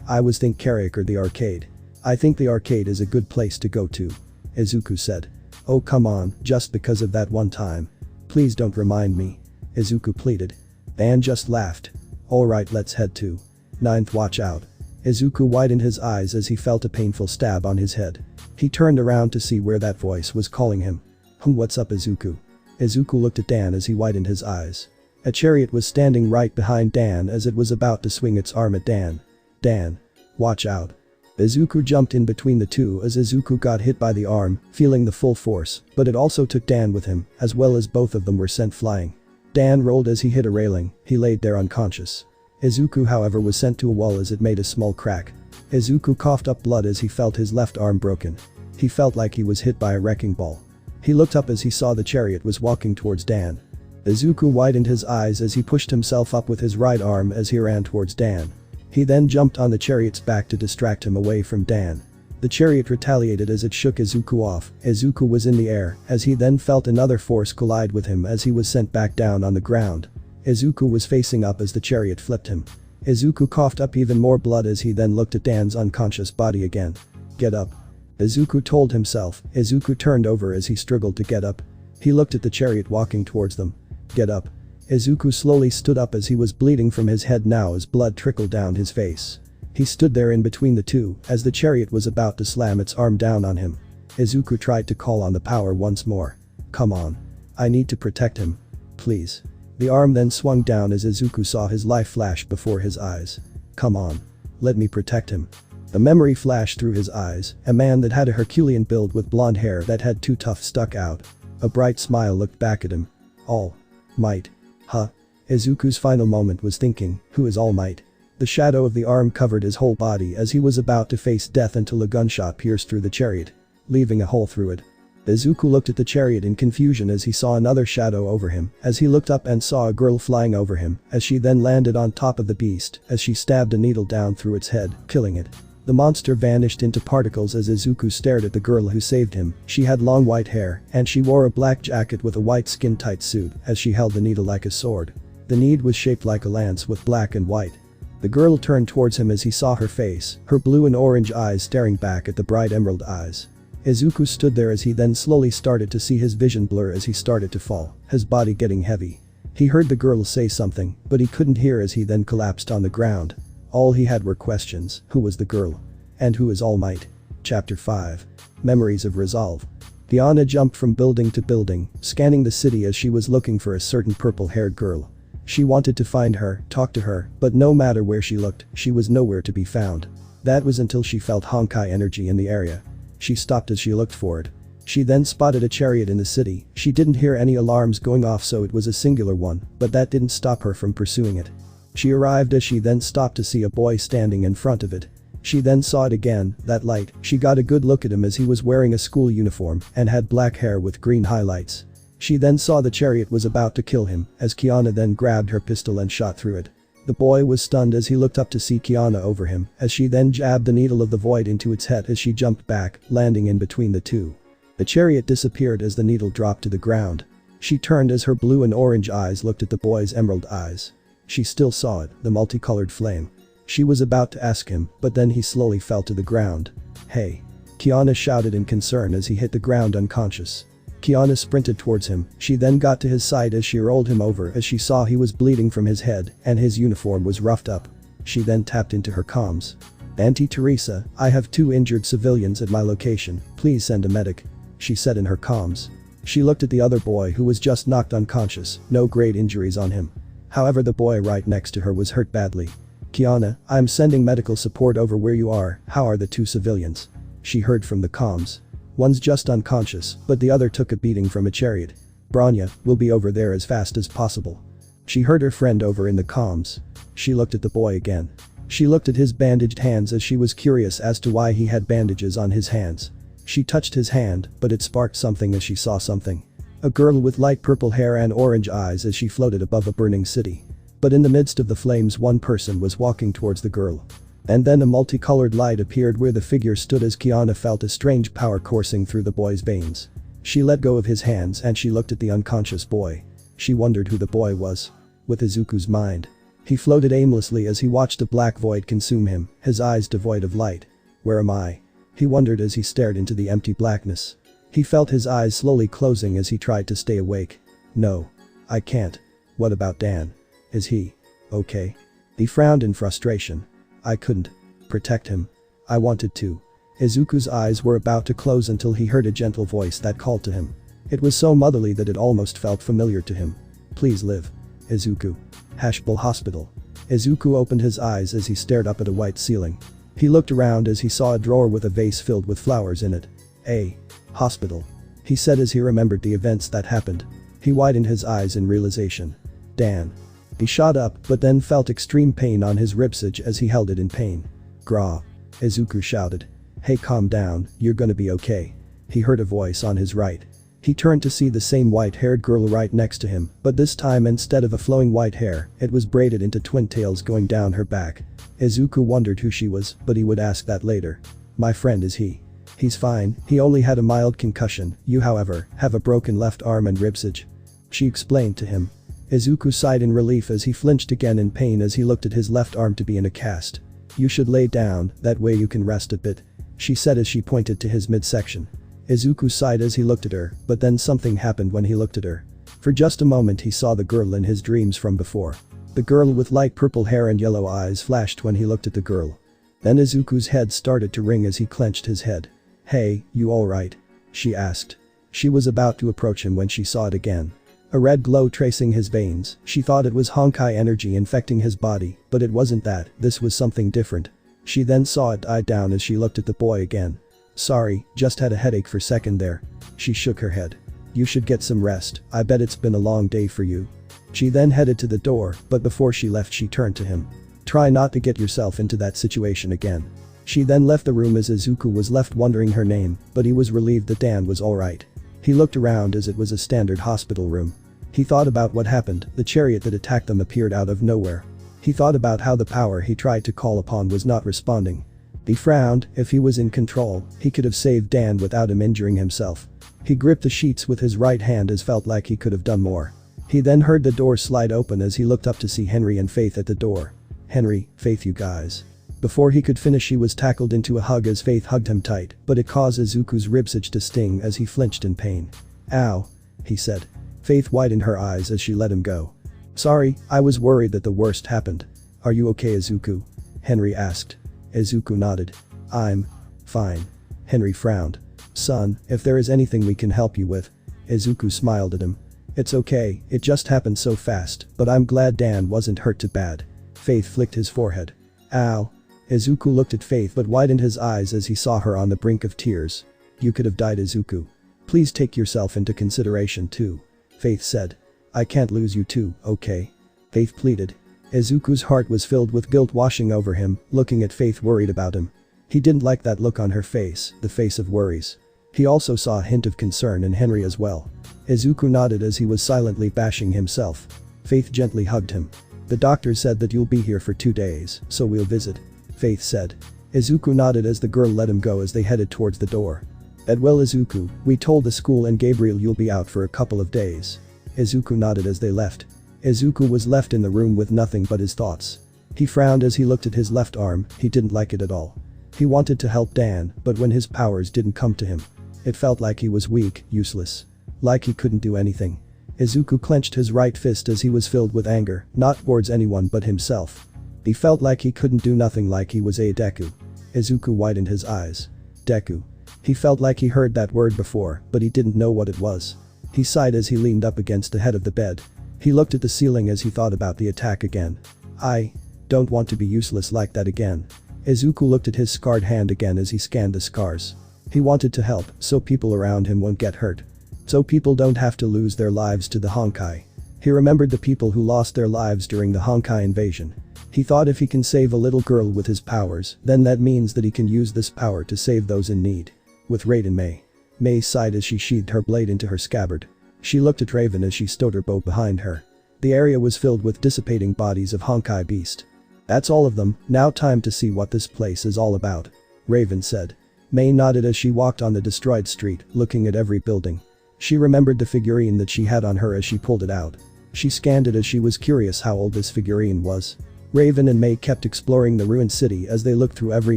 I was think karaoke or the arcade. I think the arcade is a good place to go to. Izuku said. Oh come on, just because of that one time. Please don't remind me. Izuku pleaded. Dan just laughed. Alright, let's head to 9th watch out. Izuku widened his eyes as he felt a painful stab on his head. He turned around to see where that voice was calling him. What's up, Izuku? Izuku looked at Dan as he widened his eyes. A chariot was standing right behind Dan as it was about to swing its arm at Dan. Dan. Watch out. Izuku jumped in between the two as Izuku got hit by the arm, feeling the full force, but it also took Dan with him, as well as both of them were sent flying. Dan rolled as he hit a railing, he laid there unconscious. Izuku however was sent to a wall as it made a small crack. Izuku coughed up blood as he felt his left arm broken. He felt like he was hit by a wrecking ball. He looked up as he saw the chariot was walking towards Dan. Izuku widened his eyes as he pushed himself up with his right arm as he ran towards Dan. He then jumped on the chariot's back to distract him away from Dan. The chariot retaliated as it shook Izuku off. Izuku was in the air as he then felt another force collide with him as he was sent back down on the ground. Izuku was facing up as the chariot flipped him. Izuku coughed up even more blood as he then looked at Dan's unconscious body again. "Get up," Izuku told himself. Izuku turned over as he struggled to get up. He looked at the chariot walking towards them. "Get up." Izuku slowly stood up as he was bleeding from his head now as blood trickled down his face. He stood there in between the two as the chariot was about to slam its arm down on him. Izuku tried to call on the power once more. "Come on. I need to protect him. Please." The arm then swung down as Izuku saw his life flash before his eyes. "Come on. Let me protect him." The memory flashed through his eyes, a man that had a Herculean build with blonde hair that had two tufts stuck out. A bright smile looked back at him. "All Might. Huh?" Izuku's final moment was thinking, who is All Might? The shadow of the arm covered his whole body as he was about to face death until a gunshot pierced through the chariot, leaving a hole through it. Izuku looked at the chariot in confusion as he saw another shadow over him, as he looked up and saw a girl flying over him, as she then landed on top of the beast, as she stabbed a needle down through its head, killing it. The monster vanished into particles as Izuku stared at the girl who saved him. She had long white hair, and she wore a black jacket with a white skin-tight suit, as she held the needle like a sword. The needle was shaped like a lance with black and white. The girl turned towards him as he saw her face, her blue and orange eyes staring back at the bright emerald eyes. Izuku stood there as he then slowly started to see his vision blur as he started to fall, his body getting heavy. He heard the girl say something, but he couldn't hear as he then collapsed on the ground. All he had were questions. Who was the girl? And who is All Might? Chapter 5. Memories of Resolve. Diana jumped from building to building, scanning the city as she was looking for a certain purple-haired girl. She wanted to find her, talk to her, but no matter where she looked, she was nowhere to be found. That was until she felt Honkai energy in the area. She stopped as she looked for it. She then spotted a chariot in the city. She didn't hear any alarms going off, so it was a singular one, but that didn't stop her from pursuing it. She arrived as she then stopped to see a boy standing in front of it. She then saw it again, that light. She got a good look at him as he was wearing a school uniform and had black hair with green highlights. She then saw the chariot was about to kill him as Kiana then grabbed her pistol and shot through it. The boy was stunned as he looked up to see Kiana over him as she then jabbed the needle of the void into its head as she jumped back, landing in between the two. The chariot disappeared as the needle dropped to the ground. She turned as her blue and orange eyes looked at the boy's emerald eyes. She still saw it, the multicolored flame. She was about to ask him, but then he slowly fell to the ground. "Hey!" Kiana shouted in concern as he hit the ground unconscious. Kiana sprinted towards him. She then got to his side as she rolled him over as she saw he was bleeding from his head and his uniform was roughed up. She then tapped into her comms. "Auntie Teresa, I have 2 injured civilians at my location, please send a medic," she said in her comms. She looked at the other boy who was just knocked unconscious, no great injuries on him. However, the boy right next to her was hurt badly. "Kiana, I'm sending medical support over where you are. How are the 2 civilians?" she heard from the comms. "One's just unconscious, but the other took a beating from a chariot. Branya, we'll be over there as fast as possible." She heard her friend over in the comms. She looked at the boy again. She looked at his bandaged hands as she was curious as to why he had bandages on his hands. She touched his hand, but it sparked something as she saw something. A girl with light purple hair and orange eyes as she floated above a burning city. But in the midst of the flames, one person was walking towards the girl. And then a multicolored light appeared where the figure stood as Kiana felt a strange power coursing through the boy's veins. She let go of his hands and she looked at the unconscious boy. She wondered who the boy was. With Izuku's mind. He floated aimlessly as he watched a black void consume him, his eyes devoid of light. "Where am I?" he wondered as he stared into the empty blackness. He felt his eyes slowly closing as he tried to stay awake. "No. I can't. What about Dan? Is he okay?" He frowned in frustration. "I couldn't protect him. I wanted to." Izuku's eyes were about to close until he heard a gentle voice that called to him. It was so motherly that it almost felt familiar to him. "Please live. Izuku. Hashbull Hospital." Izuku opened his eyes as he stared up at a white ceiling. He looked around as he saw a drawer with a vase filled with flowers in it. A hospital, he said as he remembered the events that happened. He widened his eyes in realization. Dan. He shot up but then felt extreme pain on his ribcage as he held it in pain. Gra. Izuku shouted. Hey, calm down, you're gonna be okay. He heard a voice on his right. He turned to see the same white-haired girl right next to him, but this time instead of a flowing white hair, it was braided into twin tails going down her back. Izuku wondered who she was, but he would ask that later. My friend, is he? He's fine, he only had a mild concussion, you however, have a broken left arm and ribcage. She explained to him. Izuku sighed in relief as he flinched again in pain as he looked at his left arm to be in a cast. You should lay down, that way you can rest a bit, she said as she pointed to his midsection. Izuku sighed as he looked at her, but then something happened when he looked at her. For just a moment he saw the girl in his dreams from before. The girl with light purple hair and yellow eyes flashed when he looked at the girl. Then Izuku's head started to ring as he clenched his head. Hey, you alright? She asked. She was about to approach him when she saw it again. A red glow tracing his veins, she thought it was Honkai energy infecting his body, but it wasn't that, this was something different. She then saw it die down as she looked at the boy again. Sorry, just had a headache for a second there. She shook her head. You should get some rest, I bet it's been a long day for you. She then headed to the door, but before she left she turned to him. Try not to get yourself into that situation again. She then left the room as Izuku was left wondering her name, but he was relieved that Dan was alright. He looked around as it was a standard hospital room. He thought about what happened, the chariot that attacked them appeared out of nowhere. He thought about how the power he tried to call upon was not responding. He frowned, if he was in control, he could have saved Dan without him injuring himself. He gripped the sheets with his right hand as felt like he could have done more. He then heard the door slide open as he looked up to see Henry and Faith at the door. Henry, Faith, you guys. Before he could finish he was tackled into a hug as Faith hugged him tight, but it caused Izuku's ribcage to sting as he flinched in pain. Ow. He said. Faith widened her eyes as she let him go. Sorry, I was worried that the worst happened. Are you okay, Izuku? Henry asked. Izuku nodded. I'm fine. Henry frowned. Son, if there is anything we can help you with. Izuku smiled at him. It's okay, it just happened so fast, but I'm glad Dan wasn't hurt too bad. Faith flicked his forehead. Ow. Izuku looked at Faith but widened his eyes as he saw her on the brink of tears. You could have died, Izuku. Please take yourself into consideration too. Faith said. I can't lose you too, okay? Faith pleaded. Izuku's heart was filled with guilt washing over him, looking at Faith worried about him. He didn't like that look on her face, the face of worries. He also saw a hint of concern in Henry as well. Izuku nodded as he was silently bashing himself. Faith gently hugged him. The doctor said that you'll be here for 2 days, so we'll visit. Faith said. Izuku nodded as the girl let him go as they headed towards the door. Well, Izuku, we told the school and Gabriel you'll be out for a couple of days. Izuku nodded as they left. Izuku was left in the room with nothing but his thoughts. He frowned as he looked at his left arm, he didn't like it at all. He wanted to help Dan, but when his powers didn't come to him. It felt like he was weak, useless. Like he couldn't do anything. Izuku clenched his right fist as he was filled with anger, not towards anyone but himself. He felt like he couldn't do nothing, like he was a Deku. Izuku widened his eyes. Deku. He felt like he heard that word before, but he didn't know what it was. He sighed as he leaned up against the head of the bed. He looked at the ceiling as he thought about the attack again. I don't want to be useless like that again. Izuku looked at his scarred hand again as he scanned the scars. He wanted to help, so people around him won't get hurt. So people don't have to lose their lives to the Honkai. He remembered the people who lost their lives during the Honkai invasion. He thought if he can save a little girl with his powers, then that means that he can use this power to save those in need. With Raiden Mei. Mei sighed as she sheathed her blade into her scabbard. She looked at Raven as she stowed her bow behind her. The area was filled with dissipating bodies of Honkai beast. That's all of them, now time to see what this place is all about. Raven said. Mei nodded as she walked on the destroyed street, looking at every building. She remembered the figurine that she had on her as she pulled it out. She scanned it as she was curious how old this figurine was. Raven and Mei kept exploring the ruined city as they looked through every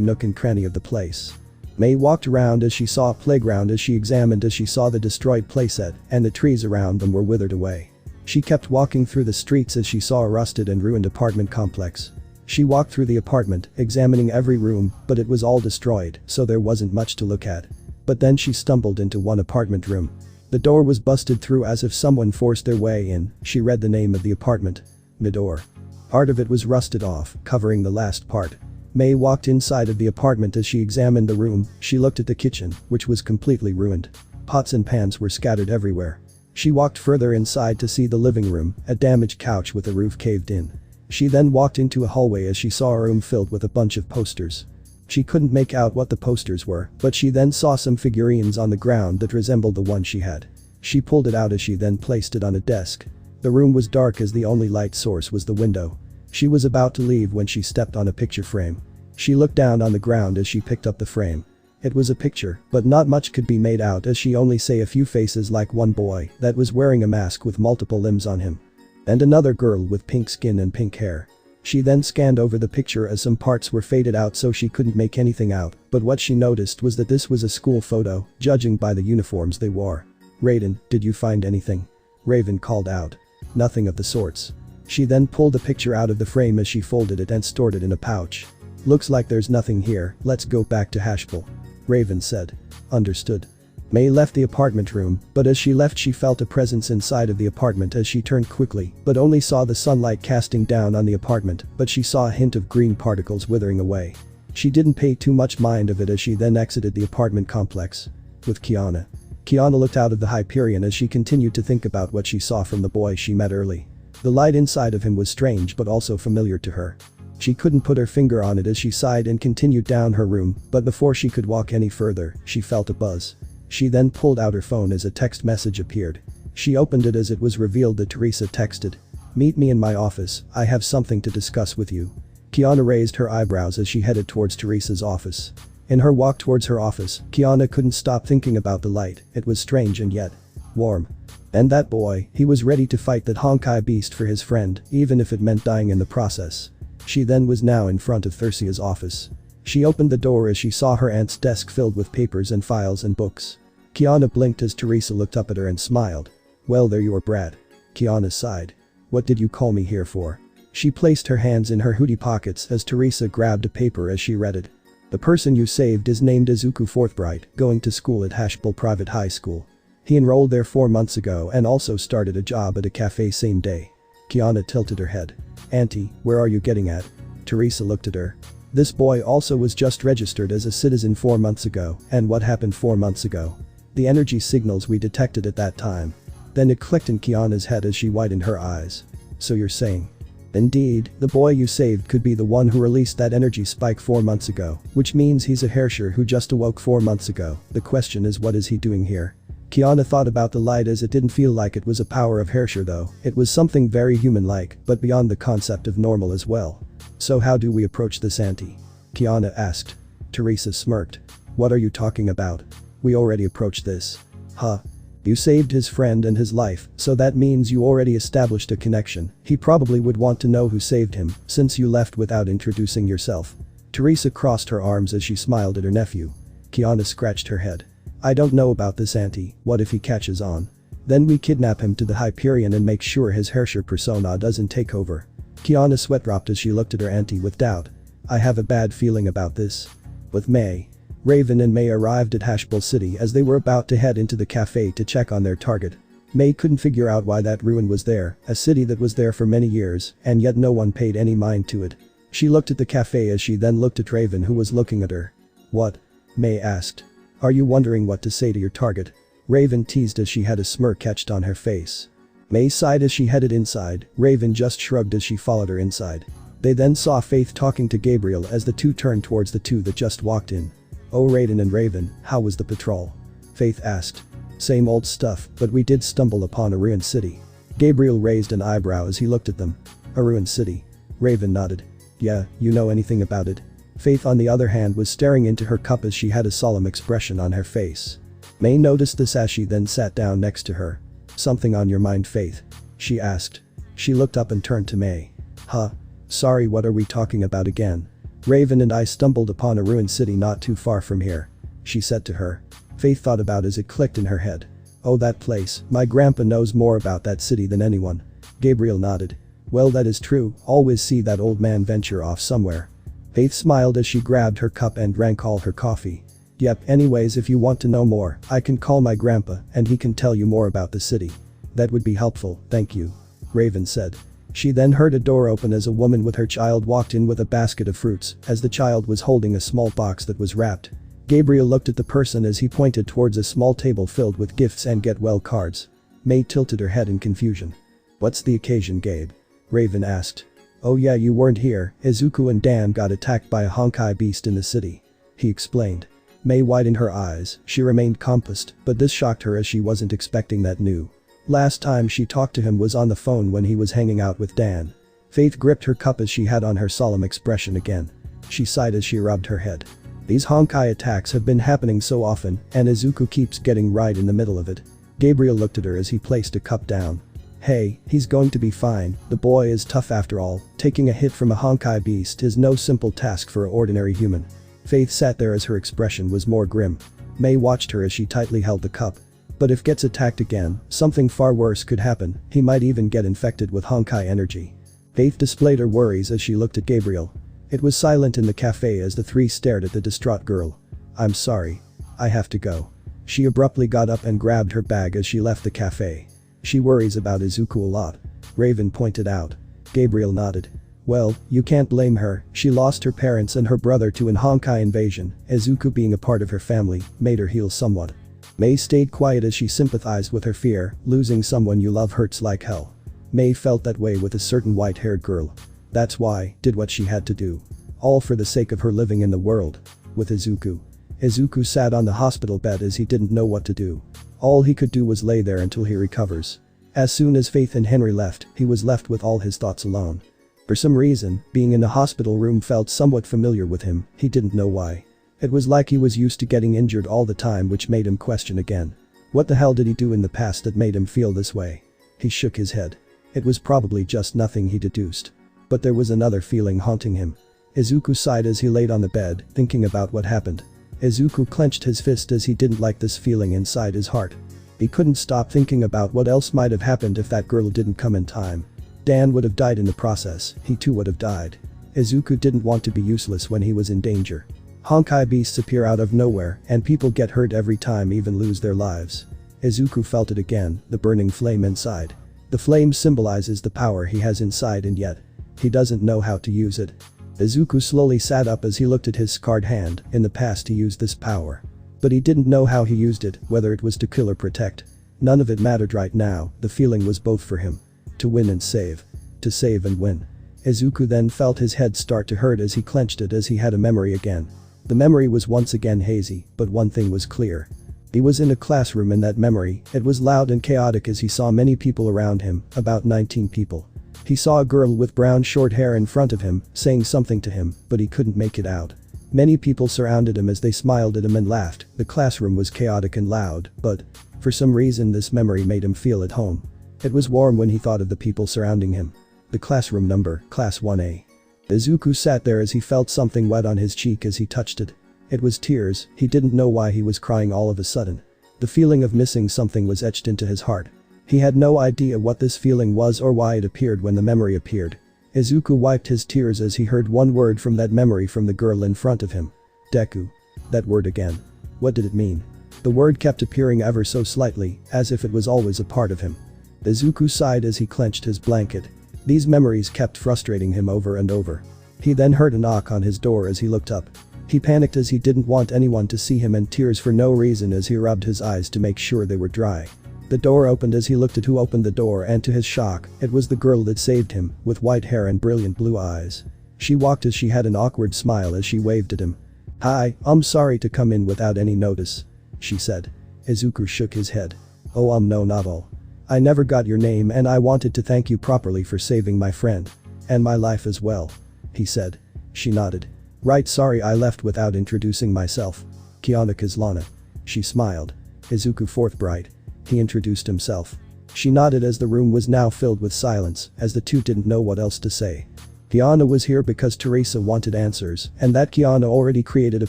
nook and cranny of the place. Mei walked around as she saw a playground as she examined as she saw the destroyed playset, and the trees around them were withered away. She kept walking through the streets as she saw a rusted and ruined apartment complex. She walked through the apartment, examining every room, but it was all destroyed, so there wasn't much to look at. But then she stumbled into one apartment room. The door was busted through as if someone forced their way in. She read the name of the apartment. Midor. Part of it was rusted off, covering the last part. May walked inside of the apartment. As she examined the room, she looked at the kitchen, which was completely ruined. Pots and pans were scattered everywhere. She walked further inside to see the living room, a damaged couch with the roof caved in. She then walked into a hallway as she saw a room filled with a bunch of posters. She couldn't make out what the posters were, but she then saw some figurines on the ground that resembled the one she had. She pulled it out as she then placed it on a desk. The room was dark as the only light source was the window. She was about to leave when she stepped on a picture frame. She looked down on the ground as she picked up the frame. It was a picture, but not much could be made out as she only saw a few faces, like one boy that was wearing a mask with multiple limbs on him. And another girl with pink skin and pink hair. She then scanned over the picture as some parts were faded out so she couldn't make anything out, but what she noticed was that this was a school photo, judging by the uniforms they wore. "Raiden, did you find anything?" Raven called out. "Nothing of the sorts." She then pulled the picture out of the frame as she folded it and stored it in a pouch. "Looks like there's nothing here, let's go back to Hashpool," Raven said. "Understood." May left the apartment room, but as she left she felt a presence inside of the apartment as she turned quickly, but only saw the sunlight casting down on the apartment, but she saw a hint of green particles withering away. She didn't pay too much mind of it as she then exited the apartment complex. With Kiana. Kiana looked out of the Hyperion as she continued to think about what she saw from the boy she met early. The light inside of him was strange but also familiar to her. She couldn't put her finger on it as she sighed and continued down her room, but before she could walk any further, she felt a buzz. She then pulled out her phone as a text message appeared. She opened it as it was revealed that Teresa texted. "Meet me in my office, I have something to discuss with you." Kiana raised her eyebrows as she headed towards Teresa's office. In her walk towards her office, Kiana couldn't stop thinking about the light, it was strange and yet warm. And that boy, he was ready to fight that Honkai beast for his friend, even if it meant dying in the process. She then was now in front of Thersia's office. She opened the door as she saw her aunt's desk filled with papers and files and books. Kiana blinked as Teresa looked up at her and smiled. "Well, there you are, Brad." Kiana sighed. "What did you call me here for?" She placed her hands in her hoodie pockets as Teresa grabbed a paper as she read it. "The person you saved is named Izuku Forthbright, going to school at Hashpool Private High School. He enrolled there 4 months ago and also started a job at a cafe same day." Kiana tilted her head. "Auntie, where are you getting at?" Teresa looked at her. "This boy also was just registered as a citizen 4 months ago, and what happened 4 months ago? The energy signals we detected at that time." Then it clicked in Kiana's head as she widened her eyes. "So you're saying?" "Indeed, the boy you saved could be the one who released that energy spike 4 months ago, which means he's a Herrscher who just awoke 4 months ago. The question is, what is he doing here?" Kiana thought about the light as it didn't feel like it was a power of Herrscher though, it was something very human-like, but beyond the concept of normal as well. "So how do we approach this, auntie?" Kiana asked. Teresa smirked. "What are you talking about? We already approached this." "Huh? You saved his friend and his life, so that means you already established a connection. He probably would want to know who saved him, since you left without introducing yourself." Teresa crossed her arms as she smiled at her nephew. Kiana scratched her head. "I don't know about this, auntie, what if he catches on? Then we kidnap him to the Hyperion and make sure his Herrscher persona doesn't take over." Kiana sweat dropped as she looked at her auntie with doubt. "I have a bad feeling about this." With May. Raven and May arrived at Hashpool City as they were about to head into the cafe to check on their target. May couldn't figure out why that ruin was there, a city that was there for many years, and yet no one paid any mind to it. She looked at the cafe as she then looked at Raven who was looking at her. "What?" May asked. "Are you wondering what to say to your target?" Raven teased as she had a smirk etched on her face. May sighed as she headed inside, Raven just shrugged as she followed her inside. They then saw Faith talking to Gabriel as the two turned towards the two that just walked in. "Oh, Raiden and Raven, how was the patrol?" Faith asked. "Same old stuff, but we did stumble upon a ruined city." Gabriel raised an eyebrow as he looked at them. "A ruined city?" Raven nodded. "Yeah, you know anything about it?" Faith on the other hand was staring into her cup as she had a solemn expression on her face. May noticed this as she then sat down next to her. "Something on your mind, Faith?" she asked. She looked up and turned to May. "Huh? Sorry, what are we talking about again?" "Raven and I stumbled upon a ruined city not too far from here," she said to her. Faith thought about as it clicked in her head. "Oh, that place, my grandpa knows more about that city than anyone." Gabriel nodded. "Well, that is true, always see that old man venture off somewhere." Faith smiled as she grabbed her cup and drank all her coffee. "Yep, anyways, if you want to know more, I can call my grandpa and he can tell you more about the city." "That would be helpful, thank you," Raven said. She then heard a door open as a woman with her child walked in with a basket of fruits, as the child was holding a small box that was wrapped. Gabriel looked at the person as he pointed towards a small table filled with gifts and get well cards. May tilted her head in confusion. "What's the occasion, Gabe?" Raven asked. "Oh yeah, you weren't here. Izuku and Dan got attacked by a Honkai beast in the city," he explained. May widened her eyes. She remained composed, but this shocked her as she wasn't expecting that new. Last time she talked to him was on the phone when he was hanging out with Dan. Faith gripped her cup as she had on her solemn expression again. She sighed as she rubbed her head. These Honkai attacks have been happening so often, and Izuku keeps getting right in the middle of it. Gabriel looked at her as he placed a cup down. "Hey, he's going to be fine, the boy is tough after all, taking a hit from a Honkai beast is no simple task for an ordinary human." Faith sat there as her expression was more grim. May watched her as she tightly held the cup. "But if gets attacked again, something far worse could happen, he might even get infected with Honkai energy." Faith displayed her worries as she looked at Gabriel. It was silent in the cafe as the three stared at the distraught girl. "I'm sorry. I have to go." She abruptly got up and grabbed her bag as she left the cafe. "She worries about Izuku a lot," Raven pointed out. Gabriel nodded. "Well, you can't blame her, she lost her parents and her brother to an Honkai invasion, Izuku being a part of her family made her heal somewhat." May stayed quiet as she sympathized with her fear, losing someone you love hurts like hell. May felt that way with a certain white-haired girl. That's why, did what she had to do. All for the sake of her living in the world. With Izuku. Izuku sat on the hospital bed as he didn't know what to do. All he could do was lay there until he recovers. As soon as Faith and Henry left, he was left with all his thoughts alone. For some reason, being in the hospital room felt somewhat familiar with him, he didn't know why. It was like he was used to getting injured all the time, which made him question again. What the hell did he do in the past that made him feel this way? He shook his head. It was probably just nothing, he deduced. But there was another feeling haunting him. Izuku sighed as he laid on the bed, thinking about what happened. Izuku clenched his fist as he didn't like this feeling inside his heart. He couldn't stop thinking about what else might have happened if that girl didn't come in time. Dan would have died in the process, he too would have died. Izuku didn't want to be useless when he was in danger. Honkai beasts appear out of nowhere, and people get hurt every time, even lose their lives. Izuku felt it again, the burning flame inside. The flame symbolizes the power he has inside, and yet he doesn't know how to use it. Izuku slowly sat up as he looked at his scarred hand. In the past he used this power. But he didn't know how he used it, whether it was to kill or protect. None of it mattered right now, the feeling was both for him. To win and save. To save and win. Izuku then felt his head start to hurt as he clenched it as he had a memory again. The memory was once again hazy, but one thing was clear. He was in a classroom in that memory, it was loud and chaotic as he saw many people around him, about 19 people. He saw a girl with brown short hair in front of him, saying something to him, but he couldn't make it out. Many people surrounded him as they smiled at him and laughed. The classroom was chaotic and loud, but for some reason this memory made him feel at home. It was warm when he thought of the people surrounding him. The classroom number, Class 1A. Izuku sat there as he felt something wet on his cheek as he touched it. It was tears, he didn't know why he was crying all of a sudden. The feeling of missing something was etched into his heart. He had no idea what this feeling was or why it appeared when the memory appeared. Izuku wiped his tears as he heard one word from that memory from the girl in front of him. Deku. That word again. What did it mean? The word kept appearing ever so slightly, as if it was always a part of him. Izuku sighed as he clenched his blanket. These memories kept frustrating him over and over. He then heard a knock on his door as he looked up. He panicked as he didn't want anyone to see him, in tears for no reason as he rubbed his eyes to make sure they were dry. The door opened as he looked at who opened the door, and to his shock, it was the girl that saved him, with white hair and brilliant blue eyes. She walked as she had an awkward smile as she waved at him. "Hi, I'm sorry to come in without any notice," she said. Izuku shook his head. "Oh no, not all. I never got your name and I wanted to thank you properly for saving my friend. And my life as well," he said. She nodded. "Right, sorry I left without introducing myself. Kiana Kazlana." She smiled. Izuku forthright. He introduced himself. She nodded as the room was now filled with silence, as the two didn't know what else to say. Kiana was here because Teresa wanted answers, and that Kiana already created a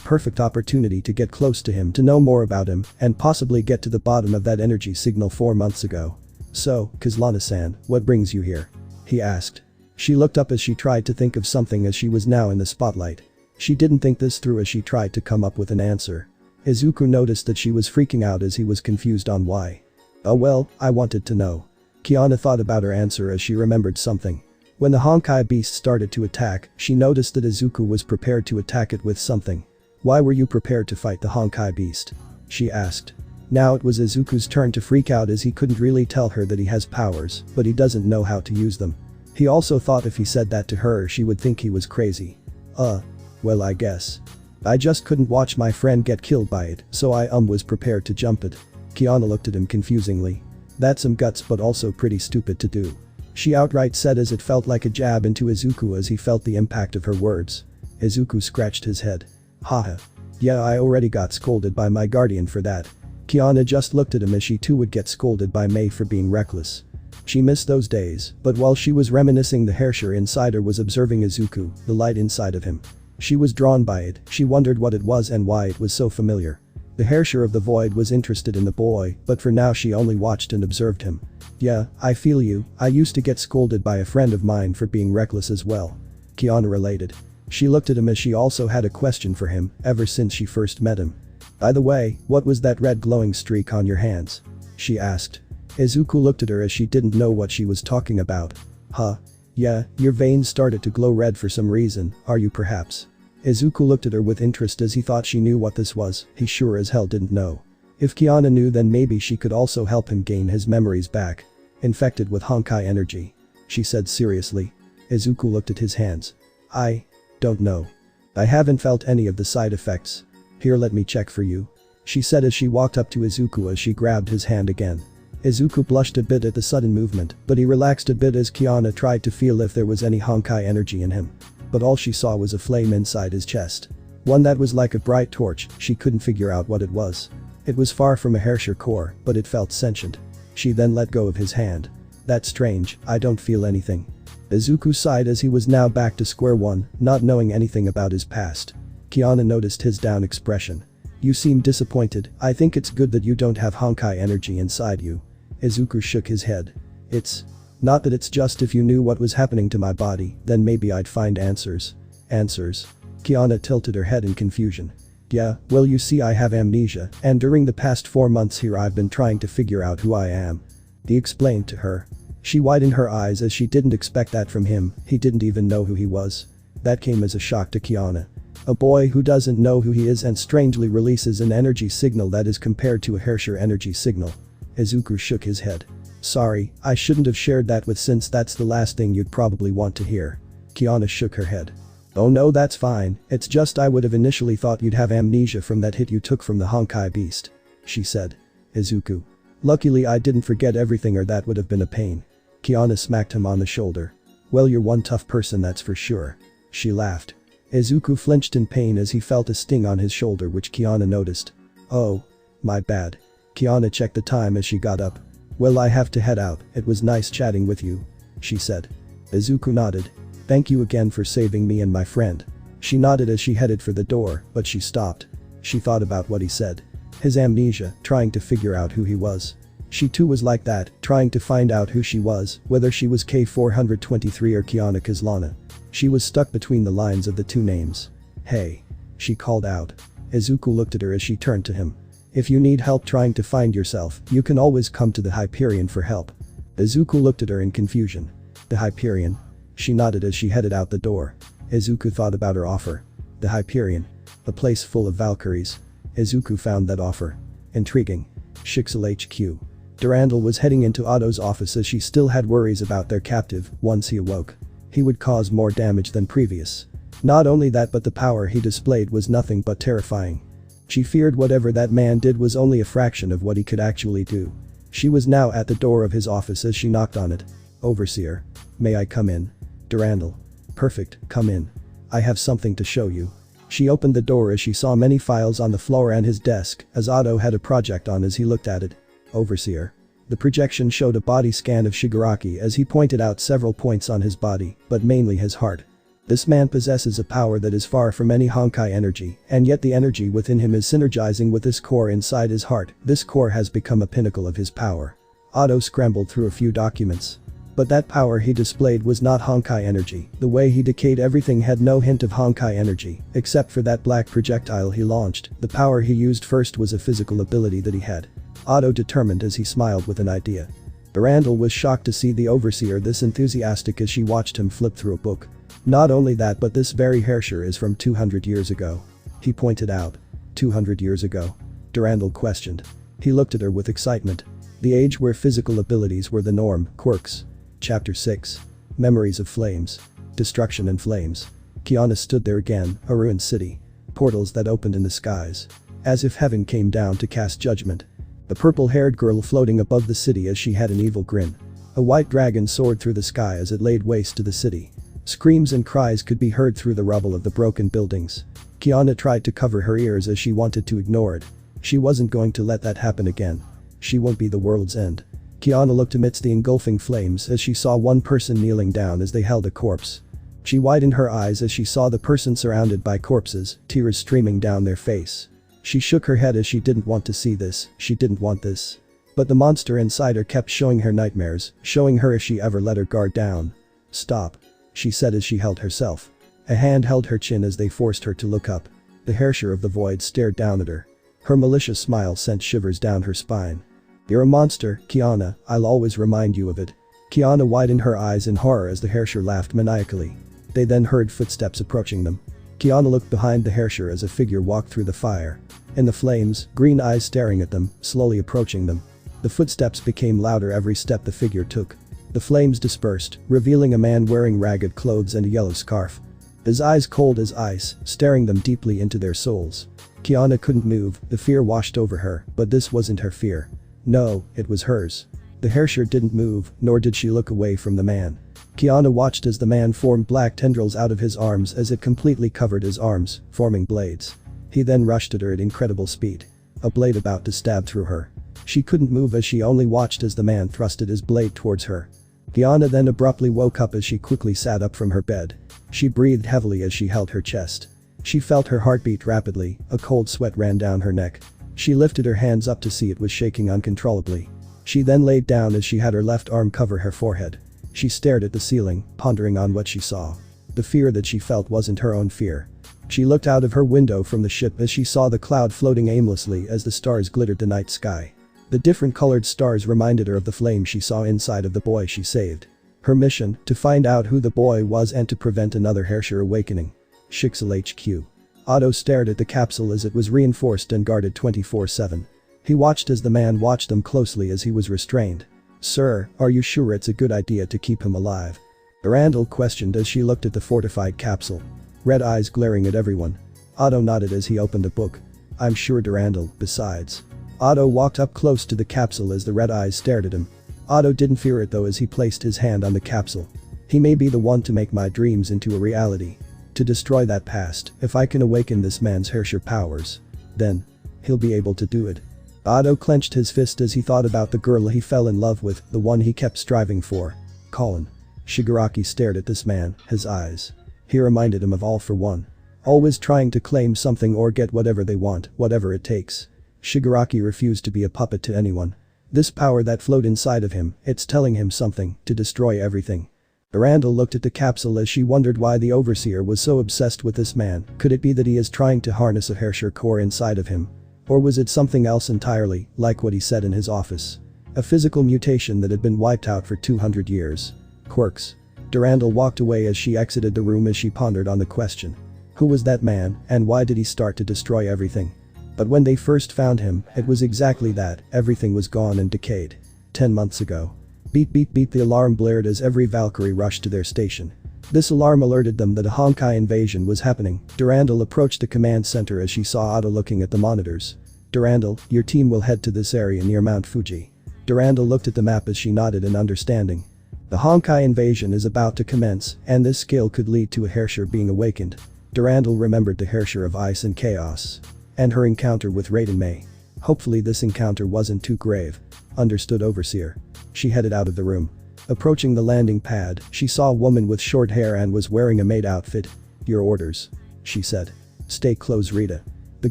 perfect opportunity to get close to him, to know more about him, and possibly get to the bottom of that energy signal 4 months ago. "So, Kazlana-san, what brings you here?" he asked. She looked up as she tried to think of something as she was now in the spotlight. She didn't think this through as she tried to come up with an answer. Izuku noticed that she was freaking out as he was confused on why. "Oh well, I wanted to know." Kiana thought about her answer as she remembered something. When the Honkai beast started to attack, she noticed that Izuku was prepared to attack it with something. "Why were you prepared to fight the Honkai beast?" she asked. Now it was Izuku's turn to freak out as he couldn't really tell her that he has powers, but he doesn't know how to use them. He also thought if he said that to her she would think he was crazy. Well I guess. I just couldn't watch my friend get killed by it, so I was prepared to jump it. Kiana looked at him confusingly. That's some guts but also pretty stupid to do. She outright said as it felt like a jab into Izuku as he felt the impact of her words. Izuku scratched his head. Haha. Yeah, I already got scolded by my guardian for that. Kiana just looked at him as she too would get scolded by Mei for being reckless. She missed those days, but while she was reminiscing the hairshare inside her was observing Izuku, the light inside of him. She was drawn by it, she wondered what it was and why it was so familiar. The hairshare of the void was interested in the boy, but for now she only watched and observed him. Yeah, I feel you, I used to get scolded by a friend of mine for being reckless as well. Kiana related. She looked at him as she also had a question for him, ever since she first met him. By the way, what was that red glowing streak on your hands? She asked. Izuku looked at her as she didn't know what she was talking about. Huh? Yeah, your veins started to glow red for some reason, are you perhaps? Izuku looked at her with interest as he thought she knew what this was, he sure as hell didn't know. If Kiana knew then maybe she could also help him gain his memories back. Infected with Honkai energy. She said seriously. Izuku looked at his hands. I don't know. I haven't felt any of the side effects. Here, let me check for you. She said as she walked up to Izuku as she grabbed his hand again. Izuku blushed a bit at the sudden movement, but he relaxed a bit as Kiana tried to feel if there was any Honkai energy in him. But all she saw was a flame inside his chest. One that was like a bright torch, she couldn't figure out what it was. It was far from a hairshare core, but it felt sentient. She then let go of his hand. That's strange, I don't feel anything. Izuku sighed as he was now back to square one, not knowing anything about his past. Kiana noticed his down expression. You seem disappointed, I think it's good that you don't have Honkai energy inside you. Izuku shook his head. It's not that, it's just if you knew what was happening to my body, then maybe I'd find answers. Answers? Kiana tilted her head in confusion. Yeah, well you see I have amnesia, and during the past 4 months here I've been trying to figure out who I am. He explained to her. She widened her eyes as she didn't expect that from him, he didn't even know who he was. That came as a shock to Kiana. A boy who doesn't know who he is and strangely releases an energy signal that is compared to a hairshare energy signal. Izuku shook his head. Sorry, I shouldn't have shared that with, since that's the last thing you'd probably want to hear. Kiana shook her head. Oh no, that's fine, it's just I would have initially thought you'd have amnesia from that hit you took from the Honkai beast. She said. Izuku. Luckily I didn't forget everything or that would have been a pain. Kiana smacked him on the shoulder. Well you're one tough person, that's for sure. She laughed. Izuku flinched in pain as he felt a sting on his shoulder which Kiana noticed. Oh. My bad. Kiana checked the time as she got up. Well I have to head out, it was nice chatting with you. She said. Izuku nodded. Thank you again for saving me and my friend. She nodded as she headed for the door, but she stopped. She thought about what he said. His amnesia, trying to figure out who he was. She too was like that, trying to find out who she was, whether she was K423 or Kiana Kazlana. She was stuck between the lines of the two names. Hey. She called out. Izuku looked at her as she turned to him. If you need help trying to find yourself, you can always come to the Hyperion for help. Izuku looked at her in confusion. The Hyperion? She nodded as she headed out the door. Izuku thought about her offer. The Hyperion. A place full of Valkyries. Izuku found that offer intriguing. Shixel HQ. Durandal was heading into Otto's office as she still had worries about their captive. Once he awoke, he would cause more damage than previous. Not only that, but the power he displayed was nothing but terrifying. She feared whatever that man did was only a fraction of what he could actually do. She was now at the door of his office as she knocked on it. Overseer. May I come in? Durandal. Perfect, come in. I have something to show you. She opened the door as she saw many files on the floor and his desk, as Otto had a project on as he looked at it. Overseer. The projection showed a body scan of Shigaraki as he pointed out several points on his body, but mainly his heart. This man possesses a power that is far from any Honkai energy, and yet the energy within him is synergizing with this core inside his heart. This core has become a pinnacle of his power. Otto scrambled through a few documents. But that power he displayed was not Honkai energy. The way he decayed everything had no hint of Honkai energy, except for that black projectile he launched. The power he used first was a physical ability that he had. Otto determined as he smiled with an idea. Durandal was shocked to see the overseer this enthusiastic as she watched him flip through a book. Not only that, but this very Herrscher is from 200 years ago. He pointed out. 200 years ago? Durandal questioned. He looked at her with excitement. The age where physical abilities were the norm. Quirks. Chapter 6. Memories of Flames. Destruction and Flames. Kiana stood there again, a ruined city. Portals that opened in the skies. As if heaven came down to cast judgment. The purple-haired girl floating above the city as she had an evil grin. A white dragon soared through the sky as it laid waste to the city. Screams and cries could be heard through the rubble of the broken buildings. Kiana tried to cover her ears as she wanted to ignore it. She wasn't going to let that happen again. She won't be the world's end. Kiana looked amidst the engulfing flames as she saw one person kneeling down as they held a corpse. She widened her eyes as she saw the person surrounded by corpses, tears streaming down their face. She shook her head as she didn't want to see this, she didn't want this. But the monster inside her kept showing her nightmares, showing her if she ever let her guard down. "Stop," she said as she held herself. A hand held her chin as they forced her to look up. The Herrscher of the Void stared down at her. Her malicious smile sent shivers down her spine. "You're a monster, Kiana, I'll always remind you of it." Kiana widened her eyes in horror as the Herrscher laughed maniacally. They then heard footsteps approaching them. Kiana looked behind the Herrscher as a figure walked through the fire. In the flames, green eyes staring at them, slowly approaching them. The footsteps became louder every step the figure took. The flames dispersed, revealing a man wearing ragged clothes and a yellow scarf. His eyes cold as ice, staring them deeply into their souls. Kiana couldn't move, the fear washed over her, but this wasn't her fear. No, it was hers. The Herrscher didn't move, nor did she look away from the man. Kiana watched as the man formed black tendrils out of his arms as it completely covered his arms, forming blades. He then rushed at her at incredible speed. A blade about to stab through her. She couldn't move as she only watched as the man thrusted his blade towards her. Kiana then abruptly woke up as she quickly sat up from her bed. She breathed heavily as she held her chest. She felt her heart beat rapidly, a cold sweat ran down her neck. She lifted her hands up to see it was shaking uncontrollably. She then laid down as she had her left arm cover her forehead. She stared at the ceiling, pondering on what she saw. The fear that she felt wasn't her own fear. She looked out of her window from the ship as she saw the cloud floating aimlessly as the stars glittered the night sky. The different colored stars reminded her of the flame she saw inside of the boy she saved. Her mission, to find out who the boy was and to prevent another Herrscher awakening. Shixel HQ. Otto stared at the capsule as it was reinforced and guarded 24/7. He watched as the man watched them closely as he was restrained. "Sir, are you sure it's a good idea to keep him alive?" Durandal questioned as she looked at the fortified capsule. Red eyes glaring at everyone. Otto nodded as he opened a book. "I'm sure, Durandal, besides." Otto walked up close to the capsule as the red eyes stared at him. Otto didn't fear it though as he placed his hand on the capsule. "He may be the one to make my dreams into a reality. To destroy that past, if I can awaken this man's Herrscher powers. Then. He'll be able to do it." Otto clenched his fist as he thought about the girl he fell in love with, the one he kept striving for. Colin. Shigaraki stared at this man, his eyes. He reminded him of All for One. Always trying to claim something or get whatever they want, whatever it takes. Shigaraki refused to be a puppet to anyone. This power that flowed inside of him, it's telling him something, to destroy everything. Durandal looked at the capsule as she wondered why the overseer was so obsessed with this man. Could it be that he is trying to harness a Herrscher core inside of him? Or was it something else entirely, like what he said in his office? A physical mutation that had been wiped out for 200 years. Quirks. Durandal walked away as she exited the room as she pondered on the question. Who was that man, and why did he start to destroy everything? But when they first found him, it was exactly that, everything was gone and decayed. 10 months ago. Beep beep beep, the alarm blared as every Valkyrie rushed to their station. This alarm alerted them that a Honkai invasion was happening. Durandal approached the command center as she saw Otto looking at the monitors. "Durandal, your team will head to this area near Mount Fuji." Durandal looked at the map as she nodded in understanding. The Honkai invasion is about to commence, and this scale could lead to a Herrscher being awakened. Durandal remembered the Herrscher of Ice and Chaos. And her encounter with Raiden May. Hopefully this encounter wasn't too grave. Understood, Overseer. She headed out of the room. Approaching the landing pad, she saw a woman with short hair and was wearing a maid outfit. "Your orders," she said. "Stay close, Rita." The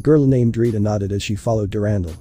girl named Rita nodded as she followed Durandal.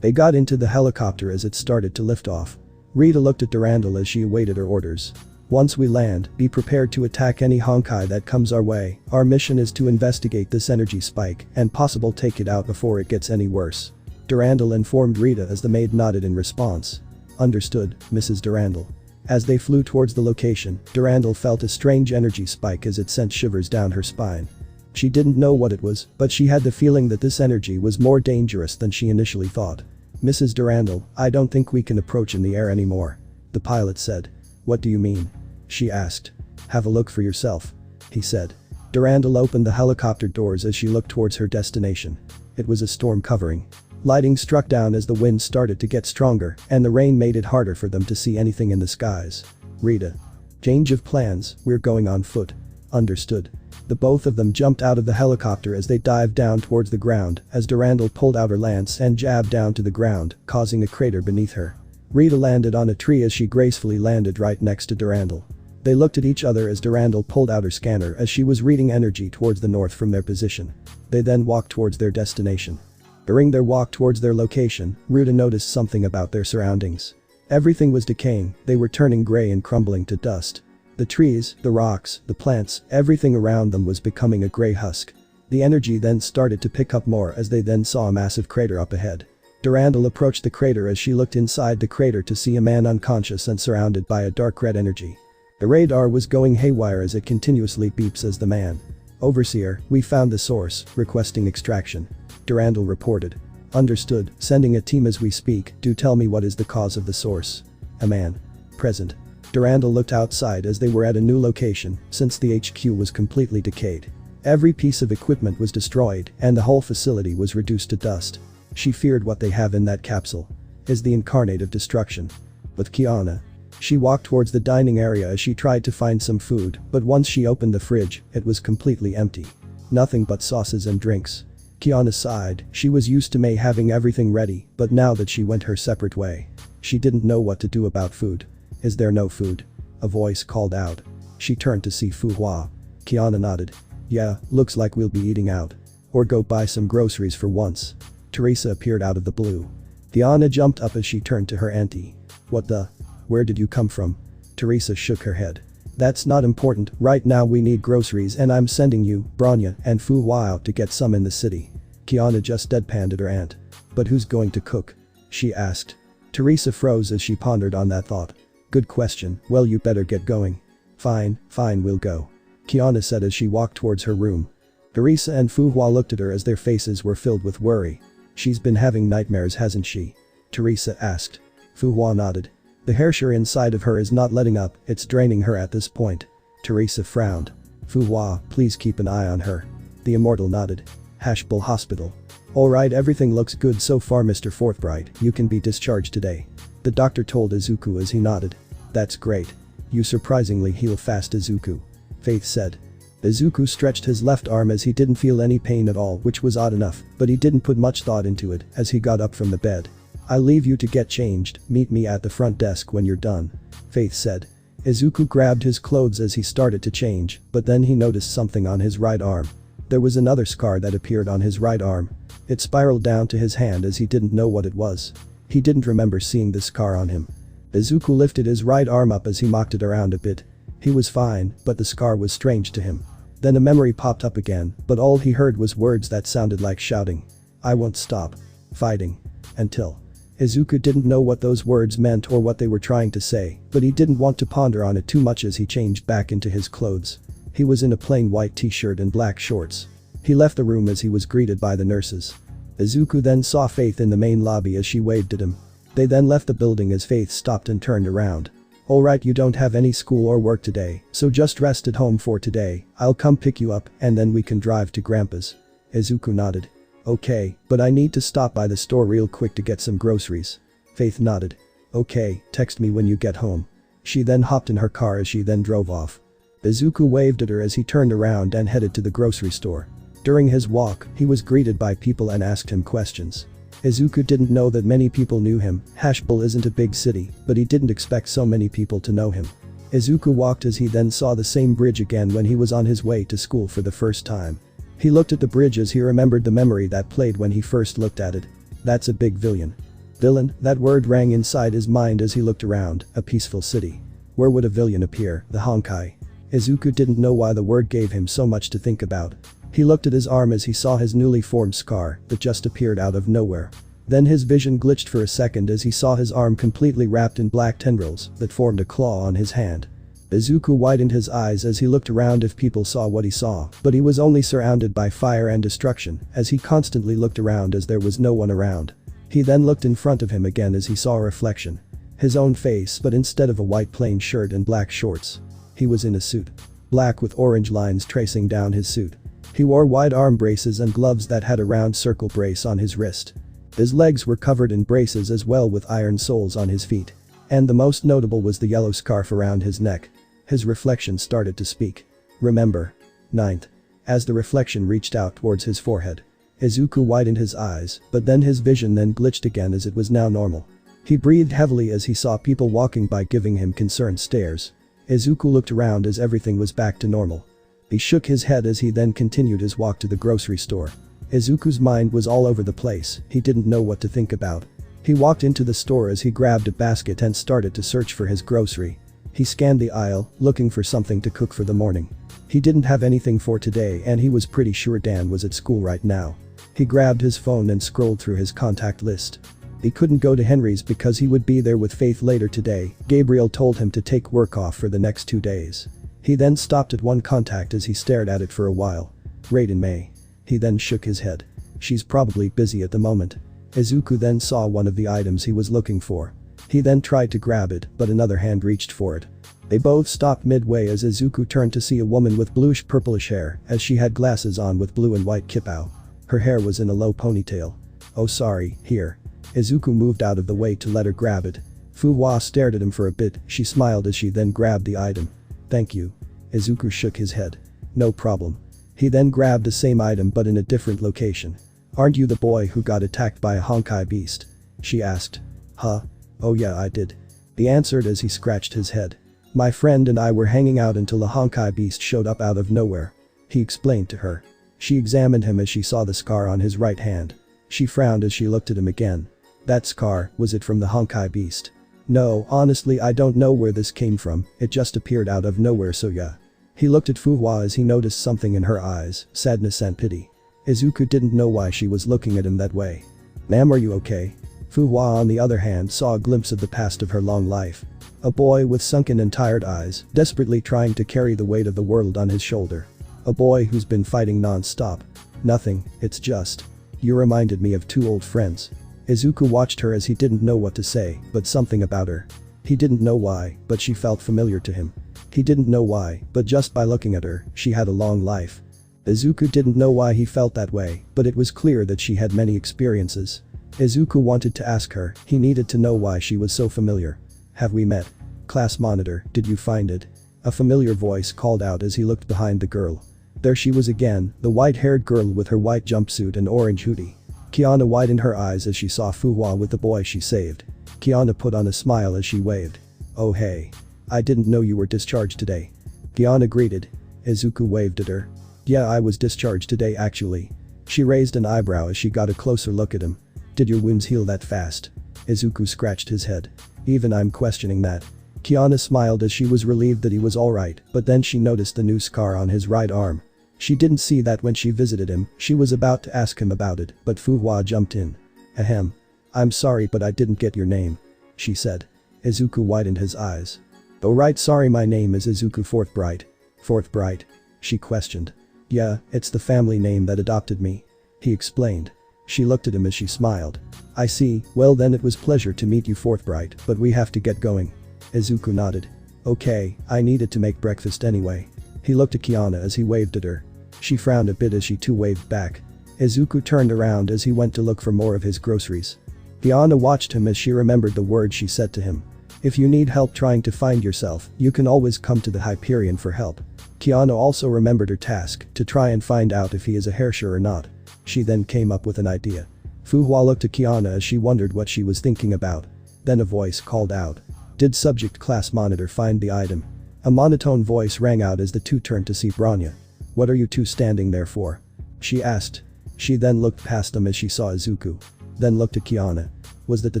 They got into the helicopter as it started to lift off. Rita looked at Durandal as she awaited her orders. "Once we land, be prepared to attack any Honkai that comes our way. Our mission is to investigate this energy spike and possible take it out before it gets any worse." Durandal informed Rita as the maid nodded in response. Understood, Mrs. Durandal. As they flew towards the location, Durandal felt a strange energy spike as it sent shivers down her spine. She didn't know what it was, but she had the feeling that this energy was more dangerous than she initially thought. Mrs. Durandal, I don't think we can approach in the air anymore. The pilot said. What do you mean? She asked. Have a look for yourself. He said. Durandal opened the helicopter doors as she looked towards her destination. It was a storm covering. Lighting struck down as the wind started to get stronger, and the rain made it harder for them to see anything in the skies. Rita. Change of plans, we're going on foot. Understood. The both of them jumped out of the helicopter as they dived down towards the ground as Durandal pulled out her lance and jabbed down to the ground, causing a crater beneath her. Rita landed on a tree as she gracefully landed right next to Durandal. They looked at each other as Durandal pulled out her scanner as she was reading energy towards the north from their position. They then walked towards their destination. During their walk towards their location, Rita noticed something about their surroundings. Everything was decaying, they were turning gray and crumbling to dust. The trees, the rocks, the plants, everything around them was becoming a gray husk. The energy then started to pick up more as they then saw a massive crater up ahead. Durandal approached the crater as she looked inside the crater to see a man unconscious and surrounded by a dark red energy. The radar was going haywire as it continuously beeps as the man. Overseer, we found the source, requesting extraction. Durandal reported. Understood, sending a team as we speak, do tell me what is the cause of the source. A man. Present. Durandal looked outside as they were at a new location, since the HQ was completely decayed. Every piece of equipment was destroyed, and the whole facility was reduced to dust. She feared what they have in that capsule. Is the incarnate of destruction. With Kiana. She walked towards the dining area as she tried to find some food, but once she opened the fridge, it was completely empty. Nothing but sauces and drinks. Kiana sighed, she was used to Mei having everything ready, but now that she went her separate way. She didn't know what to do about food. Is there no food? A voice called out. She turned to see Fu Hua. Kiana nodded. Yeah, looks like we'll be eating out. Or go buy some groceries for once. Teresa appeared out of the blue. Kiana jumped up as she turned to her auntie. What the? Where did you come from? Teresa shook her head. That's not important, right now we need groceries and I'm sending you, Branya, and Fu Hua out to get some in the city. Kiana just deadpanned at her aunt. But who's going to cook? She asked. Teresa froze as she pondered on that thought. Good question, well you better get going. Fine, we'll go. Kiana said as she walked towards her room. Teresa and Fu Hua looked at her as their faces were filled with worry. She's been having nightmares, hasn't she? Teresa asked. Fu Hua nodded. The hair inside of her is not letting up, it's draining her at this point. Teresa frowned. Fu Hua, please keep an eye on her. The immortal nodded. Hashbull Hospital. Alright, everything looks good so far, Mr. Forthbright, you can be discharged today. The doctor told Izuku as he nodded. That's great. You surprisingly heal fast, Izuku. Faith said. Izuku stretched his left arm as he didn't feel any pain at all, which was odd enough, but he didn't put much thought into it as he got up from the bed. I'll leave you to get changed, meet me at the front desk when you're done. Faith said. Izuku grabbed his clothes as he started to change, but then he noticed something on his right arm. There was another scar that appeared on his right arm. It spiraled down to his hand as he didn't know what it was. He didn't remember seeing the scar on him. Izuku lifted his right arm up as he mocked it around a bit. He was fine, but the scar was strange to him. Then a memory popped up again, but all he heard was words that sounded like shouting. I won't stop fighting until. Izuku didn't know what those words meant or what they were trying to say, but he didn't want to ponder on it too much as he changed back into his clothes. He was in a plain white t-shirt and black shorts. He left the room as he was greeted by the nurses. Izuku then saw Faith in the main lobby as she waved at him. They then left the building as Faith stopped and turned around. Alright, you don't have any school or work today, so just rest at home for today, I'll come pick you up and then we can drive to Grandpa's. Izuku nodded. Okay, but I need to stop by the store real quick to get some groceries. Faith nodded. Okay, text me when you get home. She then hopped in her car as she then drove off. Izuku waved at her as he turned around and headed to the grocery store. During his walk, he was greeted by people and asked him questions. Izuku didn't know that many people knew him. Hashbull isn't a big city, but he didn't expect so many people to know him. Izuku walked as he then saw the same bridge again when he was on his way to school for the first time. He looked at the bridge as he remembered the memory that played when he first looked at it. That's a big villain. Villain, that word rang inside his mind as he looked around, a peaceful city. Where would a villain appear? The Honkai. Izuku didn't know why the word gave him so much to think about. He looked at his arm as he saw his newly formed scar that just appeared out of nowhere. Then his vision glitched for a second as he saw his arm completely wrapped in black tendrils that formed a claw on his hand. Izuku widened his eyes as he looked around if people saw what he saw, but he was only surrounded by fire and destruction as he constantly looked around as there was no one around. He then looked in front of him again as he saw a reflection. His own face, but instead of a white plain shirt and black shorts. He was in a suit. Black with orange lines tracing down his suit. He wore wide arm braces and gloves that had a round circle brace on his wrist. His legs were covered in braces as well with iron soles on his feet. And the most notable was the yellow scarf around his neck. His reflection started to speak. Remember. 9th. As the reflection reached out towards his forehead. Izuku widened his eyes, but then his vision then glitched again as it was now normal. He breathed heavily as he saw people walking by giving him concerned stares. Izuku looked around as everything was back to normal. He shook his head as he then continued his walk to the grocery store. Izuku's mind was all over the place, he didn't know what to think about. He walked into the store as he grabbed a basket and started to search for his grocery. He scanned the aisle, looking for something to cook for the morning. He didn't have anything for today and he was pretty sure Dan was at school right now. He grabbed his phone and scrolled through his contact list. He couldn't go to Henry's because he would be there with Faith later today. Gabriel told him to take work off for the next 2 days. He then stopped at one contact as he stared at it for a while. Raiden May. He then shook his head. She's probably busy at the moment. Izuku then saw one of the items he was looking for. He then tried to grab it, but another hand reached for it. They both stopped midway as Izuku turned to see a woman with bluish-purplish hair as she had glasses on with blue and white kipao. Her hair was in a low ponytail. Oh sorry, here. Izuku moved out of the way to let her grab it. Fuhua stared at him for a bit, she smiled as she then grabbed the item. Thank you. Izuku shook his head. No problem. He then grabbed the same item but in a different location. Aren't you the boy who got attacked by a Honkai beast? She asked. Huh? Oh yeah I did. He answered as he scratched his head. My friend and I were hanging out until the Honkai beast showed up out of nowhere. He explained to her. She examined him as she saw the scar on his right hand. She frowned as she looked at him again. That scar, was it from the Honkai beast? No, honestly I don't know where this came from, it just appeared out of nowhere so yeah. He looked at Fuhua as he noticed something in her eyes, sadness and pity. Izuku didn't know why she was looking at him that way. Ma'am, are you okay? Fuhua on the other hand saw a glimpse of the past of her long life. A boy with sunken and tired eyes, desperately trying to carry the weight of the world on his shoulder. A boy who's been fighting non-stop. Nothing, it's just. You reminded me of 2 old friends. Izuku watched her as he didn't know what to say, but something about her. He didn't know why, but she felt familiar to him. He didn't know why, but just by looking at her, she had a long life. Izuku didn't know why he felt that way, but it was clear that she had many experiences. Izuku wanted to ask her, he needed to know why she was so familiar. Have we met? Class monitor, did you find it? A familiar voice called out as he looked behind the girl. There she was again, the white-haired girl with her white jumpsuit and orange hoodie. Kiana widened her eyes as she saw Fuhua with the boy she saved. Kiana put on a smile as she waved. Oh hey. I didn't know you were discharged today. Kiana greeted. Izuku waved at her. Yeah I was discharged today actually. She raised an eyebrow as she got a closer look at him. Did your wounds heal that fast? Izuku scratched his head. Even I'm questioning that. Kiana smiled as she was relieved that he was alright, but then she noticed the new scar on his right arm. She didn't see that when she visited him, she was about to ask him about it, but Fuhua jumped in. Ahem. I'm sorry but I didn't get your name. She said. Izuku widened his eyes. Oh right sorry my name is Izuku Forthbright. Forthbright? She questioned. Yeah, it's the family name that adopted me. He explained. She looked at him as she smiled. I see, well then it was pleasure to meet you Forthbright, but we have to get going. Izuku nodded. Okay, I needed to make breakfast anyway. He looked at Kiana as he waved at her. She frowned a bit as she too waved back. Izuku turned around as he went to look for more of his groceries. Kiana watched him as she remembered the words she said to him. If you need help trying to find yourself, you can always come to the Hyperion for help. Kiana also remembered her task, to try and find out if he is a Herrscher or not. She then came up with an idea. Fuhua looked at Kiana as she wondered what she was thinking about. Then a voice called out. Did subject class monitor find the item? A monotone voice rang out as the two turned to see Bronya. What are you two standing there for? She asked. She then looked past them as she saw Izuku. Then looked at Kiana. Was that the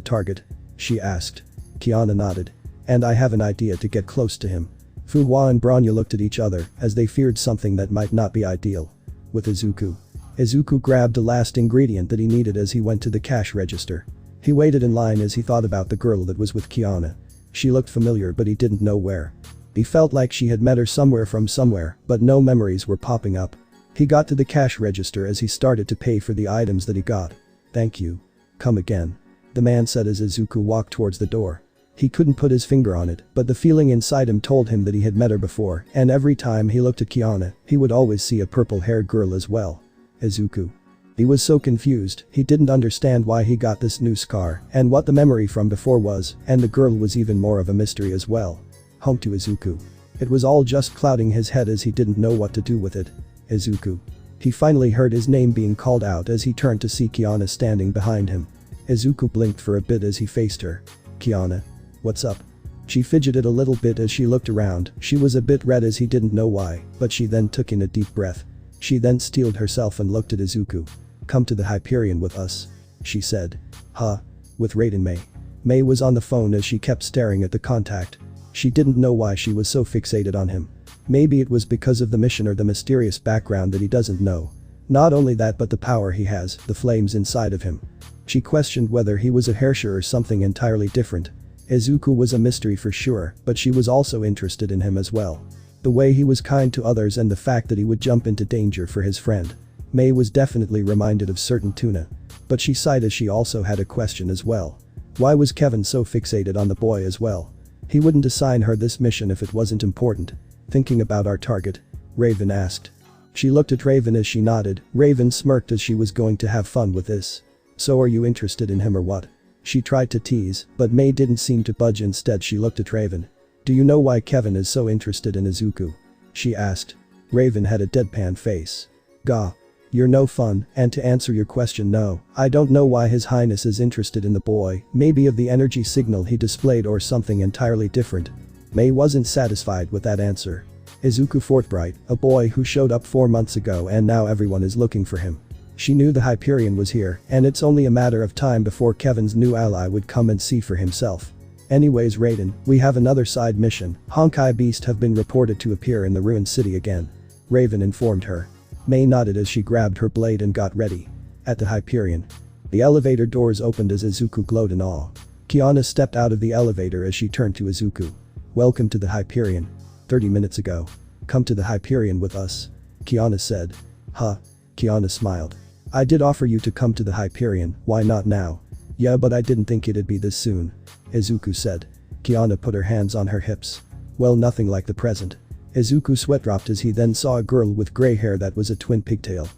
target? She asked. Kiana nodded. And I have an idea to get close to him. Fuhua and Bronya looked at each other as they feared something that might not be ideal. With Izuku. Izuku grabbed the last ingredient that he needed as he went to the cash register. He waited in line as he thought about the girl that was with Kiana. She looked familiar but he didn't know where. He felt like she had met her somewhere from somewhere, but no memories were popping up. He got to the cash register as he started to pay for the items that he got. "Thank you. Come again," the man said as Izuku walked towards the door. He couldn't put his finger on it, but the feeling inside him told him that he had met her before, and every time he looked at Kiana, he would always see a purple-haired girl as well. Izuku. He was so confused, he didn't understand why he got this new scar and what the memory from before was, and the girl was even more of a mystery as well. Home to Izuku. It was all just clouding his head as he didn't know what to do with it. Izuku. He finally heard his name being called out as he turned to see Kiana standing behind him. Izuku blinked for a bit as he faced her. "Kiana. What's up?" She fidgeted a little bit as she looked around. She was a bit red as he didn't know why, but she then took in a deep breath. She then steeled herself and looked at Izuku. "Come to the Hyperion with us," she said. "Huh? With Raiden May?" May was on the phone as she kept staring at the contact. She didn't know why she was so fixated on him. Maybe it was because of the mission or the mysterious background that he doesn't know. Not only that but the power he has, the flames inside of him. She questioned whether he was a Herrscher or something entirely different. Izuku was a mystery for sure, but she was also interested in him as well. The way he was kind to others and the fact that he would jump into danger for his friend. May was definitely reminded of certain tuna. But she sighed as she also had a question as well. Why was Kevin so fixated on the boy as well? He wouldn't assign her this mission if it wasn't important. "Thinking about our target?" Raven asked. She looked at Raven as she nodded. Raven smirked as she was going to have fun with this. "So are you interested in him or what?" She tried to tease, but May didn't seem to budge. Instead she looked at Raven. "Do you know why Kevin is so interested in Izuku?" she asked. Raven had a deadpan face. "Gah. You're no fun, and to answer your question, no, I don't know why His Highness is interested in the boy, maybe of the energy signal he displayed or something entirely different." May wasn't satisfied with that answer. Izuku Forthbright, a boy who showed up 4 months ago and now everyone is looking for him. She knew the Hyperion was here, and it's only a matter of time before Kevin's new ally would come and see for himself. "Anyways Raiden, we have another side mission. Honkai beasts have been reported to appear in the ruined city again," Raven informed her. May nodded as she grabbed her blade and got ready. At the Hyperion. The elevator doors opened as Izuku glowed in awe. Kiana stepped out of the elevator as she turned to Izuku. "Welcome to the Hyperion. 30 minutes ago. Come to the Hyperion with us," Kiana said. "Huh?" Kiana smiled. "I did offer you to come to the Hyperion, why not now?" "Yeah, but I didn't think it'd be this soon," Izuku said. Kiana put her hands on her hips. "Well, nothing like the present." Izuku sweat dropped as he then saw a girl with grey hair that was a twin pigtail.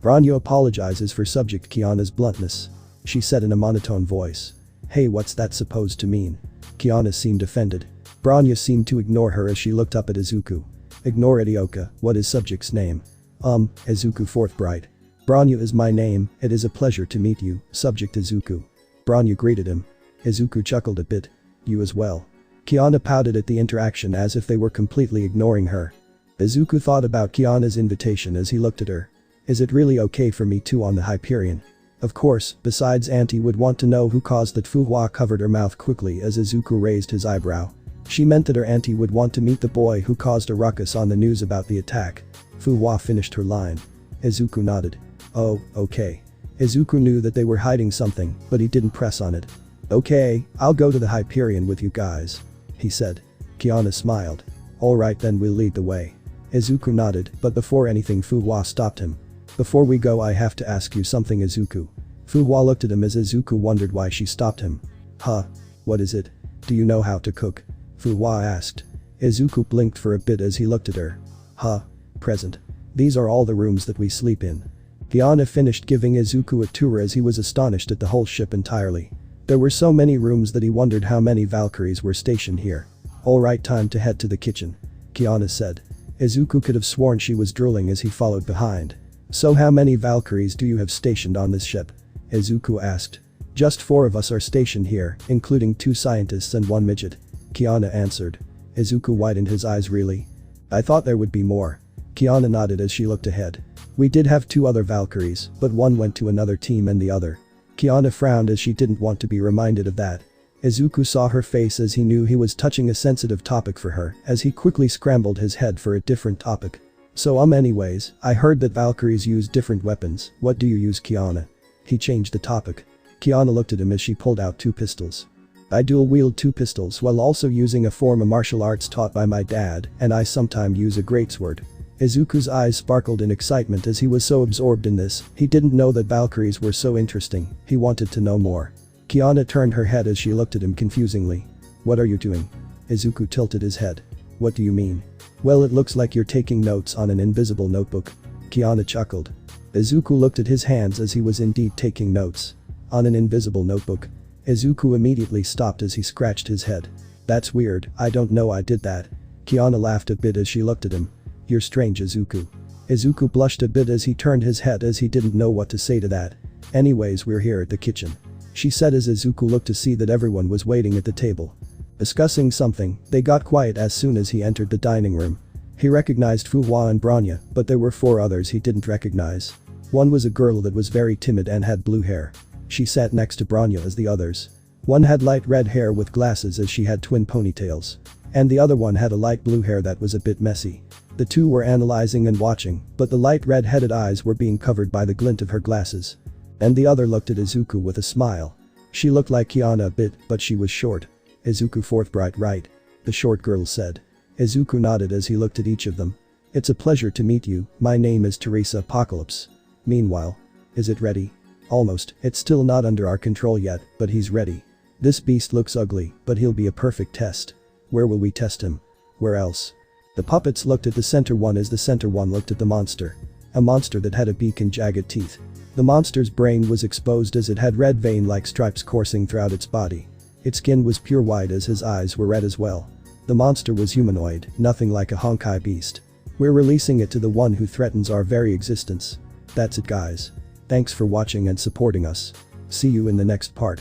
"Branyo apologizes for subject Kiana's bluntness," she said in a monotone voice. "Hey, what's that supposed to mean?" Kiana seemed offended. Branya seemed to ignore her as she looked up at Izuku. "Ignore Idioka, what is subject's name?" Izuku Forthbright. "Branya is my name, it is a pleasure to meet you, subject Izuku." Branya greeted him. Izuku chuckled a bit. "You as well." Kiana pouted at the interaction as if they were completely ignoring her. Izuku thought about Kiana's invitation as he looked at her. "Is it really okay for me too on the Hyperion?" Of course, besides Auntie would want to know who caused that. Fuhua covered her mouth quickly as Izuku raised his eyebrow. She meant that her auntie would want to meet the boy who caused a ruckus on the news about the attack. Fuhua finished her line. Izuku nodded. "Oh, okay." Izuku knew that they were hiding something, but he didn't press on it. "Okay, I'll go to the Hyperion with you guys," he said. Kiana smiled. "Alright then, we'll lead the way." Izuku nodded, but before anything Fuhua stopped him. "Before we go I have to ask you something, Izuku." Fuhua looked at him as Izuku wondered why she stopped him. "Huh? What is it? Do you know how to cook?" Fuhua asked. Izuku blinked for a bit as he looked at her. "Huh? Present. These are all the rooms that we sleep in." Kiana finished giving Izuku a tour as he was astonished at the whole ship entirely. There were so many rooms that he wondered how many Valkyries were stationed here. "Alright, time to head to the kitchen," Kiana said. Izuku could have sworn she was drooling as he followed behind. "So how many Valkyries do you have stationed on this ship?" Izuku asked. "Just 4 of us are stationed here, including 2 scientists and 1 midget," Kiana answered. Izuku widened his eyes. "Really? I thought there would be more." Kiana nodded as she looked ahead. "We did have 2 other Valkyries, but one went to another team and the other." Kiana frowned as she didn't want to be reminded of that. Izuku saw her face as he knew he was touching a sensitive topic for her as he quickly scrambled his head for a different topic. So anyways, I heard that Valkyries use different weapons, what do you use Kiana? He changed the topic. Kiana looked at him as she pulled out 2 pistols. I dual wield 2 pistols while also using a form of martial arts taught by my dad, and I sometimes use a greatsword. Izuku's eyes sparkled in excitement as he was so absorbed in this, he didn't know that Valkyries were so interesting, he wanted to know more. Kiana turned her head as she looked at him confusingly. What are you doing? Izuku tilted his head. What do you mean? Well, it looks like you're taking notes on an invisible notebook. Kiana chuckled. Izuku looked at his hands as he was indeed taking notes. On an invisible notebook. Izuku immediately stopped as he scratched his head. That's weird, I don't know I did that. Kiana laughed a bit as she looked at him. You're strange, Izuku. Izuku blushed a bit as he turned his head as he didn't know what to say to that. Anyways, we're here at the kitchen, she said as Izuku looked to see that everyone was waiting at the table. Discussing something, they got quiet as soon as he entered the dining room. He recognized Fuwa and Bronya, but there were 4 others he didn't recognize. One was a girl that was very timid and had blue hair. She sat next to Bronya as the others. One had light red hair with glasses as she had twin ponytails. And the other one had a light blue hair that was a bit messy. The 2 were analyzing and watching, but the light red-headed eyes were being covered by the glint of her glasses. And the other looked at Izuku with a smile. She looked like Kiana a bit, but she was short. Izuku forthright right. The short girl said. Izuku nodded as he looked at each of them. It's a pleasure to meet you, my name is Teresa Apocalypse. Meanwhile. Is it ready? Almost, it's still not under our control yet, but he's ready. This beast looks ugly, but he'll be a perfect test. Where will we test him? Where else? The puppets looked at the center one as the center one looked at the monster. A monster that had a beak and jagged teeth. The monster's brain was exposed as it had red vein-like stripes coursing throughout its body. Its skin was pure white as his eyes were red as well. The monster was humanoid, nothing like a Honkai beast. We're releasing it to the one who threatens our very existence. That's it guys. Thanks for watching and supporting us. See you in the next part.